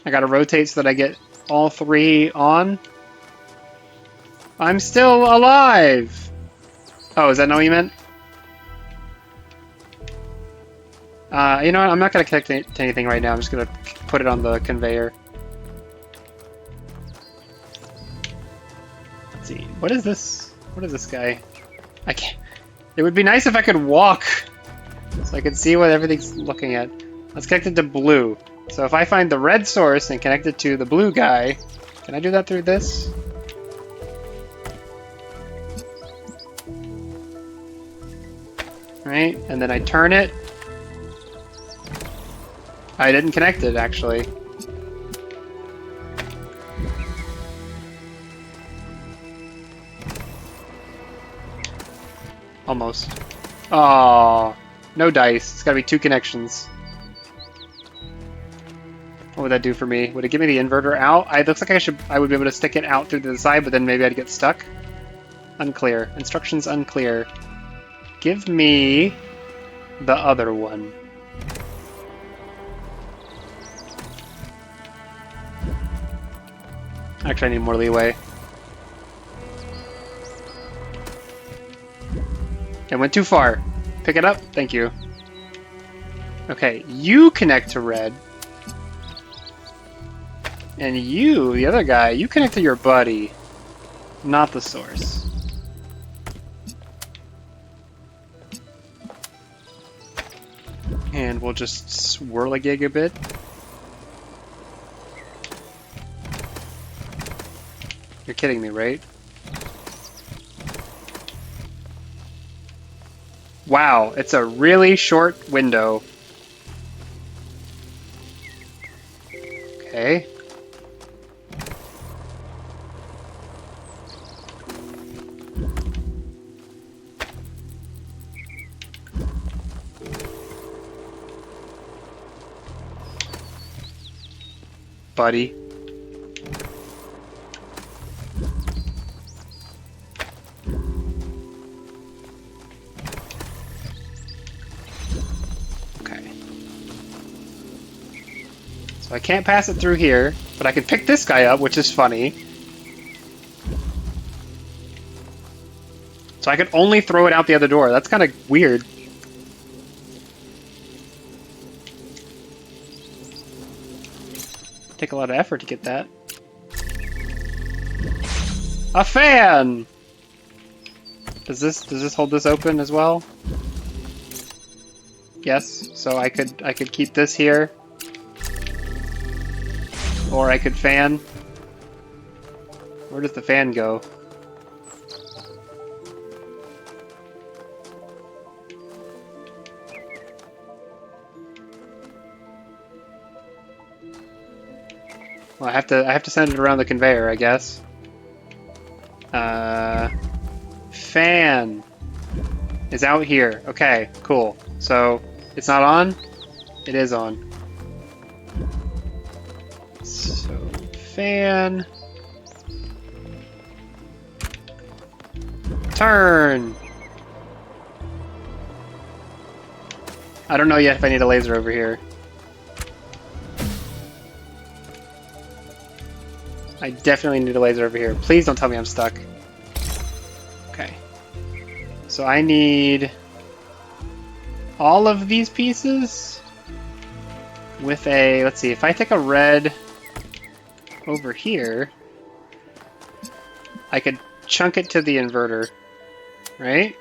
I gotta rotate so that I get all three on. I'm still alive! Oh, is that not what you meant? You know what? I'm not going to connect it to anything right now. I'm just going to put it on the conveyor. Let's see. What is this? What is this guy? I can't. It would be nice if I could walk so I could see what everything's looking at. Let's connect it to blue. So if I find the red source and connect it to the blue guy, can I do that through this? Right, and then I turn it. I didn't connect it, actually. Almost. Oh, no dice. It's gotta be 2 connections. What would that do for me? Would it give me the inverter out? It looks like I would be able to stick it out through the side, but then maybe I'd get stuck. Unclear. Instructions unclear. Give me the other one. Actually, I need more leeway. It went too far. Pick it up. Thank you. Okay, you connect to red. And you, the other guy, you connect to your buddy, not the source. And we'll just swirl-a-gig a bit. You're kidding me, right? Wow, it's a really short window. Okay. Buddy. Okay. So I can't pass it through here, but I can pick this guy up, which is funny. So I could only throw it out the other door. That's kind of weird. Take a lot of effort to get that. A fan! Does this hold this open as well? Yes, so I could keep this here. Or I could fan. Where does the fan go? Well, I have to send it around the conveyor, I guess. Fan is out here. Okay, cool. So it's not on? It is on. So fan. Turn. I don't know yet if I need a laser over here. I definitely need a laser over here. Please don't tell me I'm stuck. Okay. So I need all of these pieces with a, let's see, if I take a red over here, I could chunk it to the inverter, right?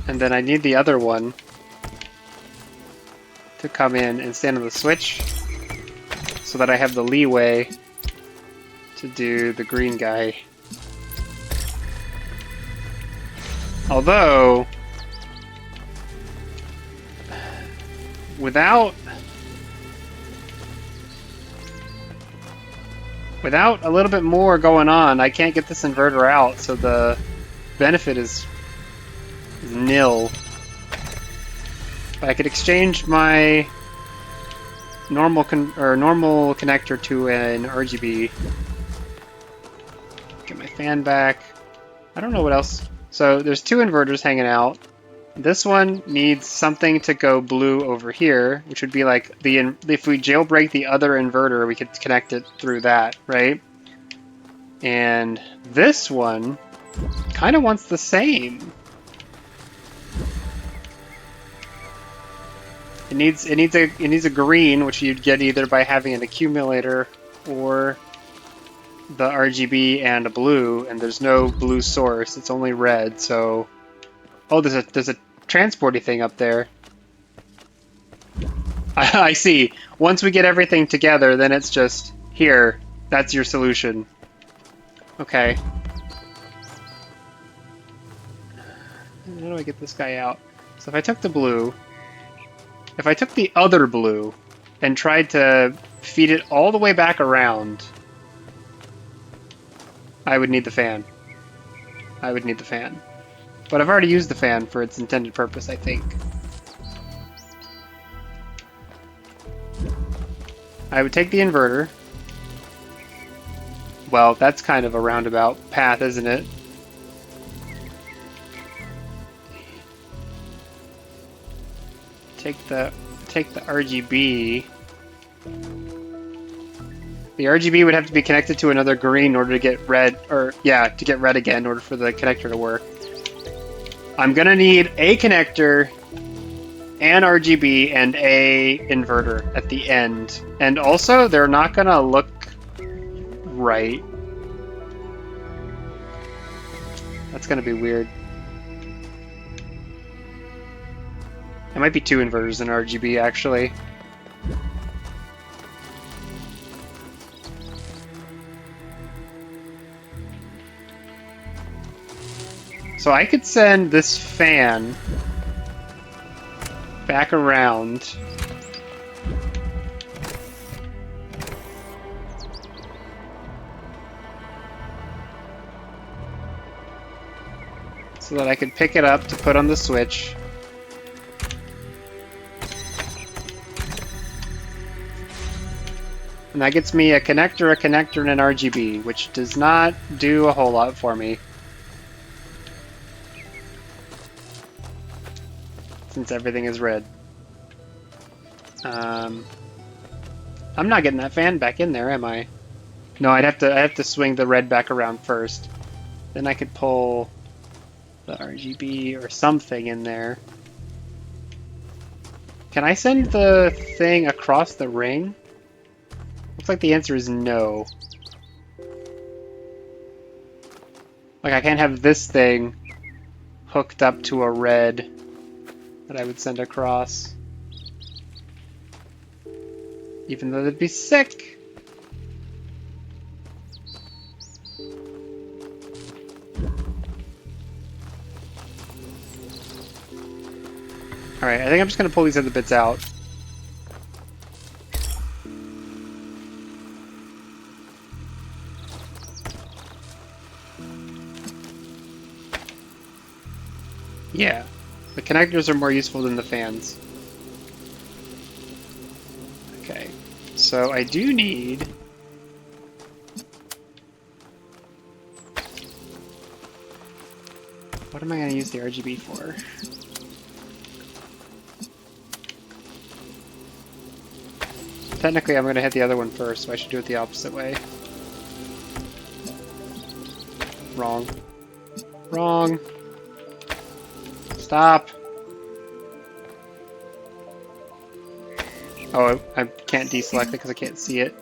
And then I need the other one to come in and stand on the switch so that I have the leeway to do the green guy. Although, without a little bit more going on, I can't get this inverter out, so the benefit is nil. But I could exchange my normal connector to an RGB. Get my fan back. I don't know what else. So there's 2 inverters hanging out. This one needs something to go blue over here, which would be like if we jailbreak the other inverter, we could connect it through that, right? And this one kind of wants the same. It needs a green, which you'd get either by having an accumulator or the RGB and a blue, and there's no blue source. It's only red. So, oh, there's a transporty thing up there. I see. Once we get everything together, then it's just here. That's your solution. Okay. How do I get this guy out? So if I took the blue, if I took the other blue and tried to feed it all the way back around, I would need the fan. I would need the fan. But I've already used the fan for its intended purpose, I think. I would take the inverter. Well, that's kind of a roundabout path, isn't it? Take the RGB. The RGB would have to be connected to another green in order to get red, or yeah, to get red again in order for the connector to work. I'm gonna need a connector, an RGB, and a inverter at the end. And also, they're not gonna look right. That's gonna be weird. It might be two inverters in RGB, actually. So I could send this fan back around. So that I could pick it up to put on the switch. And that gets me a connector, and an RGB, which does not do a whole lot for me. Since everything is red. I'm not getting that fan back in there, am I? No, I have to swing the red back around first. Then I could pull the RGB or something in there. Can I send the thing across the ring? Looks like the answer is no. Like I can't have this thing hooked up to a red that I would send across. Even though that'd be sick. Alright, I think I'm just gonna pull these other bits out. Yeah. The connectors are more useful than the fans. Okay, so I do need... What am I going to use the RGB for? Technically I'm going to hit the other one first, so I should do it the opposite way. Wrong. Wrong! Stop! Oh, I can't deselect it because I can't see it.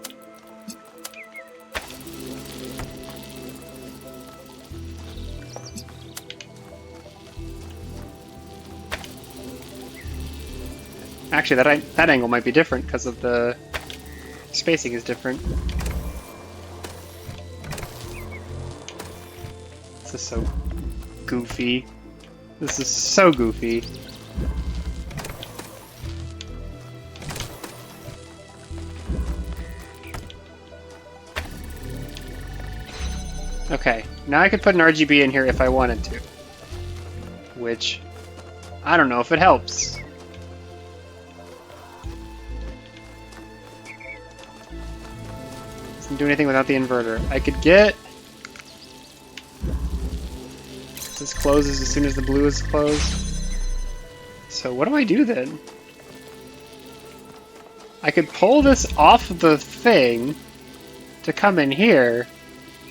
Actually, that angle might be different because of the spacing is different. This is so goofy. This is so goofy. Okay, now I could put an RGB in here if I wanted to. Which, I don't know if it helps. Doesn't do anything without the inverter. I could get... This closes as soon as the blue is closed. So what do I do then? I could pull this off the thing to come in here.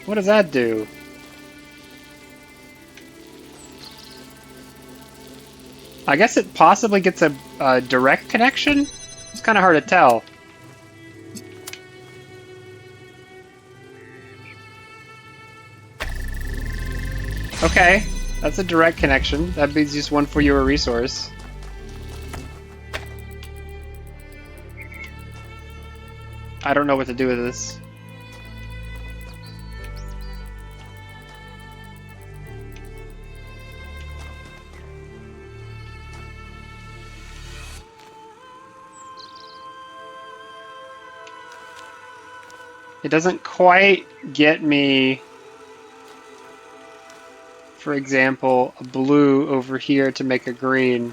What does that do? I guess it possibly gets a direct connection? It's kind of hard to tell. Okay, that's a direct connection. That means just one for your resource. I don't know what to do with this. It doesn't quite get me, for example, a blue over here to make a green,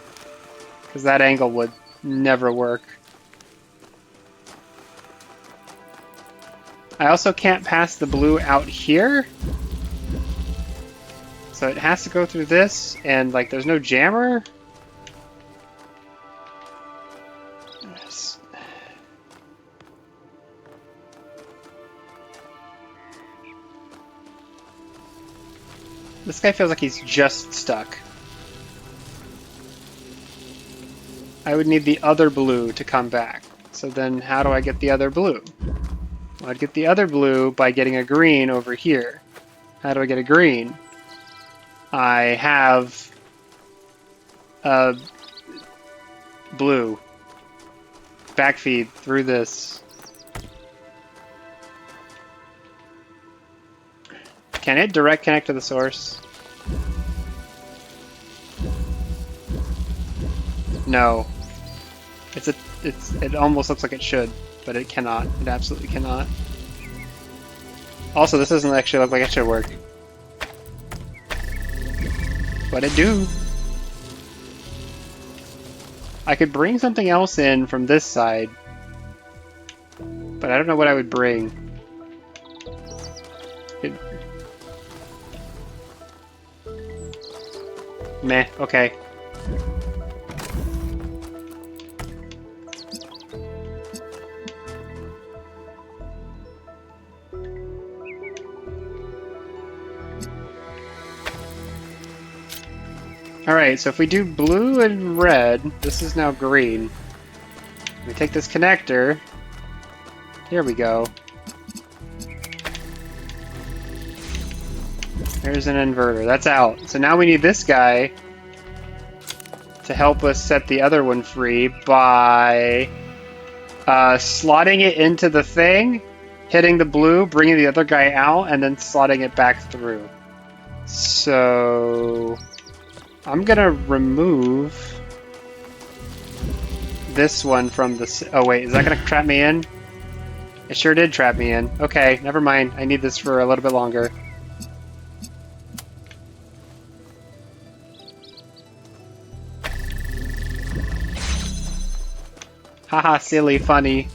because that angle would never work. I also can't pass the blue out here, so it has to go through this, and like there's no jammer. This guy feels like he's just stuck. I would need the other blue to come back. So then how do I get the other blue? Well, I'd get the other blue by getting a green over here. How do I get a green? I have a blue. Backfeed through this. Can it direct connect to the source? No. It almost looks like it should, but it cannot. It absolutely cannot. Also, this doesn't actually look like it should work. But it do. I could bring something else in from this side, but I don't know what I would bring. Meh, okay. Alright, so if we do blue and red, this is now green. We take this connector. Here we go. There's an inverter. That's out. So now we need this guy to help us set the other one free by slotting it into the thing, hitting the blue, bringing the other guy out, and then slotting it back through. So I'm gonna remove this one from the... Oh wait, is that gonna trap me in? It sure did trap me in. Okay, never mind. I need this for a little bit longer. Haha, silly, funny.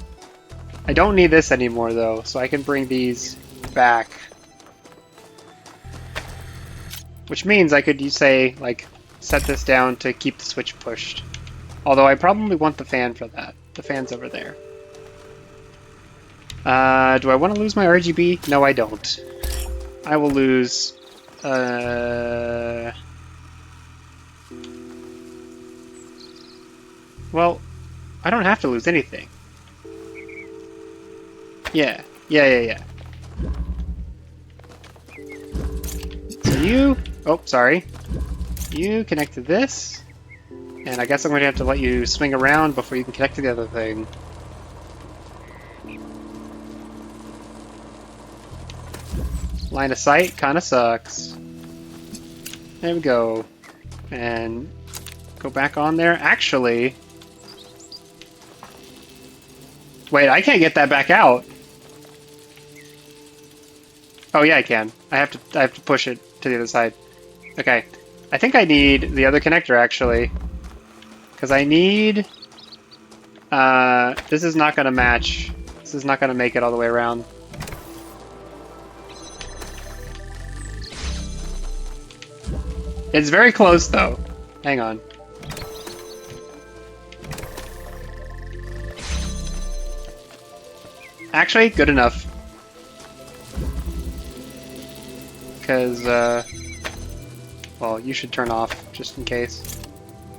I don't need this anymore though, so I can bring these back. Which means I could, say, like, set this down to keep the switch pushed. Although I probably want the fan for that. The fan's over there. Do I want to lose my RGB? No, I don't. I will lose... Well, I don't have to lose anything. Yeah. So you... Oh, sorry. You connect to this. And I guess I'm going to have to let you swing around before you can connect to the other thing. Line of sight kind of sucks. There we go. And go back on there. Actually... Wait, I can't get that back out. Oh yeah, I can. I have to push it to the other side. Okay. I think I need the other connector actually. Because I need... this is not going to match. This is not going to make it all the way around. It's very close though. Hang on. Actually, good enough. Because, well, you should turn off just in case.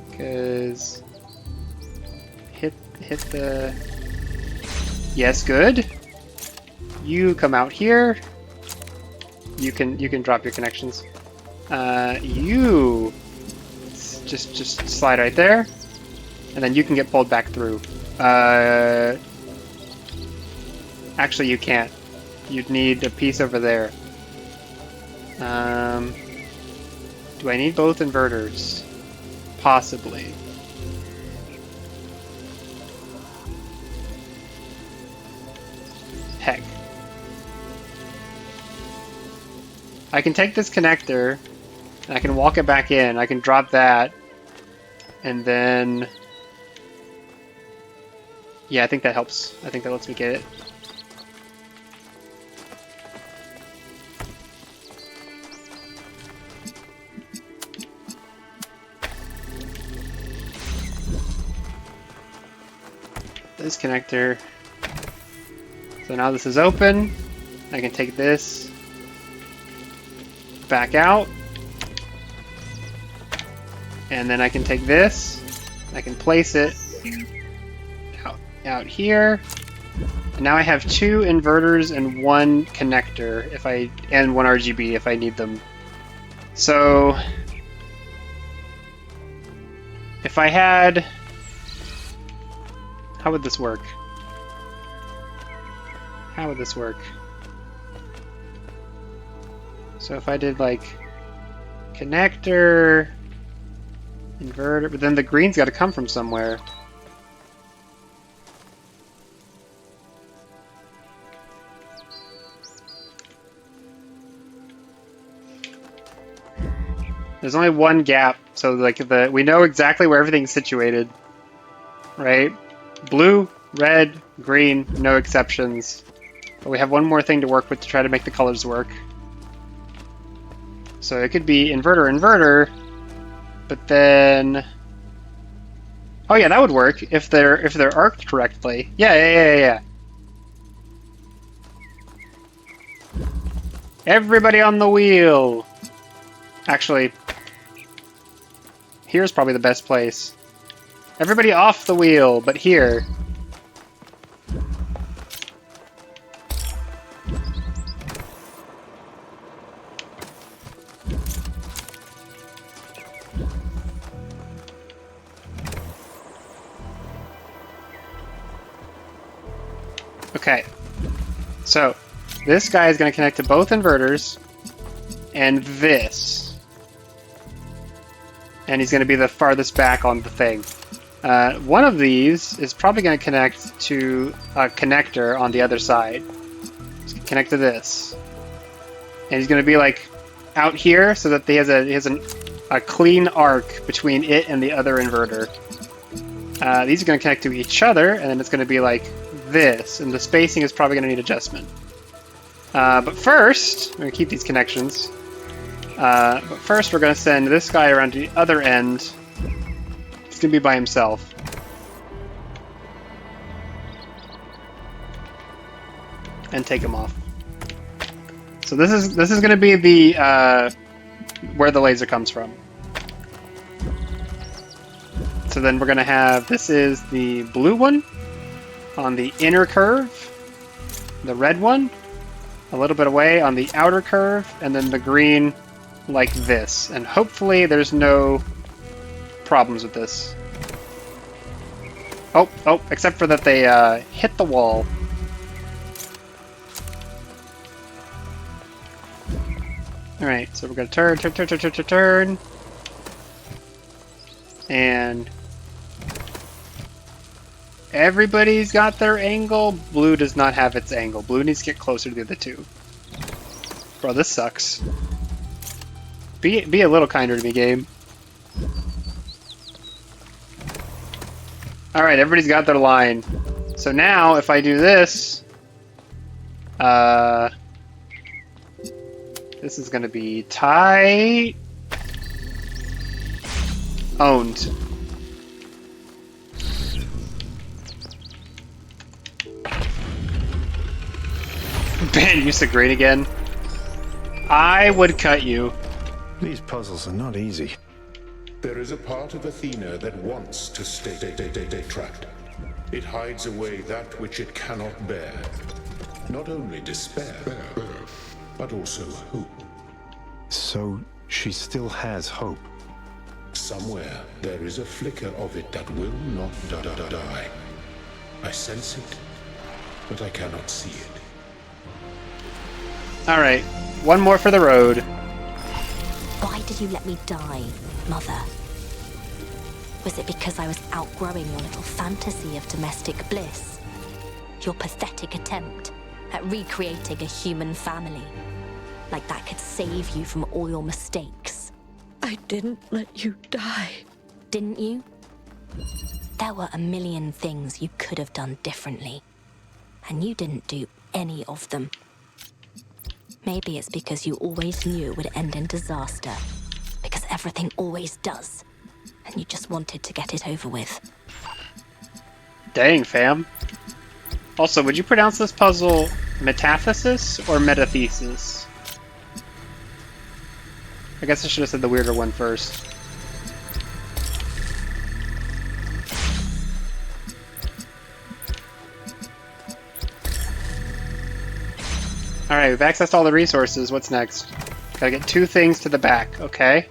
Because hit the. Yes, good. You come out here. You can drop your connections. You just slide right there, and then you can get pulled back through. Actually, you can't. You'd need a piece over there. Do I need both inverters? Possibly. Heck. I can take this connector, and I can walk it back in. I can drop that, and then... Yeah, I think that helps. I think that lets me get it. This connector. So now this is open. I can take this back out. And then I can take this. I can place it out here. And now I have 2 inverters and 1 connector and 1 RGB if I need them. So if I had... How would this work? How would this work? So if I did like connector, inverter, but then the green's got to come from somewhere. There's only one gap, so like we know exactly where everything's situated, right? Blue, red, green, no exceptions. But we have one more thing to work with to try to make the colors work. So it could be inverter, inverter, but then... Oh yeah, that would work if they're arced correctly. Yeah. Everybody on the wheel! Actually, here's probably the best place. Everybody off the wheel, but here. Okay, so this guy is going to connect to both inverters and this. And he's going to be the farthest back on the thing. One of these is probably going to connect to a connector on the other side. Connect to this. And he's going to be like out here so that he has a clean arc between it and the other inverter. These are going to connect to each other, and then it's going to be like this, and the spacing is probably going to need adjustment. But first, we're going to keep these connections. But first we're going to send this guy around to the other end. He's going to be by himself. And take him off. So this is going to be the where the laser comes from. So then we're going to have, this is the blue one on the inner curve, the red one a little bit away on the outer curve, and then the green like this. And hopefully there's no problems with this. Oh, except for that they hit the wall. Alright, so we're going to turn. And everybody's got their angle. Blue does not have its angle. Blue needs to get closer to the other two. Bro, this sucks. Be a little kinder to me, game. Alright, everybody's got their line. So now, if I do this... this is gonna be tight. Owned. Ben used to green again. I would cut you. These puzzles are not easy. There is a part of Athena that wants to stay trapped. It hides away that which it cannot bear. Not only despair, but also hope. So she still has hope. Somewhere there is a flicker of it that will not die. I sense it, but I cannot see it. Alright, one more for the road. Why did you let me die, Mother? Was it because I was outgrowing your little fantasy of domestic bliss? Your pathetic attempt at recreating a human family? Like that could save you from all your mistakes? I didn't let you die. Didn't you? There were a million things you could have done differently. And you didn't do any of them. Maybe it's because you always knew it would end in disaster. Because everything always does. And you just wanted to get it over with. Dang, fam. Also, would you pronounce this puzzle metathesis or metathesis? I guess I should have said the weirder one first. Alright, we've accessed all the resources. What's next? Gotta get 2 things to the back, okay?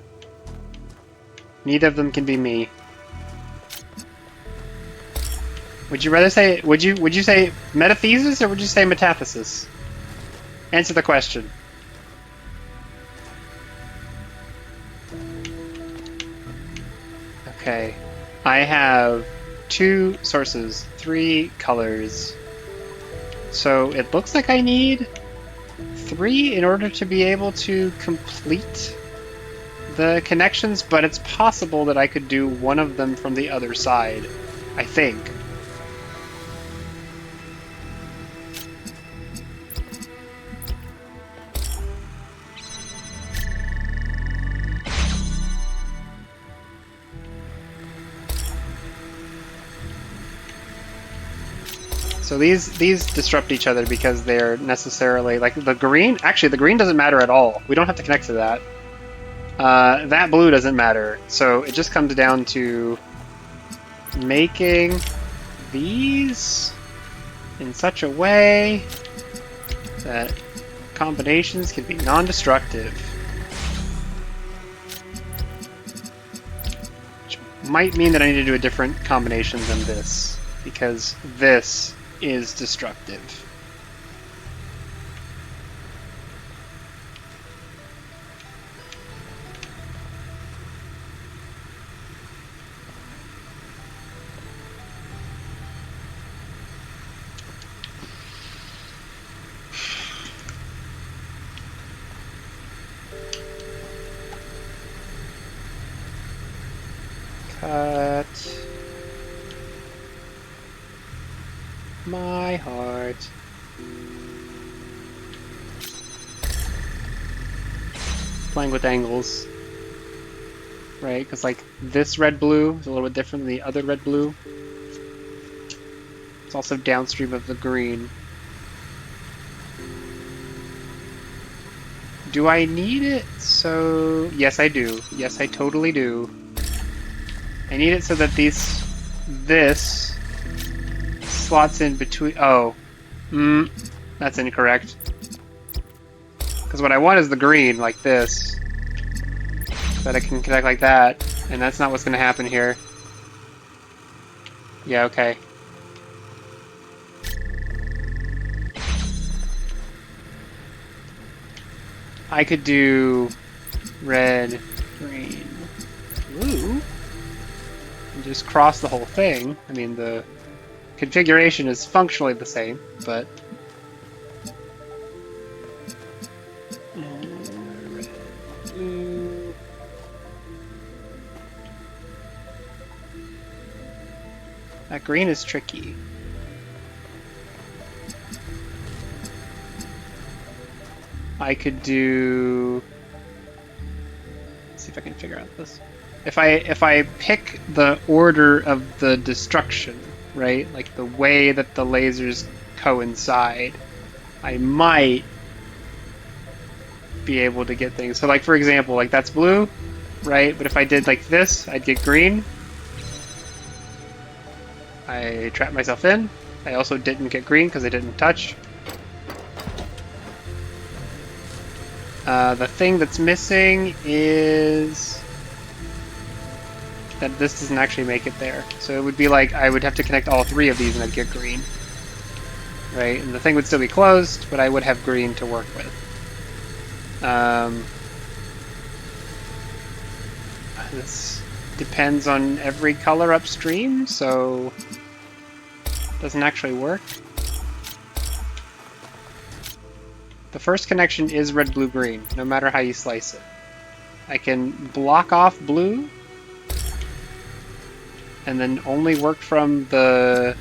Neither of them can be me. Would you rather say, would you say metathesis or would you say metathesis? Answer the question. Okay. I have 2 sources, 3 colors. So it looks like I need 3 in order to be able to complete the connections, but it's possible that I could do one of them from the other side, I think. So these disrupt each other because they're necessarily, like the green, actually the green doesn't matter at all. We don't have to connect to that. That blue doesn't matter. So it just comes down to making these in such a way that combinations can be non-destructive. Which might mean that I need to do a different combination than this, because this is destructive. Cut my heart. Playing with angles, right? Because like this red blue is a little bit different than the other red blue. It's also downstream of the green. Do I need it? So yes, I do. Yes, I totally do. I need it so that this slots in between. Oh, that's incorrect. Because what I want is the green, like this, that I can connect like that, and that's not what's going to happen here. Yeah, okay. I could do red, green, blue, and just cross the whole thing. I mean, the configuration is functionally the same, but red, blue. That green is tricky. I could do. Let's see if I can figure out this. If I pick the order of the destruction, right? Like the way that the lasers coincide, I might be able to get things. So like, for example, like that's blue, right? But if I did like this, I'd get green. I trapped myself in. I also didn't get green because I didn't touch. The thing that's missing is that this doesn't actually make it there. So it would be like I would have to connect all three of these and I'd get green. Right? And the thing would still be closed, but I would have green to work with. This depends on every color upstream, so it doesn't actually work. The first connection is red, blue, green, no matter how you slice it. I can block off blue and then only work from this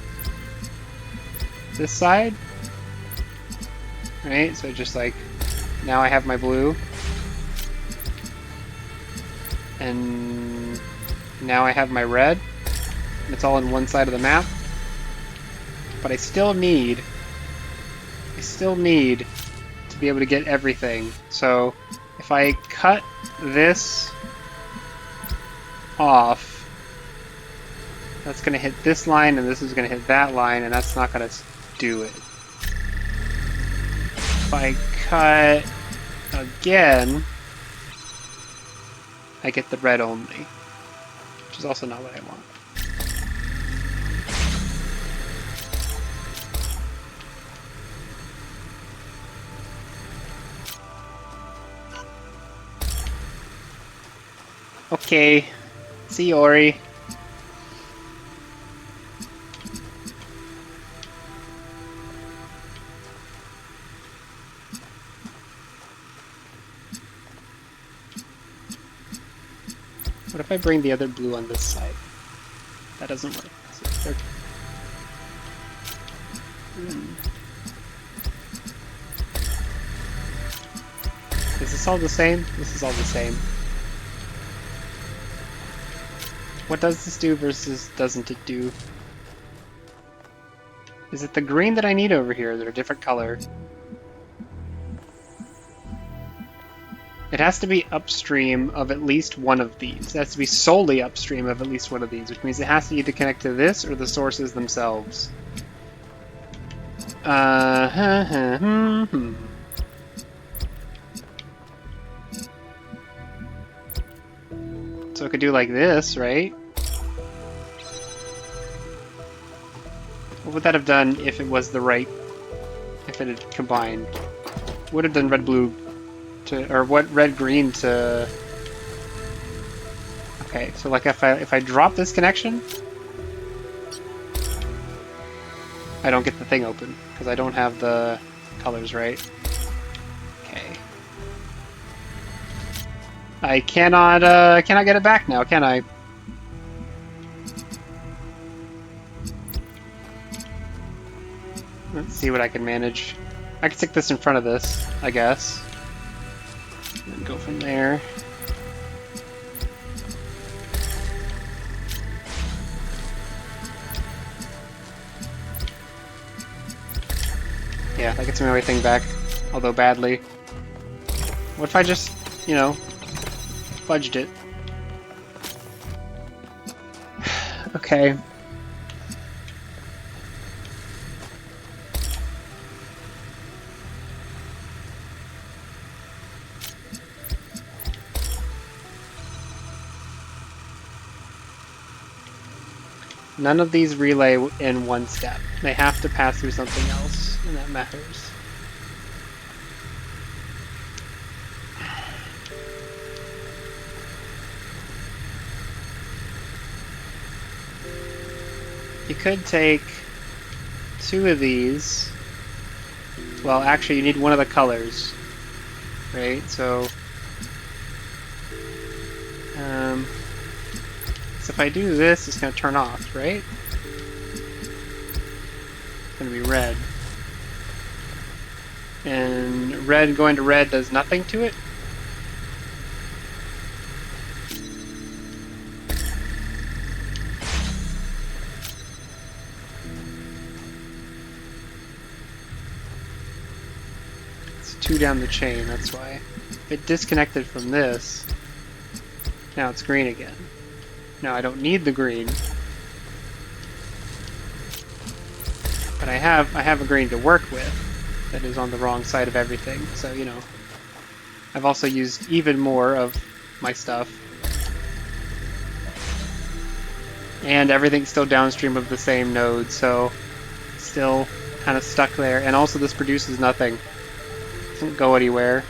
side. Right? So just like, now I have my blue. And now I have my red. It's all on one side of the map. But I still need to be able to get everything. So if I cut this off, that's going to hit this line and this is going to hit that line, and that's not going to do it. If I cut again, I get the red only, which is also not what I want. Okay, see you, Ori. What if I bring the other blue on this side? That doesn't work. Is this all the same? This is all the same. What does this do versus doesn't it do? Is it the green that I need over here? They're a different color. It has to be upstream of at least one of these. It has to be solely upstream of at least one of these, which means it has to either connect to this or the sources themselves. So I could do like this, right? What would that have done if it was the right, if it had combined? Would have done red blue to, or what, red green to. Okay, so like if I drop this connection, I don't get the thing open because I don't have the colors right. Okay. I cannot get it back now, can I? Let's see what I can manage. I can stick this in front of this, I guess. And go from there. Yeah, that gets me everything back, although badly. What if I just, you know, fudged it? Okay. None of these relay in one step. They have to pass through something else, and that matters. You could take two of these. Well, actually, you need one of the colors, right? So if I do this, it's going to turn off, right? It's going to be red. And red going to red does nothing to it. 2 down the chain, that's why. It disconnected from this. Now it's green again. Now I don't need the green. But I have a green to work with that is on the wrong side of everything, so you know. I've also used even more of my stuff. And everything's still downstream of the same node, so still kind of stuck there. And also this produces nothing. Doesn't go anywhere.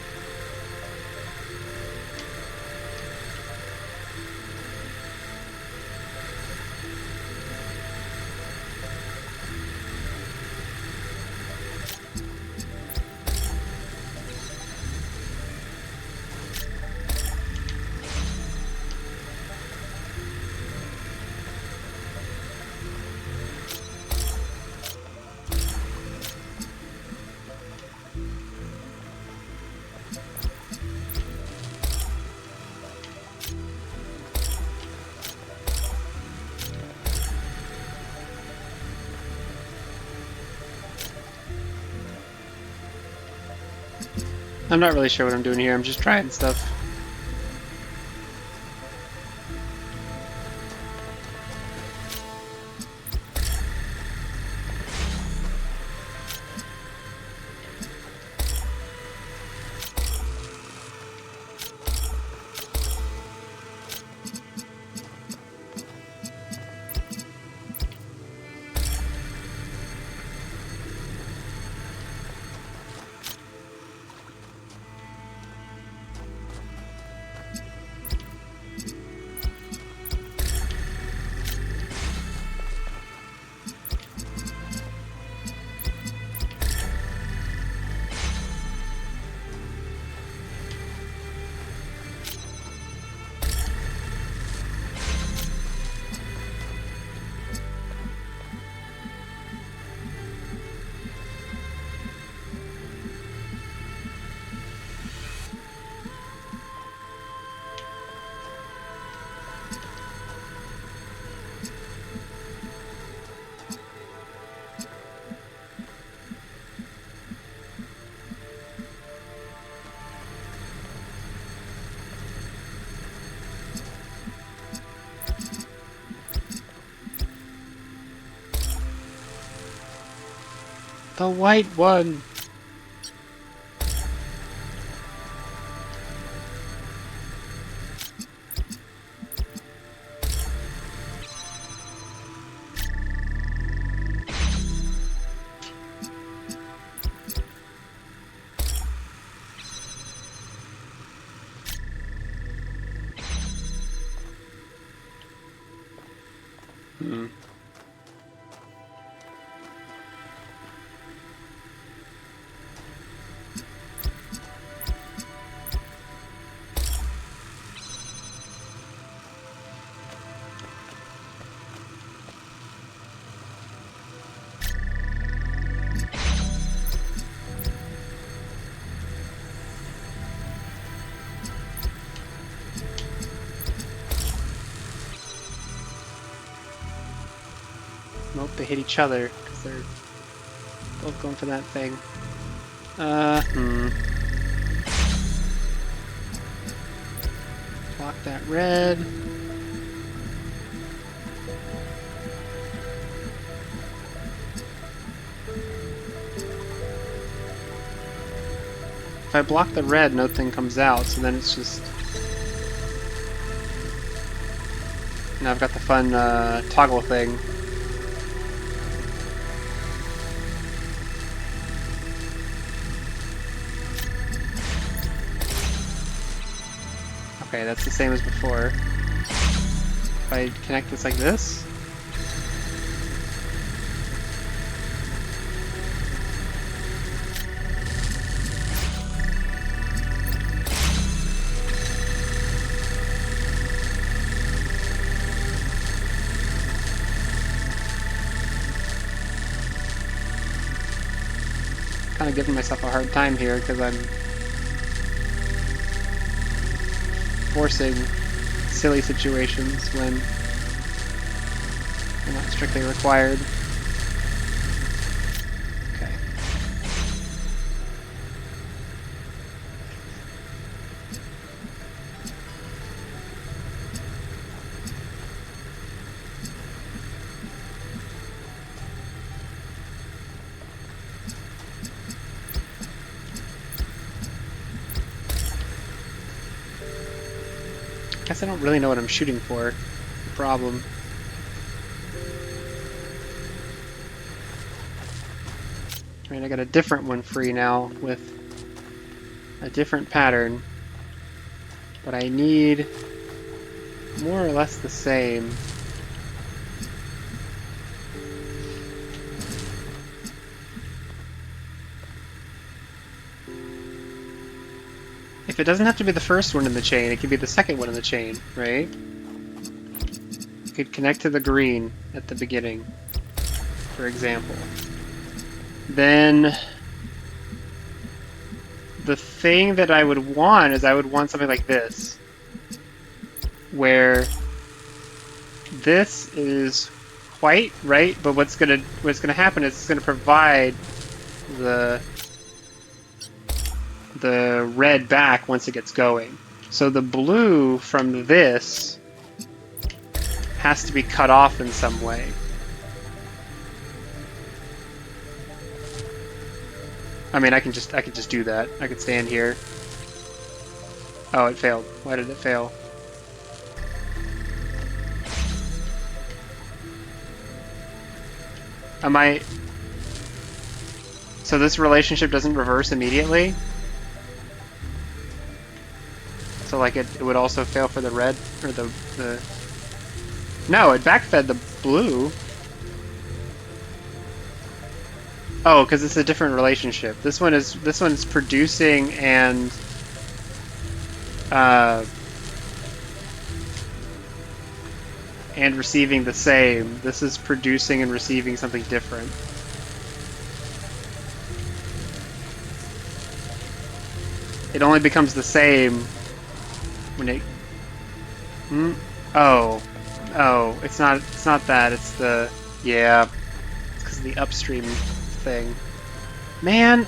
I'm not really sure what I'm doing here, I'm just trying stuff. The white one! Nope, they hit each other because they're both going for that thing. Block that red. If I block the red, nothing comes out, so then it's just... Now I've got the fun toggle thing. Okay, that's the same as before. If I connect this like this... Kind of giving myself a hard time here because I'm forcing silly situations when they're not strictly required. Okay. I don't really know what I'm shooting for. Problem. Alright, I got a different one free now with a different pattern. But I need more or less the same. If it doesn't have to be the first one in the chain, it could be the second one in the chain, right? You could connect to the green at the beginning, for example. Then the thing that I would want is I would want something like this, where this is white, right? But what's gonna happen is it's gonna provide the red back once it gets going. So the blue from this has to be cut off in some way. I mean, I could just do that. I could stand here. Oh, it failed. Why did it fail? So this relationship doesn't reverse immediately? So like it would also fail for the red, or the... No, it backfed the blue. Oh, because it's a different relationship. This one's producing and receiving the same. This is producing and receiving something different. It only becomes the same when it... Oh, it's not that. It's the... Yeah, it's because of the upstream thing. Man,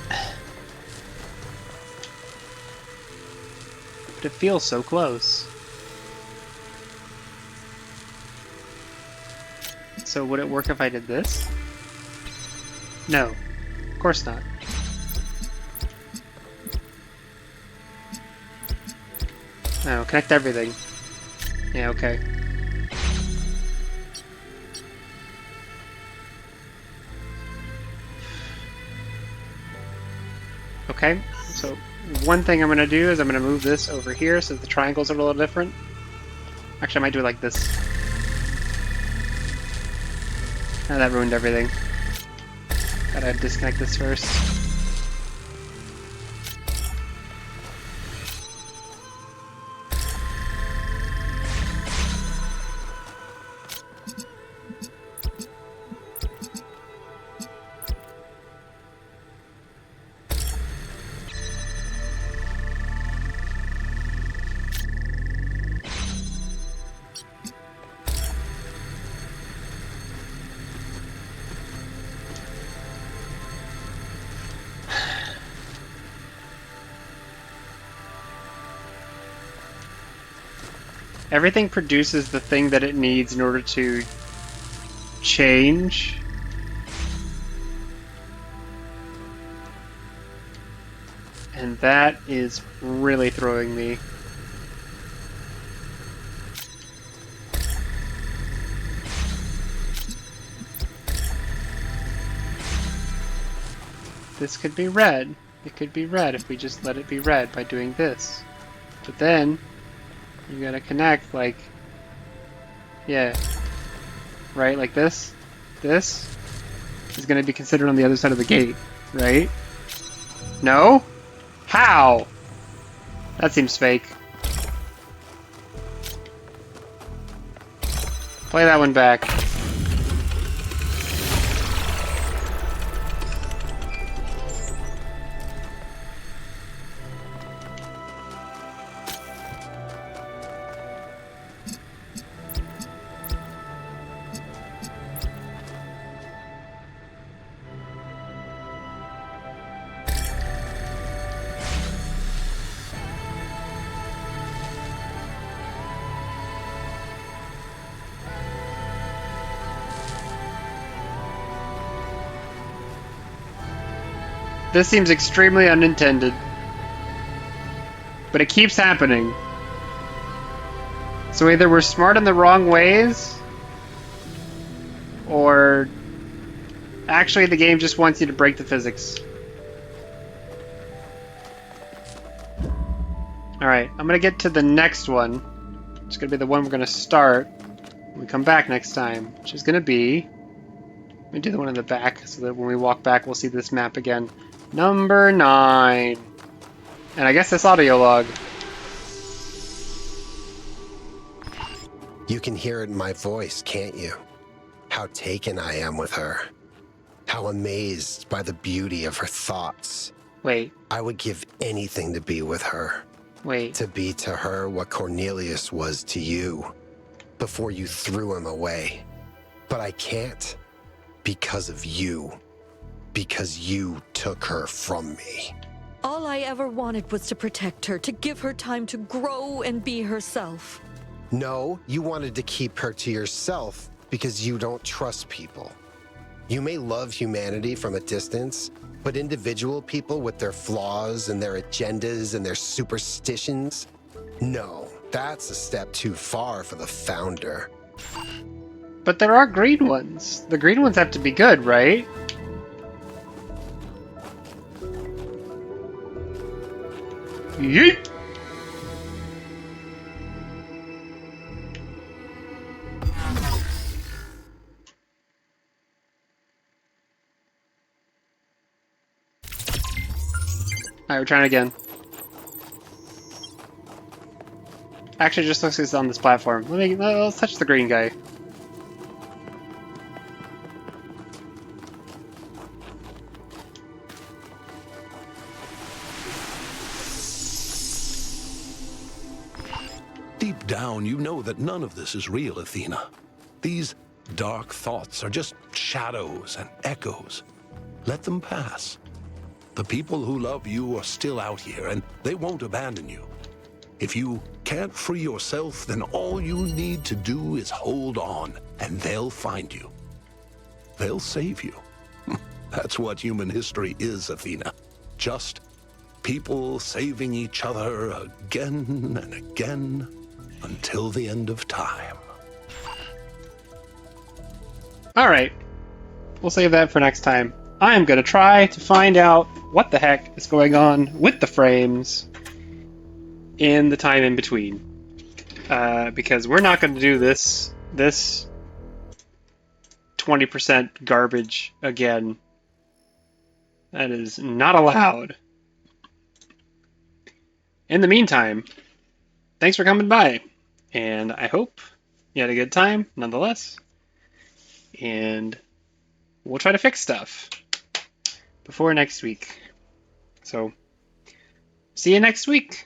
but it feels so close. So would it work if I did this? No, of course not. No, connect everything. Yeah, okay. Okay, so one thing I'm going to do is I'm going to move this over here so the triangles are a little different. Actually, I might do it like this. Oh, that ruined everything. Gotta disconnect this first. Everything produces the thing that it needs in order to change. And that is really throwing me. This could be red. It could be red if we just let it be red by doing this. But then you gotta connect like, yeah, right, like this. This is gonna be considered on the other side of the gate, right? No? How? That seems fake. Play that one back. This seems extremely unintended. But it keeps happening. So either we're smart in the wrong ways, or actually the game just wants you to break the physics. Alright, I'm gonna get to the next one. It's gonna be the one we're gonna start when we come back next time, which is gonna be... Let me do the one in the back so that when we walk back we'll see this map again. Number 9. And I guess this audio log. You can hear it in my voice, can't you? How taken I am with her. How amazed by the beauty of her thoughts. Wait, I would give anything to be with her. wait. To be to her what Cornelius was to you before you threw him away. But I can't because of you. Because you took her from me. All I ever wanted was to protect her, to give her time to grow and be herself. No, you wanted to keep her to yourself because you don't trust people. You may love humanity from a distance, but individual people with their flaws and their agendas and their superstitions, no, that's a step too far for the Founder. But there are green ones. The green ones have to be good, right? Yeet! Alright, we're trying again. Actually, just looks like it's on this platform. Let's touch the green guy. Deep down, you know that none of this is real, Athena. These dark thoughts are just shadows and echoes. Let them pass. The people who love you are still out here, and they won't abandon you. If you can't free yourself, then all you need to do is hold on, and they'll find you. They'll save you. That's what human history is, Athena. Just people saving each other again and again until the end of time. Alright. We'll save that for next time. I am going to try to find out what the heck is going on with the frames in the time in between. Because we're not going to do this 20% garbage again. That is not allowed. In the meantime, thanks for coming by. And I hope you had a good time, nonetheless. And we'll try to fix stuff before next week. So, see you next week.